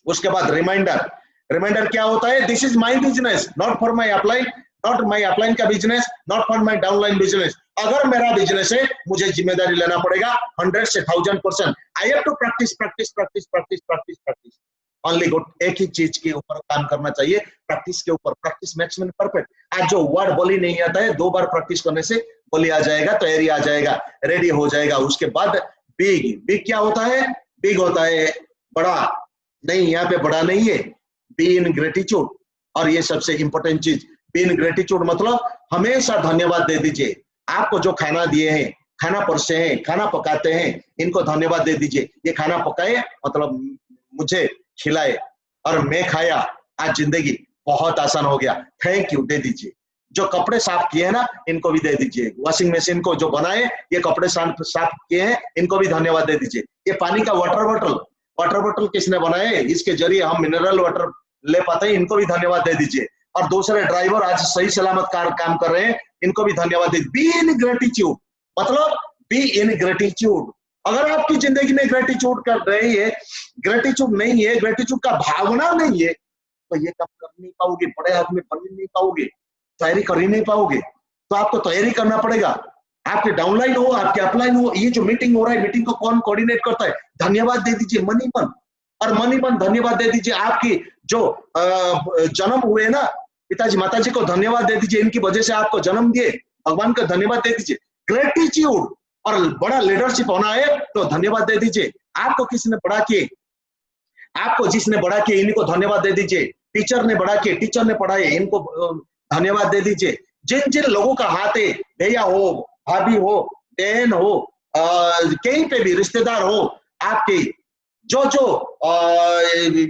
उसके बाद रिमाइंडर। रिमाइंडर क्या होता है? This is my business, not for my upline, not my upline का business, not for my downline business. अगर मेरा बिजनेस है मुझे जिम्मेदारी लेना पड़ेगा 100 से 1000%। I have to practise practise practise practise practise practise only good. एक ही चीज के ऊपर काम करना चाहिए, प्रैक्टिस के ऊपर। Practice makes man perfect. आज जो वर्ड बोली नहीं आता है, 2 बार प्रैक्टिस करने से बोली आ जाएगा, तैयारी आ जाएगा, रेडी हो जाएगा। उसके बाद बिग। बिग क्या होता है? बिग होता है बड़ा नहीं, यहाँ पे बड़ा नहीं है, बी इन ग्रेटिट्यूड। और ये सबसे इंपॉर्टेंट चीज, बी इन ग्रेटिट्यूड मतलब हमेशा धन्यवाद दे दीजिए। आपको जो खाना दिए हैं, खाना परसे हैं, खाना पकाते हैं, इनको धन्यवाद दे दीजिए। ये खाना पकाए मतलब मुझे खिलाए और मैं खाया, आज जिंदगी बहुत आसान हो गया, थैंक यू दे दीजिए। जो कपड़े साफ किए हैं ना, इनको भी दे दीजिए। वॉशिंग मशीन को जो बनाए, ये कपड़े साफ किए हैं, इनको भी धन्यवाद दे दीजिए। ये पानी का वाटर बॉटल किसने बनाए, इसके जरिए हम मिनरल वाटर ले पाते हैं, इनको भी धन्यवाद दे दीजिए। और दूसरे ड्राइवर आज सही सलामत काम कर रहे हैं, इनको भी धन्यवाद दे। बी इन ग्रेटिट्यूड मतलब बी इन ग्रेटिट्यूड। अगर आपकी जिंदगी में ग्रेटिट्यूड कर रही है, ग्रेटिट्यूड नहीं है, ग्रेटिट्यूड का भावना नहीं है, तो ये काम कर नहीं पाओगे, बड़े आदमी बन नहीं पाओगे, तैयारी कर ही नहीं पाओगे। तो आपको तैयारी करना पड़ेगा। आपके डाउनलाइन हो, आपके अपलाइन हो, ये जो मीटिंग हो रहा है, मीटिंग को कौन कोऑर्डिनेट करता है, धन्यवाद दे दीजिए मनी मन। और मनी मन धन्यवाद दे दीजिए। आपकी जो जन्म हुए ना, पिताजी माताजी को धन्यवाद दे दीजिए, इनकी वजह से आपको जन्म दिए, भगवान को धन्यवाद दे दीजिए। ग्रेटिट्यूड, और बड़ा लीडरशिप होना है तो धन्यवाद दे दीजिए। आपको किसने बड़ा किए, आपको जिसने बड़ा किया इनको धन्यवाद दे दीजिए। टीचर ने बड़ा किया, टीचर ने पढ़ाए, इनको धन्यवाद दे दीजिए। जिन जिन लोगों का हाथ है, भैया हो, भाभी हो, बहन हो, कहीं पे भी रिश्तेदार हो, आपके जो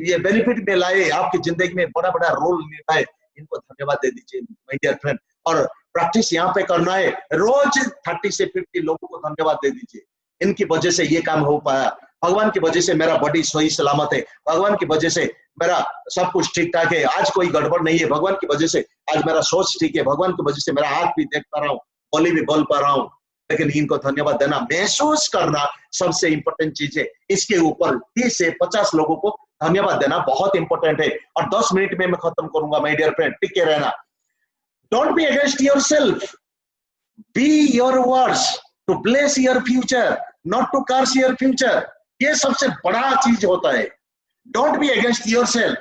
ये बेनिफिट में लाए, आपकी जिंदगी में बड़ा बड़ा रोल निभाए, इनको धन्यवाद दे दीजिए माय डियर फ्रेंड। और प्रैक्टिस यहाँ पे करना है, रोज 30 से 50 लोगों को धन्यवाद दे दीजिए, इनकी वजह से ये काम हो पाया, भगवान की वजह से मेरा बॉडी सही सलामत है, भगवान की वजह से मेरा सब कुछ ठीक ठाक है, आज कोई गड़बड़ नहीं है, भगवान की वजह से आज मेरा सोच ठीक है, भगवान की वजह से मेरा हाथ भी देख पा रहा हूँ, बोली भी बोल पा रहा हूँ। लेकिन इनको धन्यवाद देना, महसूस करना सबसे इंपॉर्टेंट चीज है। इसके ऊपर 30 से 50 लोगों को धन्यवाद देना बहुत इंपॉर्टेंट है। और 10 मिनट में मैं खत्म करूंगा माय डियर फ्रेंड, टिके रहना। Don't be against yourself, be your words to bless your future, not to curse your future. ये सबसे बड़ा चीज होता है। डोंट बी अगेंस्ट योरसेल्फ,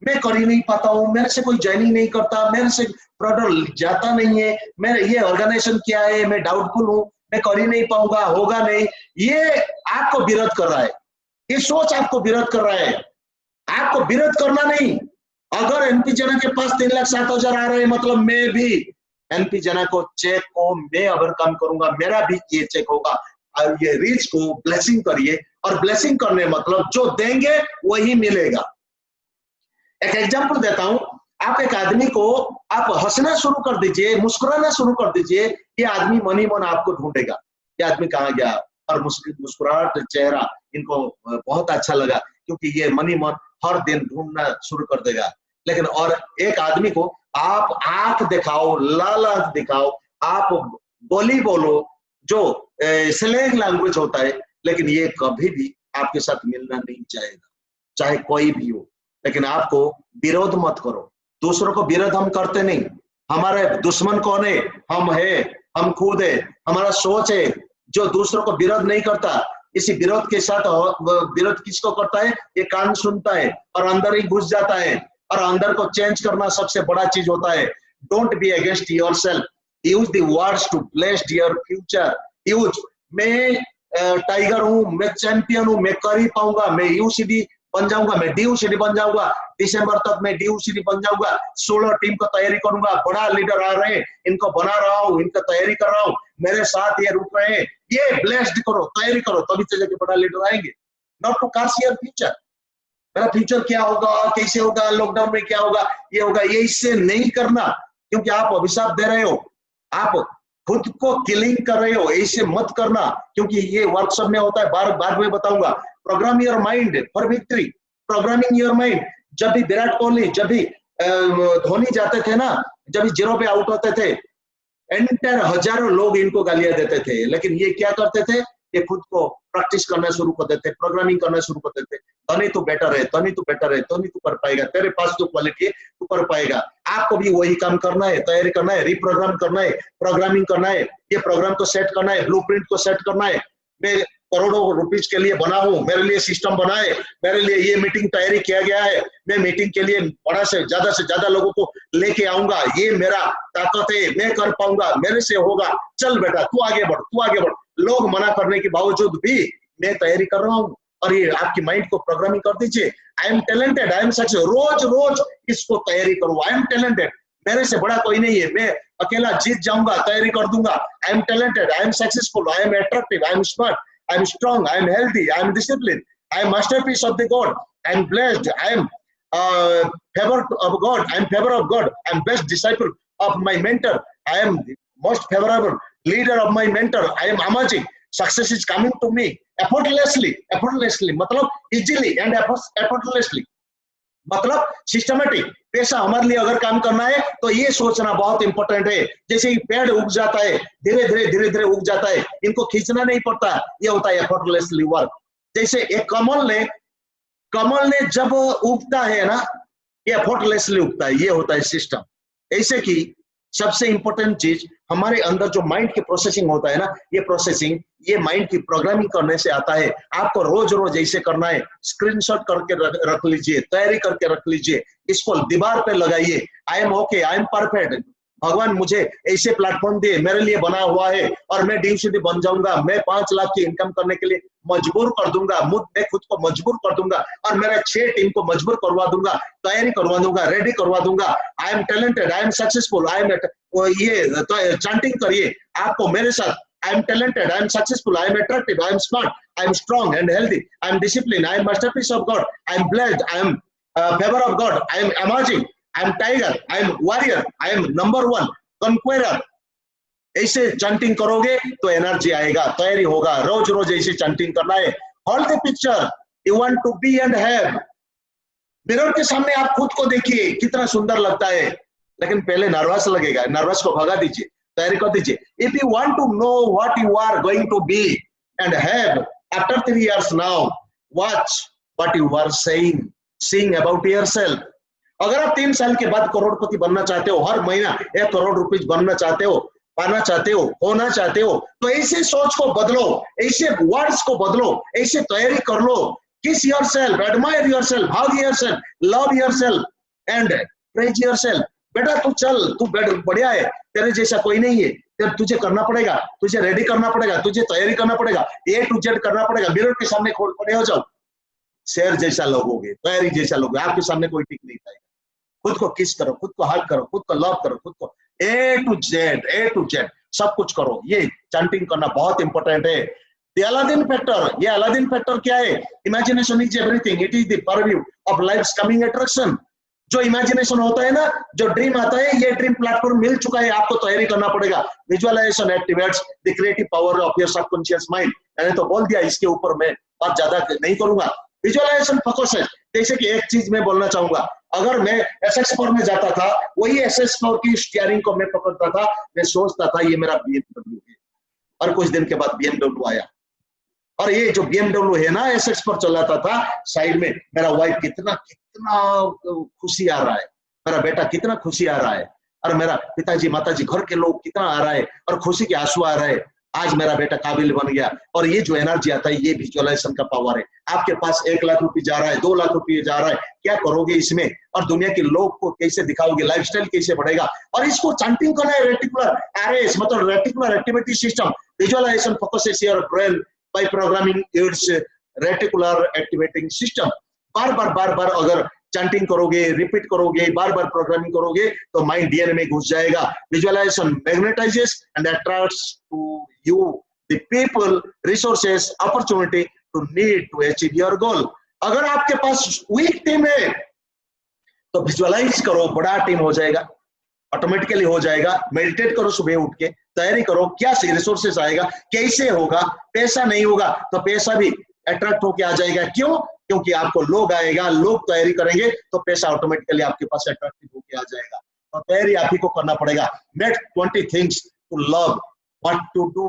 मैं कर ही नहीं पाता हूँ, मेरे से कोई ज्वाइनिंग नहीं करता, मेरे से प्रोडक्ट जाता नहीं है, मेरे ये ऑर्गेनाइजेशन क्या है, मैं डाउटफुल हूँ, मैं कर ही नहीं पाऊंगा, होगा नहीं। ये आपको विरोध कर रहा है, ये सोच आपको विरोध कर रहा है। आपको विरोध करना नहीं। अगर एनपी जना के पास 3,07,000 आ रहे हैं, मतलब मैं भी एनपी जना को चेक को मैं अगर काम करूंगा, मेरा भी ये चेक होगा। और ये रीच को ब्लेसिंग करिए, और ब्लेसिंग करने मतलब जो देंगे वही मिलेगा। एक एग्जांपल देता हूं, आप एक आदमी को आप हंसना शुरू कर दीजिए, मुस्कुराना शुरू कर दीजिए, ये आदमी मनी मन आपको ढूंढेगा, ये आदमी कहाँ गया, और मुस्कुराहट चेहरा इनको बहुत अच्छा लगा, क्योंकि ये मनी मन हर दिन ढूंढना शुरू कर देगा। लेकिन और एक आदमी को आप आंख दिखाओ, लाल आंख दिखाओ, आप बोली बोलो जो स्लैंग लैंग्वेज होता है, लेकिन ये कभी भी आपके साथ मिलना नहीं चाहेगा, चाहे कोई भी हो। लेकिन आपको विरोध मत करो, दूसरों को विरोध हम करते नहीं। हमारे दुश्मन कौन है? हम है, हम खुद है, हमारा सोच है जो दूसरों को विरोध नहीं करता। इसी विरोध के साथ विरोध किसको करता है? ये कान सुनता है और अंदर ही घुस जाता है, और अंदर को चेंज करना सबसे बड़ा चीज होता है। Don't be against yourself, use the words to bless your future. Use, मैं टाइगर हूँ, मैं चैंपियन हूँ, मैं कर ही पाऊंगा, मैं यूसीडी बन जाऊंगा, मैं डीयूसीडी बन जाऊंगा, दिसंबर तक मैं डीयूसीडी बन जाऊंगा, 16 टीम को तैयारी करूंगा, बड़ा लीडर आ रहे हैं, इनको बना रहा हूँ, इनका तैयारी कर रहा हूँ, मेरे साथ ये रुक रहे हैं, ये ब्लेस्ड करो, तैयारी करो, तभी तो जाके बड़ा लीडर आएंगे। Not to curse your future, मेरा फ्यूचर क्या होगा, कैसे होगा, लॉकडाउन में क्या होगा, ये होगा, ये इससे नहीं करना, क्योंकि आप अभिशाप दे रहे हो, आप खुद को किलिंग कर रहे हो, ऐसे मत करना। क्योंकि ये वर्कशॉप में होता है, बार में बताऊंगा। Programme your mind for victory, programming your mind. जब भी विराट कोहली, जब भी धोनी जाते थे ना, जब भी 0 पे आउट होते थे, एंटायर हजारों लोग इनको गालियां देते थे, लेकिन ये क्या करते थे? ये खुद को प्रैक्टिस करना शुरू कर देते, प्रोग्रामिंग करना शुरू कर देते। धोनी तू बेटर है, धोनी तू बेटर है, धोनी तू कर पाएगा, तेरे पास जो क्वालिटी है तू कर पाएगा। आपको भी वही काम करना है, तैयारी करना है, रिप्रोग्राम करना है, प्रोग्रामिंग करना है, ये प्रोग्राम को सेट करना है, ब्लूप्रिंट को सेट करना है। मैं करोड़ों रुपीज के लिए बना हूं, मेरे लिए सिस्टम बना है, मेरे लिए ये मीटिंग तैयारी किया गया है, मैं मीटिंग के लिए बड़ा से ज्यादा लोगों को लेके आऊंगा, ये मेरा ताकत है, मैं कर पाऊंगा, मेरे से होगा, चल बेटा तू आगे बढ़, तू आगे बढ़। लोग मना करने के बावजूद भी मैं तैयारी कर रहा हूँ। और ये आपकी माइंड को प्रोग्रामिंग कर दीजिए, I am talented, I am success. रोज इसको तैयारी करो, आई एम टैलेंटेड, मेरे से बड़ा कोई नहीं है, मैं अकेला जीत जाऊंगा, तैयारी कर दूंगा। आई am talented, I am successful, I am attractive, I am smart, I am strong, I am healthy, I am disciplined, I am masterpiece of the God, I am blessed, I am favor of God, I am favor of God, I am best disciple of my mentor, I am the most favorable leader of my mentor, I am amazing, success is coming to me effortlessly, मतलब easily and effortlessly, मतलब systematic. पैसा हमारे लिए अगर काम करना है तो ये सोचना बहुत इंपॉर्टेंट है। जैसे ही पेड़ उग जाता है, धीरे धीरे उग जाता है, इनको खींचना नहीं पड़ता, ये होता है एफर्टलेसली वर्क। जैसे एक कमल ने जब उगता है ना, ये एफर्टलेसली उगता है, ये होता है सिस्टम। ऐसे कि सबसे इंपॉर्टेंट चीज, हमारे अंदर जो माइंड की प्रोसेसिंग होता है ना, ये प्रोसेसिंग, ये माइंड की प्रोग्रामिंग करने से आता है। आपको रोज रोज ऐसे करना है, स्क्रीनशॉट करके रख लीजिए, तैयारी करके रख लीजिए, इसको दीवार पे लगाइए। I am okay, I am perfect, भगवान मुझे ऐसे प्लेटफॉर्म दिए, मेरे लिए बना हुआ है, और मैं डी बन जाऊंगा, मैं 5 लाख की इनकम करने के लिए मजबूर कर दूंगा, मैं खुद को मजबूर कर दूंगा, और मेरा 6 टीम को मजबूर करवा दूंगा, तैयारी करवा दूंगा, रेडी करवा दूंगा। आई am talented, I am successful, I am, ये तो चैंटिंग करिए आपको मेरे साथ, आई am talented, I am successful, I am attractive, I am smart, I am strong and healthy, I am discipline, I am masterpiece of God, I am blessed, I am favour of God, I am amazing, I am tiger, I am warrior, I am number 1 कंक्वेरर। ऐसे chanting करोगे तो energy आएगा, तैयारी होगा, रोज रोज ऐसे chanting करना है। Hold the picture, you want to be and have. Mirror के सामने आप खुद को देखिए, कितना सुंदर लगता है, लेकिन पहले नर्वस लगेगा, नर्वस को भगा दीजिए, तैयारी कर दीजिए। If you want to know what you are going to be and have after 3 years now, watch what you are saying about yourself. अगर आप 3 साल के बाद करोड़पति बनना चाहते हो, हर महीना 1 करोड़ रुपए बनना चाहते हो, पाना चाहते हो, होना चाहते हो, तो ऐसे सोच को बदलो, ऐसे वर्ड्स को बदलो, ऐसे तैयारी कर लो। किस yourself, admire yourself, hug yourself, love yourself and praise yourself. बेटा तू चल, तू बढ़िया है, तेरे जैसा कोई नहीं है, तुझे करना पड़ेगा, तुझे रेडी करना पड़ेगा, तुझे तैयारी करना पड़ेगा, A to Z करना पड़ेगा। मिरर के सामने खड़े हो जाओ, शेर जैसा लोगोगे, तैयारी जैसा लोगे, आपके सामने कोई टिक नहीं पाएगा। खुद को किस करो, खुद को हग करो, खुद को लव करो, खुद को A to Z सब कुछ करो। ये चैंटिंग करना बहुत इंपॉर्टेंट है। The Aladdin factor, ये अलादीन फैक्टर क्या है? Imagination is everything, it is the purview of life's coming attraction. जो इमेजिनेशन होता है ना, जो ड्रीम आता है, ये ड्रीम प्लेटफॉर्म मिल चुका है, आपको तैयारी करना पड़ेगा। Visualisation activates the creative power of your subconscious mind. मैंने तो बोल दिया, इसके ऊपर मैं बात ज्यादा नहीं करूंगा। विजुअलाइजेशन फोकस है। जैसे कि एक चीज मैं बोलना चाहूंगा, अगर मैं SS4 में जाता था, वही SS4 की स्टीयरिंग को मैं पकड़ता था, मैं सोचता था ये मेरा BMW है, और कुछ दिन के बाद BMW आया, और ये जो BMW है ना, SS पर चलाता था, साइड में मेरा वाइफ कितना खुशी आ रहा है, मेरा बेटा कितना खुशी आ रहा है, और मेरा पिताजी माताजी घर के लोग कितना आ रहा है, और खुशी के आंसू आ रहा है, आज मेरा बेटा काबिल बन गया। और ये जो एनर्जी आता है, ये विजुअलाइजेशन का पावर है। आपके पास 1 लाख रुपए जा रहा है, 2 लाख रुपए जा रहा है, क्या करोगे इसमें? और दुनिया के लोग को कैसे दिखाओगे, लाइफस्टाइल कैसे बढ़ेगा? और इसको चैंटिंग करना है, रेटिकुलर RS मतलब reticular activity system. Visualisation focuses your brain by programming its reticular activating system. बार बार अगर चैंटिंग करोगे, रिपीट करोगे, बार बार प्रोग्रामिंग करोगे, तो माइंड DNA में घुस जाएगा। Visualisation magnetises and attracts to you the people, resources, opportunity to need to achieve your goal. अगर आपके पास वीक टीम है, तो विजुअलाइज करो, बड़ा टीम हो जाएगा, ऑटोमेटिकली हो जाएगा। मेडिटेट करो, सुबह उठ के तैयारी करो, क्या रिसोर्सेस आएगा, कैसे होगा। पैसा नहीं होगा तो पैसा भी अट्रैक्ट होके आ जाएगा। क्यों? क्योंकि आपको लोग आएगा, लोग तैयारी करेंगे, तो पैसा ऑटोमेटिकली आपके पास अट्रैक्टिव होके आ जाएगा। तो तैयारी आप ही को करना पड़ेगा। Make 20 things to love what to do.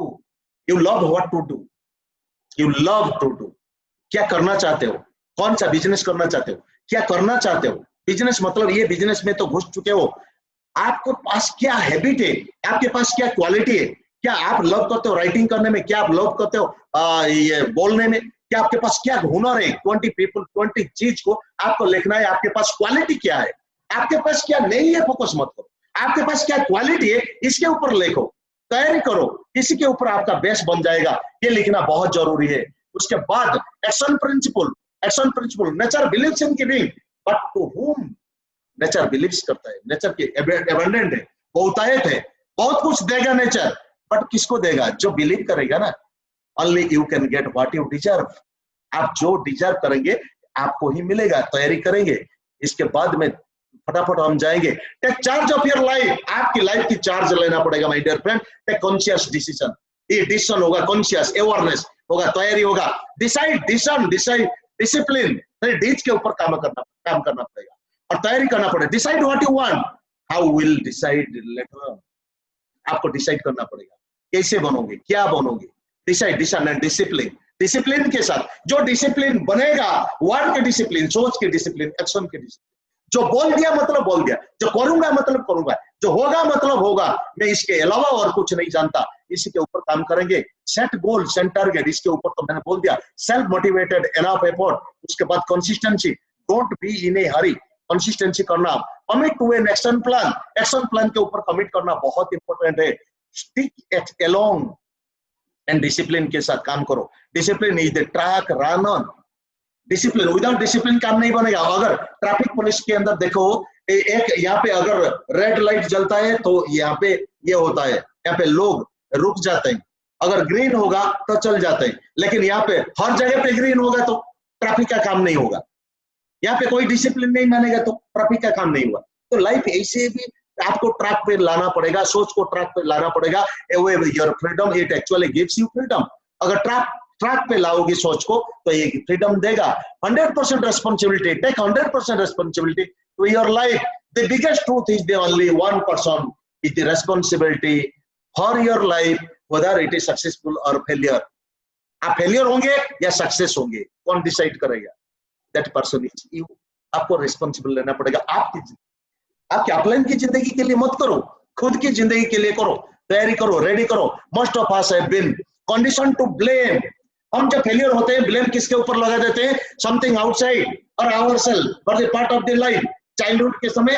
You love what to do, you love to do. क्या करना चाहते हो, कौन सा बिजनेस करना चाहते हो, क्या करना चाहते हो। बिजनेस मतलब ये बिजनेस में तो घुस चुके हो, आपको पास क्या हैबिट है, आपके पास क्या क्वालिटी है, क्या आप लव करते हो राइटिंग करने में, क्या आप लव करते हो ये बोलने में, क्या आपके पास क्या हुनर है। 20 पीपल 20 चीज को आपको लिखना है, आपके पास क्वालिटी क्या है, आपके पास क्या नहीं है, फोकस मत करो, आपके पास क्या क्वालिटी है इसके ऊपर लिखो, तैयारी करो, इसी के ऊपर आपका बेस बन जाएगा। ये लिखना बहुत जरूरी है। उसके बाद action principle, nature believes in giving but to whom nature believes करता है। नेचर की एबंडेंट है, बहुतायत है, बहुत कुछ देगा नेचर, बट किसको देगा? जो बिलीव करेगा ना। Only you can get what you deserve. आप जो डिजर्व करेंगे आपको ही मिलेगा। तैयारी करेंगे, इसके बाद में फटाफट हम जाएंगे। Take charge of your life, आपकी लाइफ की चार्ज लेना पड़ेगा my dear friend. Take conscious decision, ये डिसीजन होगा, कॉन्शियस अवेयरनेस होगा, तैयारी होगा। डिसाइड डिसिप्लिन, डीज के ऊपर काम करना पड़ेगा और तैयारी करना पड़ेगा। Decide what you want, how will decide letter. आपको डिसाइड करना पड़ेगा कैसे बनोगे, क्या बनोगे। डिसाइड एंड डिसिप्लिन के साथ जो डिसिप्लिन बनेगा, वर्ड के डिसिप्लिन, सोच के डिसिप्लिन, एक्शन के डिसिप्लिन, जो बोल दिया मतलब बोल दिया, जो करूंगा मतलब करूंगा, जो होगा मतलब होगा, मैं इसके अलावा और कुछ नहीं जानता। इसी के ऊपर काम करेंगे। सेट गोल, सेट टारगेट, इसके ऊपर तो मैंने बोल दिया। सेल्फ मोटिवेटेड, एनफ एफर्ट, उसके बाद consistency, don't be in a hurry, consistency करना, commit to an action plan, action plan के ऊपर कमिट करना बहुत इंपॉर्टेंट है। Stick at along and discipline के साथ काम करो। Discipline is the track run on. Discipline, without discipline काम नहीं बनेगा। अगर ट्रैफिक पुलिस के अंदर देखो, एक यहाँ पे अगर रेड लाइट जलता है तो यहाँ पे ये होता है, यहाँ पे लोग रुक जाते हैं, अगर ग्रीन होगा तो चल जाते हैं, लेकिन यहाँ पे हर जगह पे ग्रीन होगा तो ट्रैफिक का काम नहीं होगा। यहाँ पे कोई डिसिप्लिन नहीं मानेगा तो ट्रैफिक का काम नहीं हुआ। तो लाइफ ऐसे भी आपको ट्रैक पे लाना पड़ेगा, सोच को ट्रैक पे लाना पड़ेगा। Your freedom, it actually gives you freedom. अगर ट्रैक पे लाओगे सोच को तो ये फ्रीडम देगा। 100% responsibility, take 100% responsibility to your life. The biggest truth is the only 1% is the responsibility for your life, whether it is successful or failure. आप failure होंगे या सक्सेस होंगे, कौन डिसाइड करेगा? That person is you. आपको responsible लेना पड़ेगा। आपकी अपलाइन की जिंदगी के लिए मत करो, खुद की जिंदगी के लिए करो, तैयारी करो, रेडी करो। Most of us have been condition to blame. हम जब फेलियर होते हैं, ब्लेम किसके ऊपर लगा देते हैं? समथिंग आउटसाइड और ourselves for the part of the life. Childhood के समय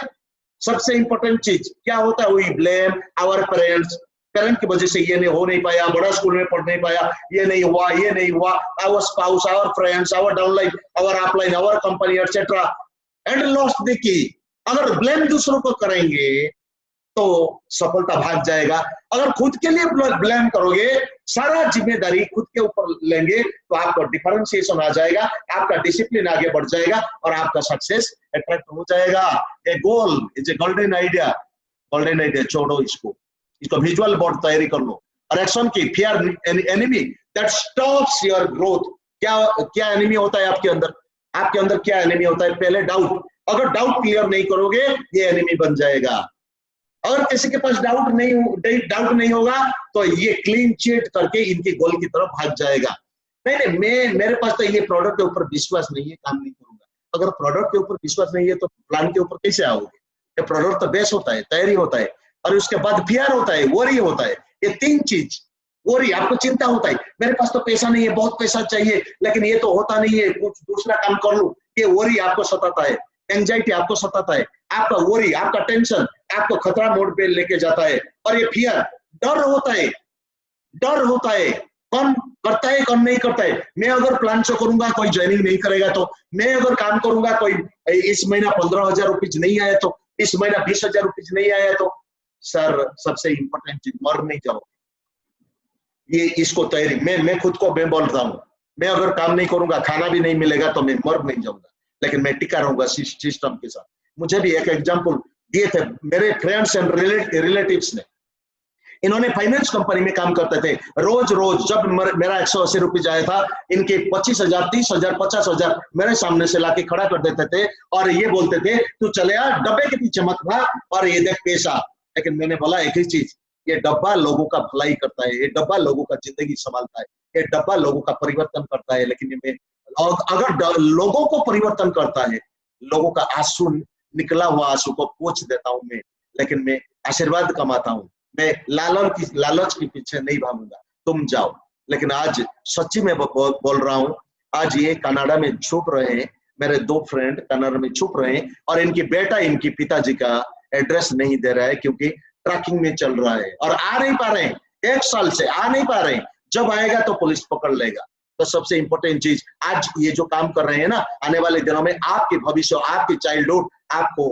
सबसे इंपॉर्टेंट चीज क्या होता है? We blame our parents. Parent की वजह से ये नहीं हो नहीं पाया, बड़ा स्कूल में पढ़ नहीं पाया, ये नहीं हुआ, ये नहीं हुआ। Our spouse, our friends, our downline, our upline, our company etcetera, and lost the key. अगर ब्लेम दूसरों को करेंगे तो सफलता भाग जाएगा। अगर खुद के लिए ब्लेम करोगे, सारा जिम्मेदारी खुद के ऊपर लेंगे, तो आपका डिफरेंशिएशन आ जाएगा, आपका डिसिप्लिन आगे बढ़ जाएगा और आपका सक्सेस अट्रैक्ट हो जाएगा। A goal is a golden idea. Golden idea छोड़ो, इसको विजुअल बोर्ड तैयारी कर लो। और एक्शन की fear enemy that stops your growth. क्या एनिमी होता है आपके अंदर? आपके अंदर क्या एनिमी होता है? पहले डाउट। अगर डाउट क्लियर नहीं करोगे, ये एनिमी बन जाएगा। अगर किसी के पास डाउट नहीं होगा तो ये क्लीन चिट करके इनके गोल की तरफ भाग जाएगा। नहीं, मेरे पास तो ये प्रोडक्ट के ऊपर विश्वास नहीं है, काम नहीं करूंगा। अगर प्रोडक्ट के ऊपर विश्वास नहीं है तो प्लान के ऊपर कैसे आओगे? ये प्रोडक्ट तो बेस होता है, तैयारी होता है, और उसके बाद फियर होता है, वरी होता है। ये तीन चीज, वरी, आपको चिंता होता है, मेरे पास तो पैसा नहीं है, बहुत पैसा चाहिए, लेकिन ये तो होता नहीं है, कुछ दूसरा काम कर लूं। ये वरी आपको सताता है, एंजाइटी आपको सताता है, आपका वरी, आपका टेंशन आपको खतरा मोड पे लेके जाता है। और ये फियर, डर होता है, कौन करता है कौन नहीं करता है। मैं अगर प्लान से करूंगा कोई ज्वाइनिंग नहीं करेगा, तो मैं अगर काम करूंगा कोई इस महीना 15,000 रुपीज नहीं आया, तो इस महीना 20,000 रुपीज नहीं आया, तो सर सबसे इंपॉर्टेंट चीज, मर नहीं जाओ। ये इसको तैयारी, मैं खुद को मैं बोल रहा हूँ, मैं अगर काम नहीं करूंगा, खाना भी नहीं मिलेगा, तो मैं मर नहीं जाऊंगा, लेकिन मैं टिका रहूंगा सिस्टम के साथ। मुझे भी एक एग्जांपल दिए थे मेरे फ्रेंड्स एंड रिलेटिव्स ने। इन्होंने फाइनेंस कंपनी में काम करते थे। रोज जब मेरा 180 रुपीज आया था, इनके 25,000, 30,000, 50,000 मेरे सामने से लाके खड़ा कर देते थे और ये बोलते थे, तू चले यार, डब्बे के पीछे मत भाग और ये देख पैसा। लेकिन मैंने बोला एक ही चीज, ये डब्बा लोगों का भलाई करता है, ये डब्बा लोगों का जिंदगी संभालता है, ये डब्बा लोगों का परिवर्तन करता है। लेकिन अगर लोगों को परिवर्तन करता है, लोगों का आंसू, निकला हुआ आंसू को पोंछ देता हूं मैं, लेकिन मैं आशीर्वाद कमाता हूं। मैं लालच के पीछे नहीं भागूंगा, तुम जाओ। लेकिन आज सच्ची में बोल रहा हूं, आज ये कनाडा में छुप रहे हैं, मेरे 2 फ्रेंड कनाडा में छुप रहे हैं, और इनकी बेटा इनकी पिताजी का एड्रेस नहीं दे रहा है, क्योंकि ट्रैकिंग में चल रहा है और आ नहीं पा रहे हैं, 1 साल से आ नहीं पा रहे हैं। जब आएगा तो पुलिस पकड़ लेगा। तो सबसे इंपॉर्टेंट चीज, आज ये जो काम कर रहे हैं ना, आने वाले दिनों में आपके भविष्य, आपकी चाइल्डहुड आपको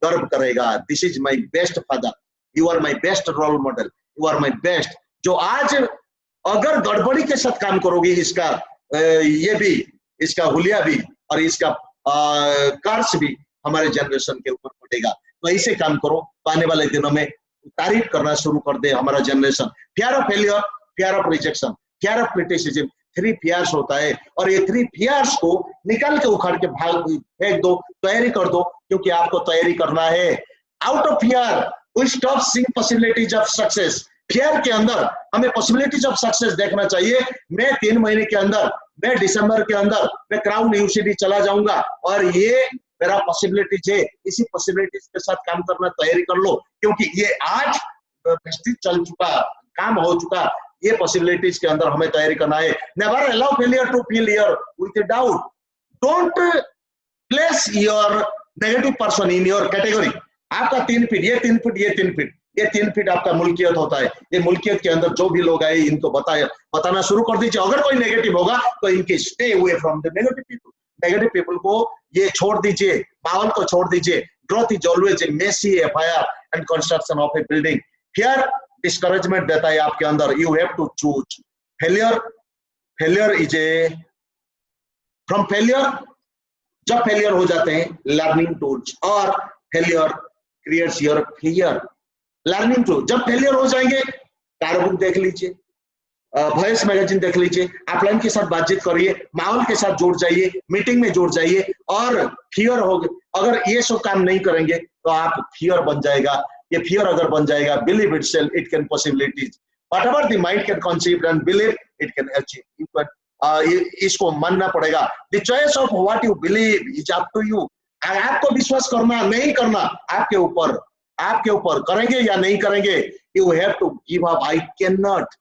गर्व करेगा। This is my best father, you are my best role model, you are my best. जो आज अगर गड़बड़ी के साथ काम करोगे, इसका ये भी, इसका हुलिया भी और इसका कर्ज भी हमारे जनरेशन के ऊपर पड़ेगा। तो ऐसे काम करो तो आने वाले दिनों में तारीफ करना शुरू कर दे हमारा generation. Fear of failure, fear of rejection, fear of criticism, 3 fears होता है, और ये 3 फियर्स को निकाल के उखाड़ के फेंक दो, तैयारी कर दो, क्योंकि आपको तैयारी करना है। Out of fear we stop seeing possibilities of success. Fear के अंदर हमें पॉसिबिलिटीज ऑफ सक्सेस देखना चाहिए। मैं 3 महीने के अंदर, मैं दिसंबर के अंदर मैं क्राउन यूनिवर्सिटी चला जाऊंगा और ये मेरा पॉसिबिलिटीज है, इसी पॉसिबिलिटीज के साथ काम करना तैयारी कर लो, क्योंकि ये आज चल चुका, काम हो चुका, ये पॉसिबिलिटीज के अंदर हमें तैयारी करना है। Never allow failure to fill your with doubt, don't place your negative person in your category. आपका 3 फीट, ये 3 फीट, ये 3 फीट, ये 3 फीट आपका मुल्कियत होता है। ये मुल्कियत के अंदर जो भी लोग आए इनको बताना शुरू कर दीजिए। अगर कोई नेगेटिव होगा तो इनके stay away from the negative people. Negative people को ये छोड़ दीजिए, माहौल को छोड़ दीजिए। Growth is always a messy fire and construction of a building. Fear discouragement देता है आपके अंदर। You have to choose failure is a from failure. जब फेलियर हो जाते हैं लर्निंग टूल्स, और failure creates your fear. Learning tool, जब फेलियर हो जाएंगे कारबुक देख लीजिए, वॉइस मैगजीन देख लीजिए, अपलाइन के साथ बातचीत करिए, माहौल के साथ जुड़ जाइए, मीटिंग में जुड़ जाइए, और फियर हो गए। अगर ये सब काम नहीं करेंगे तो आप फियर बन जाएगा। ये फियर अगर बन जाएगा, believe itself it can possibilities, whatever the mind can conceive and believe it can achieve. इसको मानना पड़ेगा। The choice of what you believe is up to you. आपको विश्वास करना नहीं करना आपके ऊपर, आपके ऊपर करेंगे या नहीं करेंगे। You have to give up. I can not,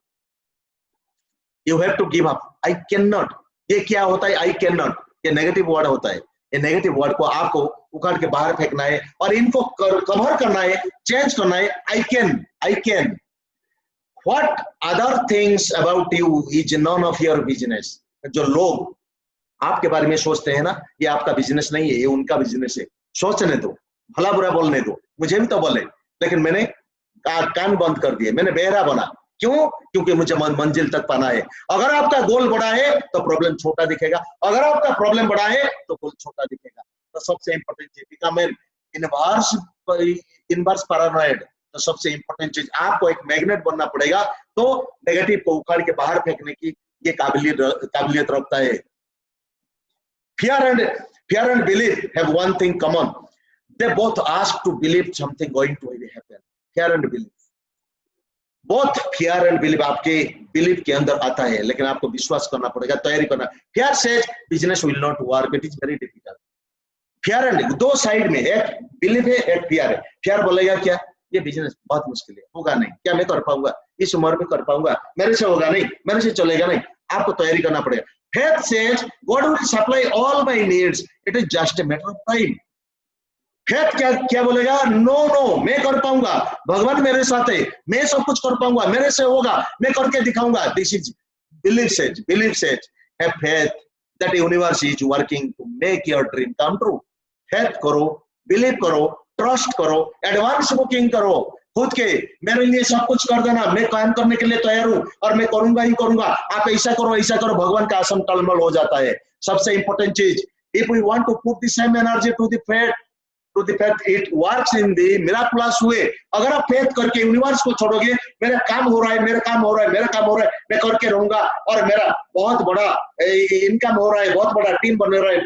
you have to give up. I can not, ये क्या होता है? आई कैन नॉट, ये नेगेटिव वर्ड होता है। ये नेगेटिव वर्ड को आपको उखाड़ के बाहर फेंकना है और इनको कवर करना है, चेंज करना है। I can, I can. What other things about you is none of your business। जो लोग आपके बारे में सोचते हैं ना, ये आपका बिजनेस नहीं है, ये उनका बिजनेस है। सोचने दो, भला बुरा बोलने दो, मुझे भी तो बोले, लेकिन मैंने कान बंद कर दिए, मैंने बहरा बना। क्यों? क्योंकि मुझे मंजिल तक पाना है। अगर आपका गोल बड़ा है तो प्रॉब्लम छोटा दिखेगा, अगर आपका प्रॉब्लम बड़ा है तो गोल छोटा दिखेगा। तो सबसे इंपॉर्टेंट चीज, बिकम एन इनवर्स पैरानॉइड। तो सबसे इंपॉर्टेंट चीज, आपको एक मैग्नेट बनना पड़ेगा। तो नेगेटिव को उखाड़ के बाहर फेंकने की ये काबिलियत रखता है। Fear and belief have one thing common. They both ask to believe something going to happen. Fear and belief, both fear and belief आपके बिलीफ के अंदर आता है, लेकिन आपको विश्वास करना पड़ेगा, तैयारी करना। Fear says business will not work, it is very difficult. Fear and, दो साइड में, एक बिलीफ है, एक fear है। Fear बोलेगा क्या? ये बिजनेस बहुत मुश्किल है, होगा नहीं, क्या मैं कर पाऊंगा, इस उम्र में कर पाऊंगा, मेरे से होगा नहीं, मेरे से चलेगा नहीं। आपको तैयारी करना पड़ेगा। Faith says God will supply all my needs, it is just a matter of time। Faith क्या बोलेगा? नो, मैं कर पाऊंगा, भगवान मेरे साथ है, मैं सब कुछ कर पाऊंगा, मेरे से होगा, मैं करके दिखाऊंगा। This is belief says have faith that universe is working to make your dream come true। Faith करो, बिलीव करो, ट्रस्ट करो, एडवांस बुकिंग करो खुद के। मेरे लिए सब कुछ कर देना, मैं काम करने के लिए तैयार हूं और मैं करूंगा ही करूंगा। आप ऐसा करो, भगवान का आसन टलमल हो जाता है। सबसे इंपॉर्टेंट चीज, if we want to put the same energy to the faith, it works in the miraculous way. अगर आप फेथ करके यूनिवर्स को छोड़ोगे, मेरा काम हो रहा है, मेरा काम हो रहा है, मैं करके रहूंगा और मेरा बहुत बड़ा इनकम हो रहा है, बहुत बड़ा टीम बन रहा है,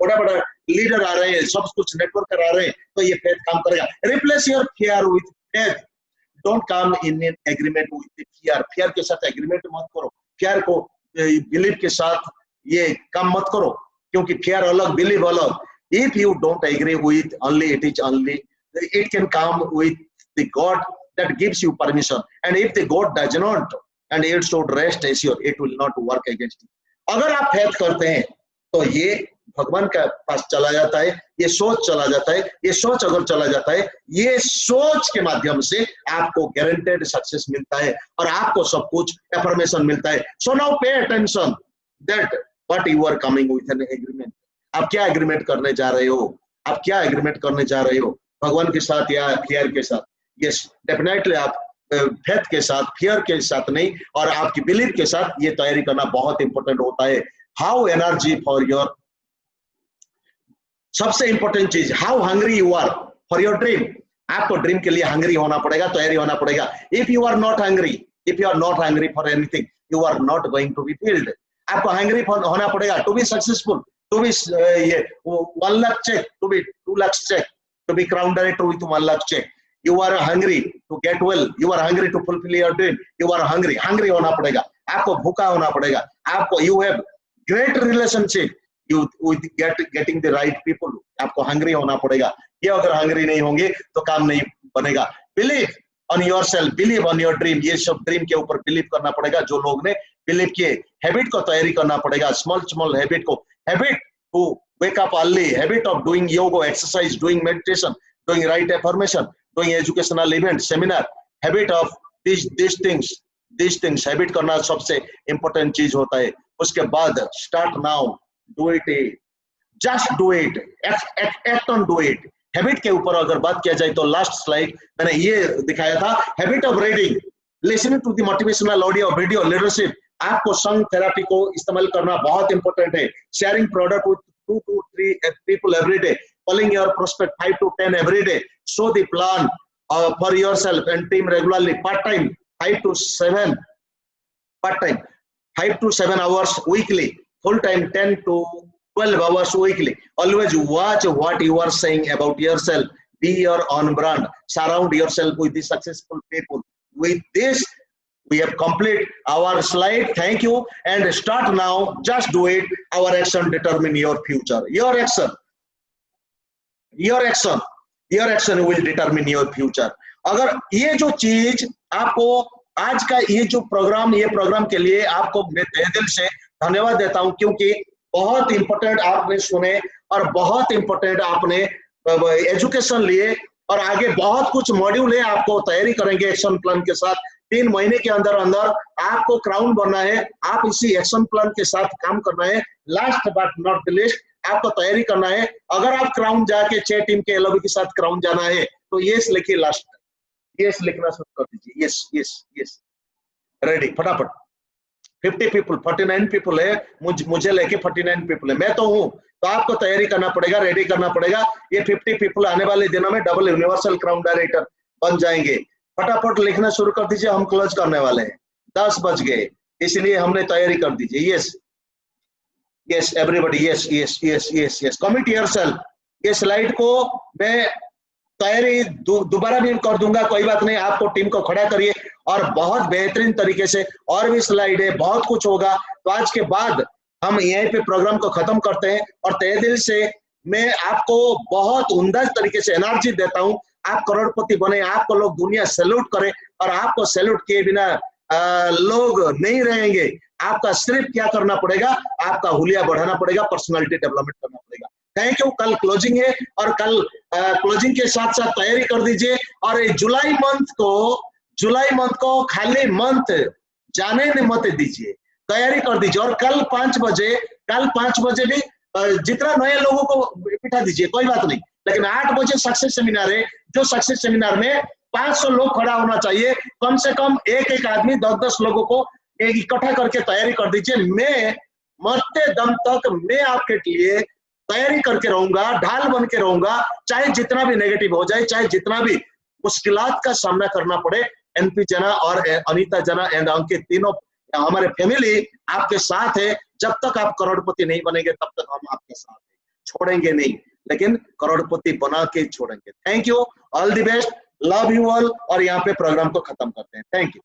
बड़ा लीडर आ रहे हैं, सब कुछ नेटवर्कर आ रहे हैं, तो ये फेथ काम करेगा। Replace your fear with faith. Don't come in agreement with fear. Fear के साथ एग्रीमेंट मत करो, फियर को बिलीव के साथ ये काम मत करो, क्योंकि फियर अलग, बिलीव अलग। If you don't agree with only, it can come with the God that gives you permission, and if the God does not, and it should rest assured, it will not work against you। अगर आप faith करते हैं तो ये भगवान के पास चला जाता है, ये सोच चला जाता है। ये सोच अगर चला जाता है, ये सोच के माध्यम से आपको गारंटेड सक्सेस मिलता है और आपको सब कुछ एफर्मेशन मिलता है। So now pay attention that what you are coming with an agreement. आप क्या एग्रीमेंट करने जा रहे हो? आप क्या एग्रीमेंट करने जा रहे हो? भगवान के साथ या फियर के साथ? यस, डेफिनेटली आप फेथ के साथ, फियर के साथ नहीं, और आपकी बिलीफ के साथ ये तैयारी करना बहुत इंपॉर्टेंट होता है। हाउ एनर्जी फॉर योर, सबसे इंपॉर्टेंट चीज, how hungry you are for your dream. आपको ड्रीम के लिए हंग्री होना पड़ेगा, तैयारी होना पड़ेगा। If you are not hungry for anything, you are not going to be field. आपको हंग्री होना पड़ेगा to be successful, to be 1 lakh check, to be 2 lakhs check, to be crown director with 1 lakh check। You are hungry to get well, you are hungry to fulfill your dream, you are hungry होना पड़ेगा, आपको भूखा होना पड़ेगा। आपको you have great relationship you with getting the right people. आपको hungry होना पड़ेगा, ये अगर hungry नहीं होंगे तो काम नहीं बनेगा. Believe on yourself, believe on your dream. ये सब ड्रीम के ऊपर बिलीव करना पड़ेगा. जो लोग ने बिलीव किए, हैबिट को तैयारी करना पड़ेगा. स्मॉल हैबिट को, habit to wake up early, habit of doing yoga, exercise, doing meditation, doing right affirmation, doing educational event, seminar, habit of these things, habit करना सबसे important चीज होता है. उसके बाद start now, do it, just do it, act on do it. Habit के ऊपर अगर बात किया जाए तो लास्ट स्लाइड मैंने ये दिखाया था, habit of reading, listening to the motivational audio, video, leadership. आपको संग थेरेपी को इस्तेमाल करना बहुत इंपॉर्टेंट है. Sharing product with 2 to 3 people every day, calling your prospect 5 to 10 every day, show the plan for yourself and team regularly, part-time 5 to 7, part-time 5 to 7 hours weekly, full-time 10 to 12 hours weekly. Always watch what you are saying about yourself. Be your own brand. Surround yourself with the successful people. With this, we have completed our slide. Thank you. And start now. Just do it. Our action determine your future. Your action will determine your future. अगर ये जो चीज आपको आज का ये जो programme, ये प्रोग्राम के लिए आपको मैं तहे दिल से धन्यवाद देता हूं, क्योंकि बहुत इंपॉर्टेंट आपने सुने और बहुत इंपॉर्टेंट आपने एजुकेशन लिए और आगे बहुत कुछ मॉड्यूल है. आपको तैयारी करेंगे एक्शन प्लान के साथ. 3 महीने के अंदर अंदर आपको क्राउन बनना है. आप इसी एक्शन प्लान के साथ काम करना है. Last but not the list, आपको तैयारी करना है. अगर आप क्राउन जाके 6 टीम के एलओबी के साथ क्राउन जाना है तो यस लिखिए, लास्ट यस लिखना शुरू कर दीजिए. यस रेडी, फटाफट. 50 पीपल, 49 पीपल है, मुझे लेके 49 पीपल है, मैं तो हूं. तो आपको तैयारी करना पड़ेगा, रेडी करना पड़ेगा. ये 50 पीपल आने वाले दिनों में डबल यूनिवर्सल क्राउन डायरेक्टर बन जाएंगे. फटाफट लिखना शुरू कर दीजिए. हम क्लोज करने वाले हैं, 10 बज गए, इसलिए हमने तैयारी कर दीजिए. Yes everybody, yes commit yourself. ये स्लाइड को मैं तैयारी दोबारा भी कर दूंगा, कोई बात नहीं. आपको टीम को खड़ा करिए और बहुत बेहतरीन तरीके से, और भी स्लाइड है, बहुत कुछ होगा. तो आज के बाद हम यहीं पे प्रोग्राम को खत्म करते हैं और तहे दिल से मैं आपको बहुत उम्दा तरीके से एनर्जी देता हूं. आप करोड़पति बने, आपको लोग दुनिया सैल्यूट करे, और आपको सैल्यूट किए बिना लोग नहीं रहेंगे. आपका सिर्फ क्या करना पड़ेगा, आपका हुलिया बढ़ाना पड़ेगा, पर्सनालिटी डेवलपमेंट करना पड़ेगा. Thank you. कल क्लोजिंग है और कल क्लोजिंग के साथ साथ तैयारी कर दीजिए. और जुलाई मंथ को खाली मंथ जाने मत दीजिए, तैयारी कर दीजिए. और कल 5 बजे भी जितना नए लोगों को बिठा दीजिए, कोई बात नहीं, लेकिन 8 बजे सक्सेस सेमिनार है. जो सक्सेस सेमिनार में 500 लोग खड़ा होना चाहिए, कम से कम एक आदमी 10-10 लोगों को इकट्ठा करके तैयारी कर दीजिए. मैं मरते दम तक मैं आपके लिए तैयारी करके रहूंगा, ढाल बन के रहूंगा, चाहे जितना भी नेगेटिव हो जाए, चाहे जितना भी मुश्किलात का सामना करना पड़े. एनपी जना और अनीता जना एंड अंकित, तीनों हमारे फैमिली आपके साथ है. जब तक आप करोड़पति नहीं बनेंगे तब तक हम आपके साथ हैं, छोड़ेंगे नहीं, लेकिन करोड़पति बना के छोड़ेंगे. Thank you, all the best, love you all. और यहाँ पे प्रोग्राम को खत्म करते हैं. Thank you.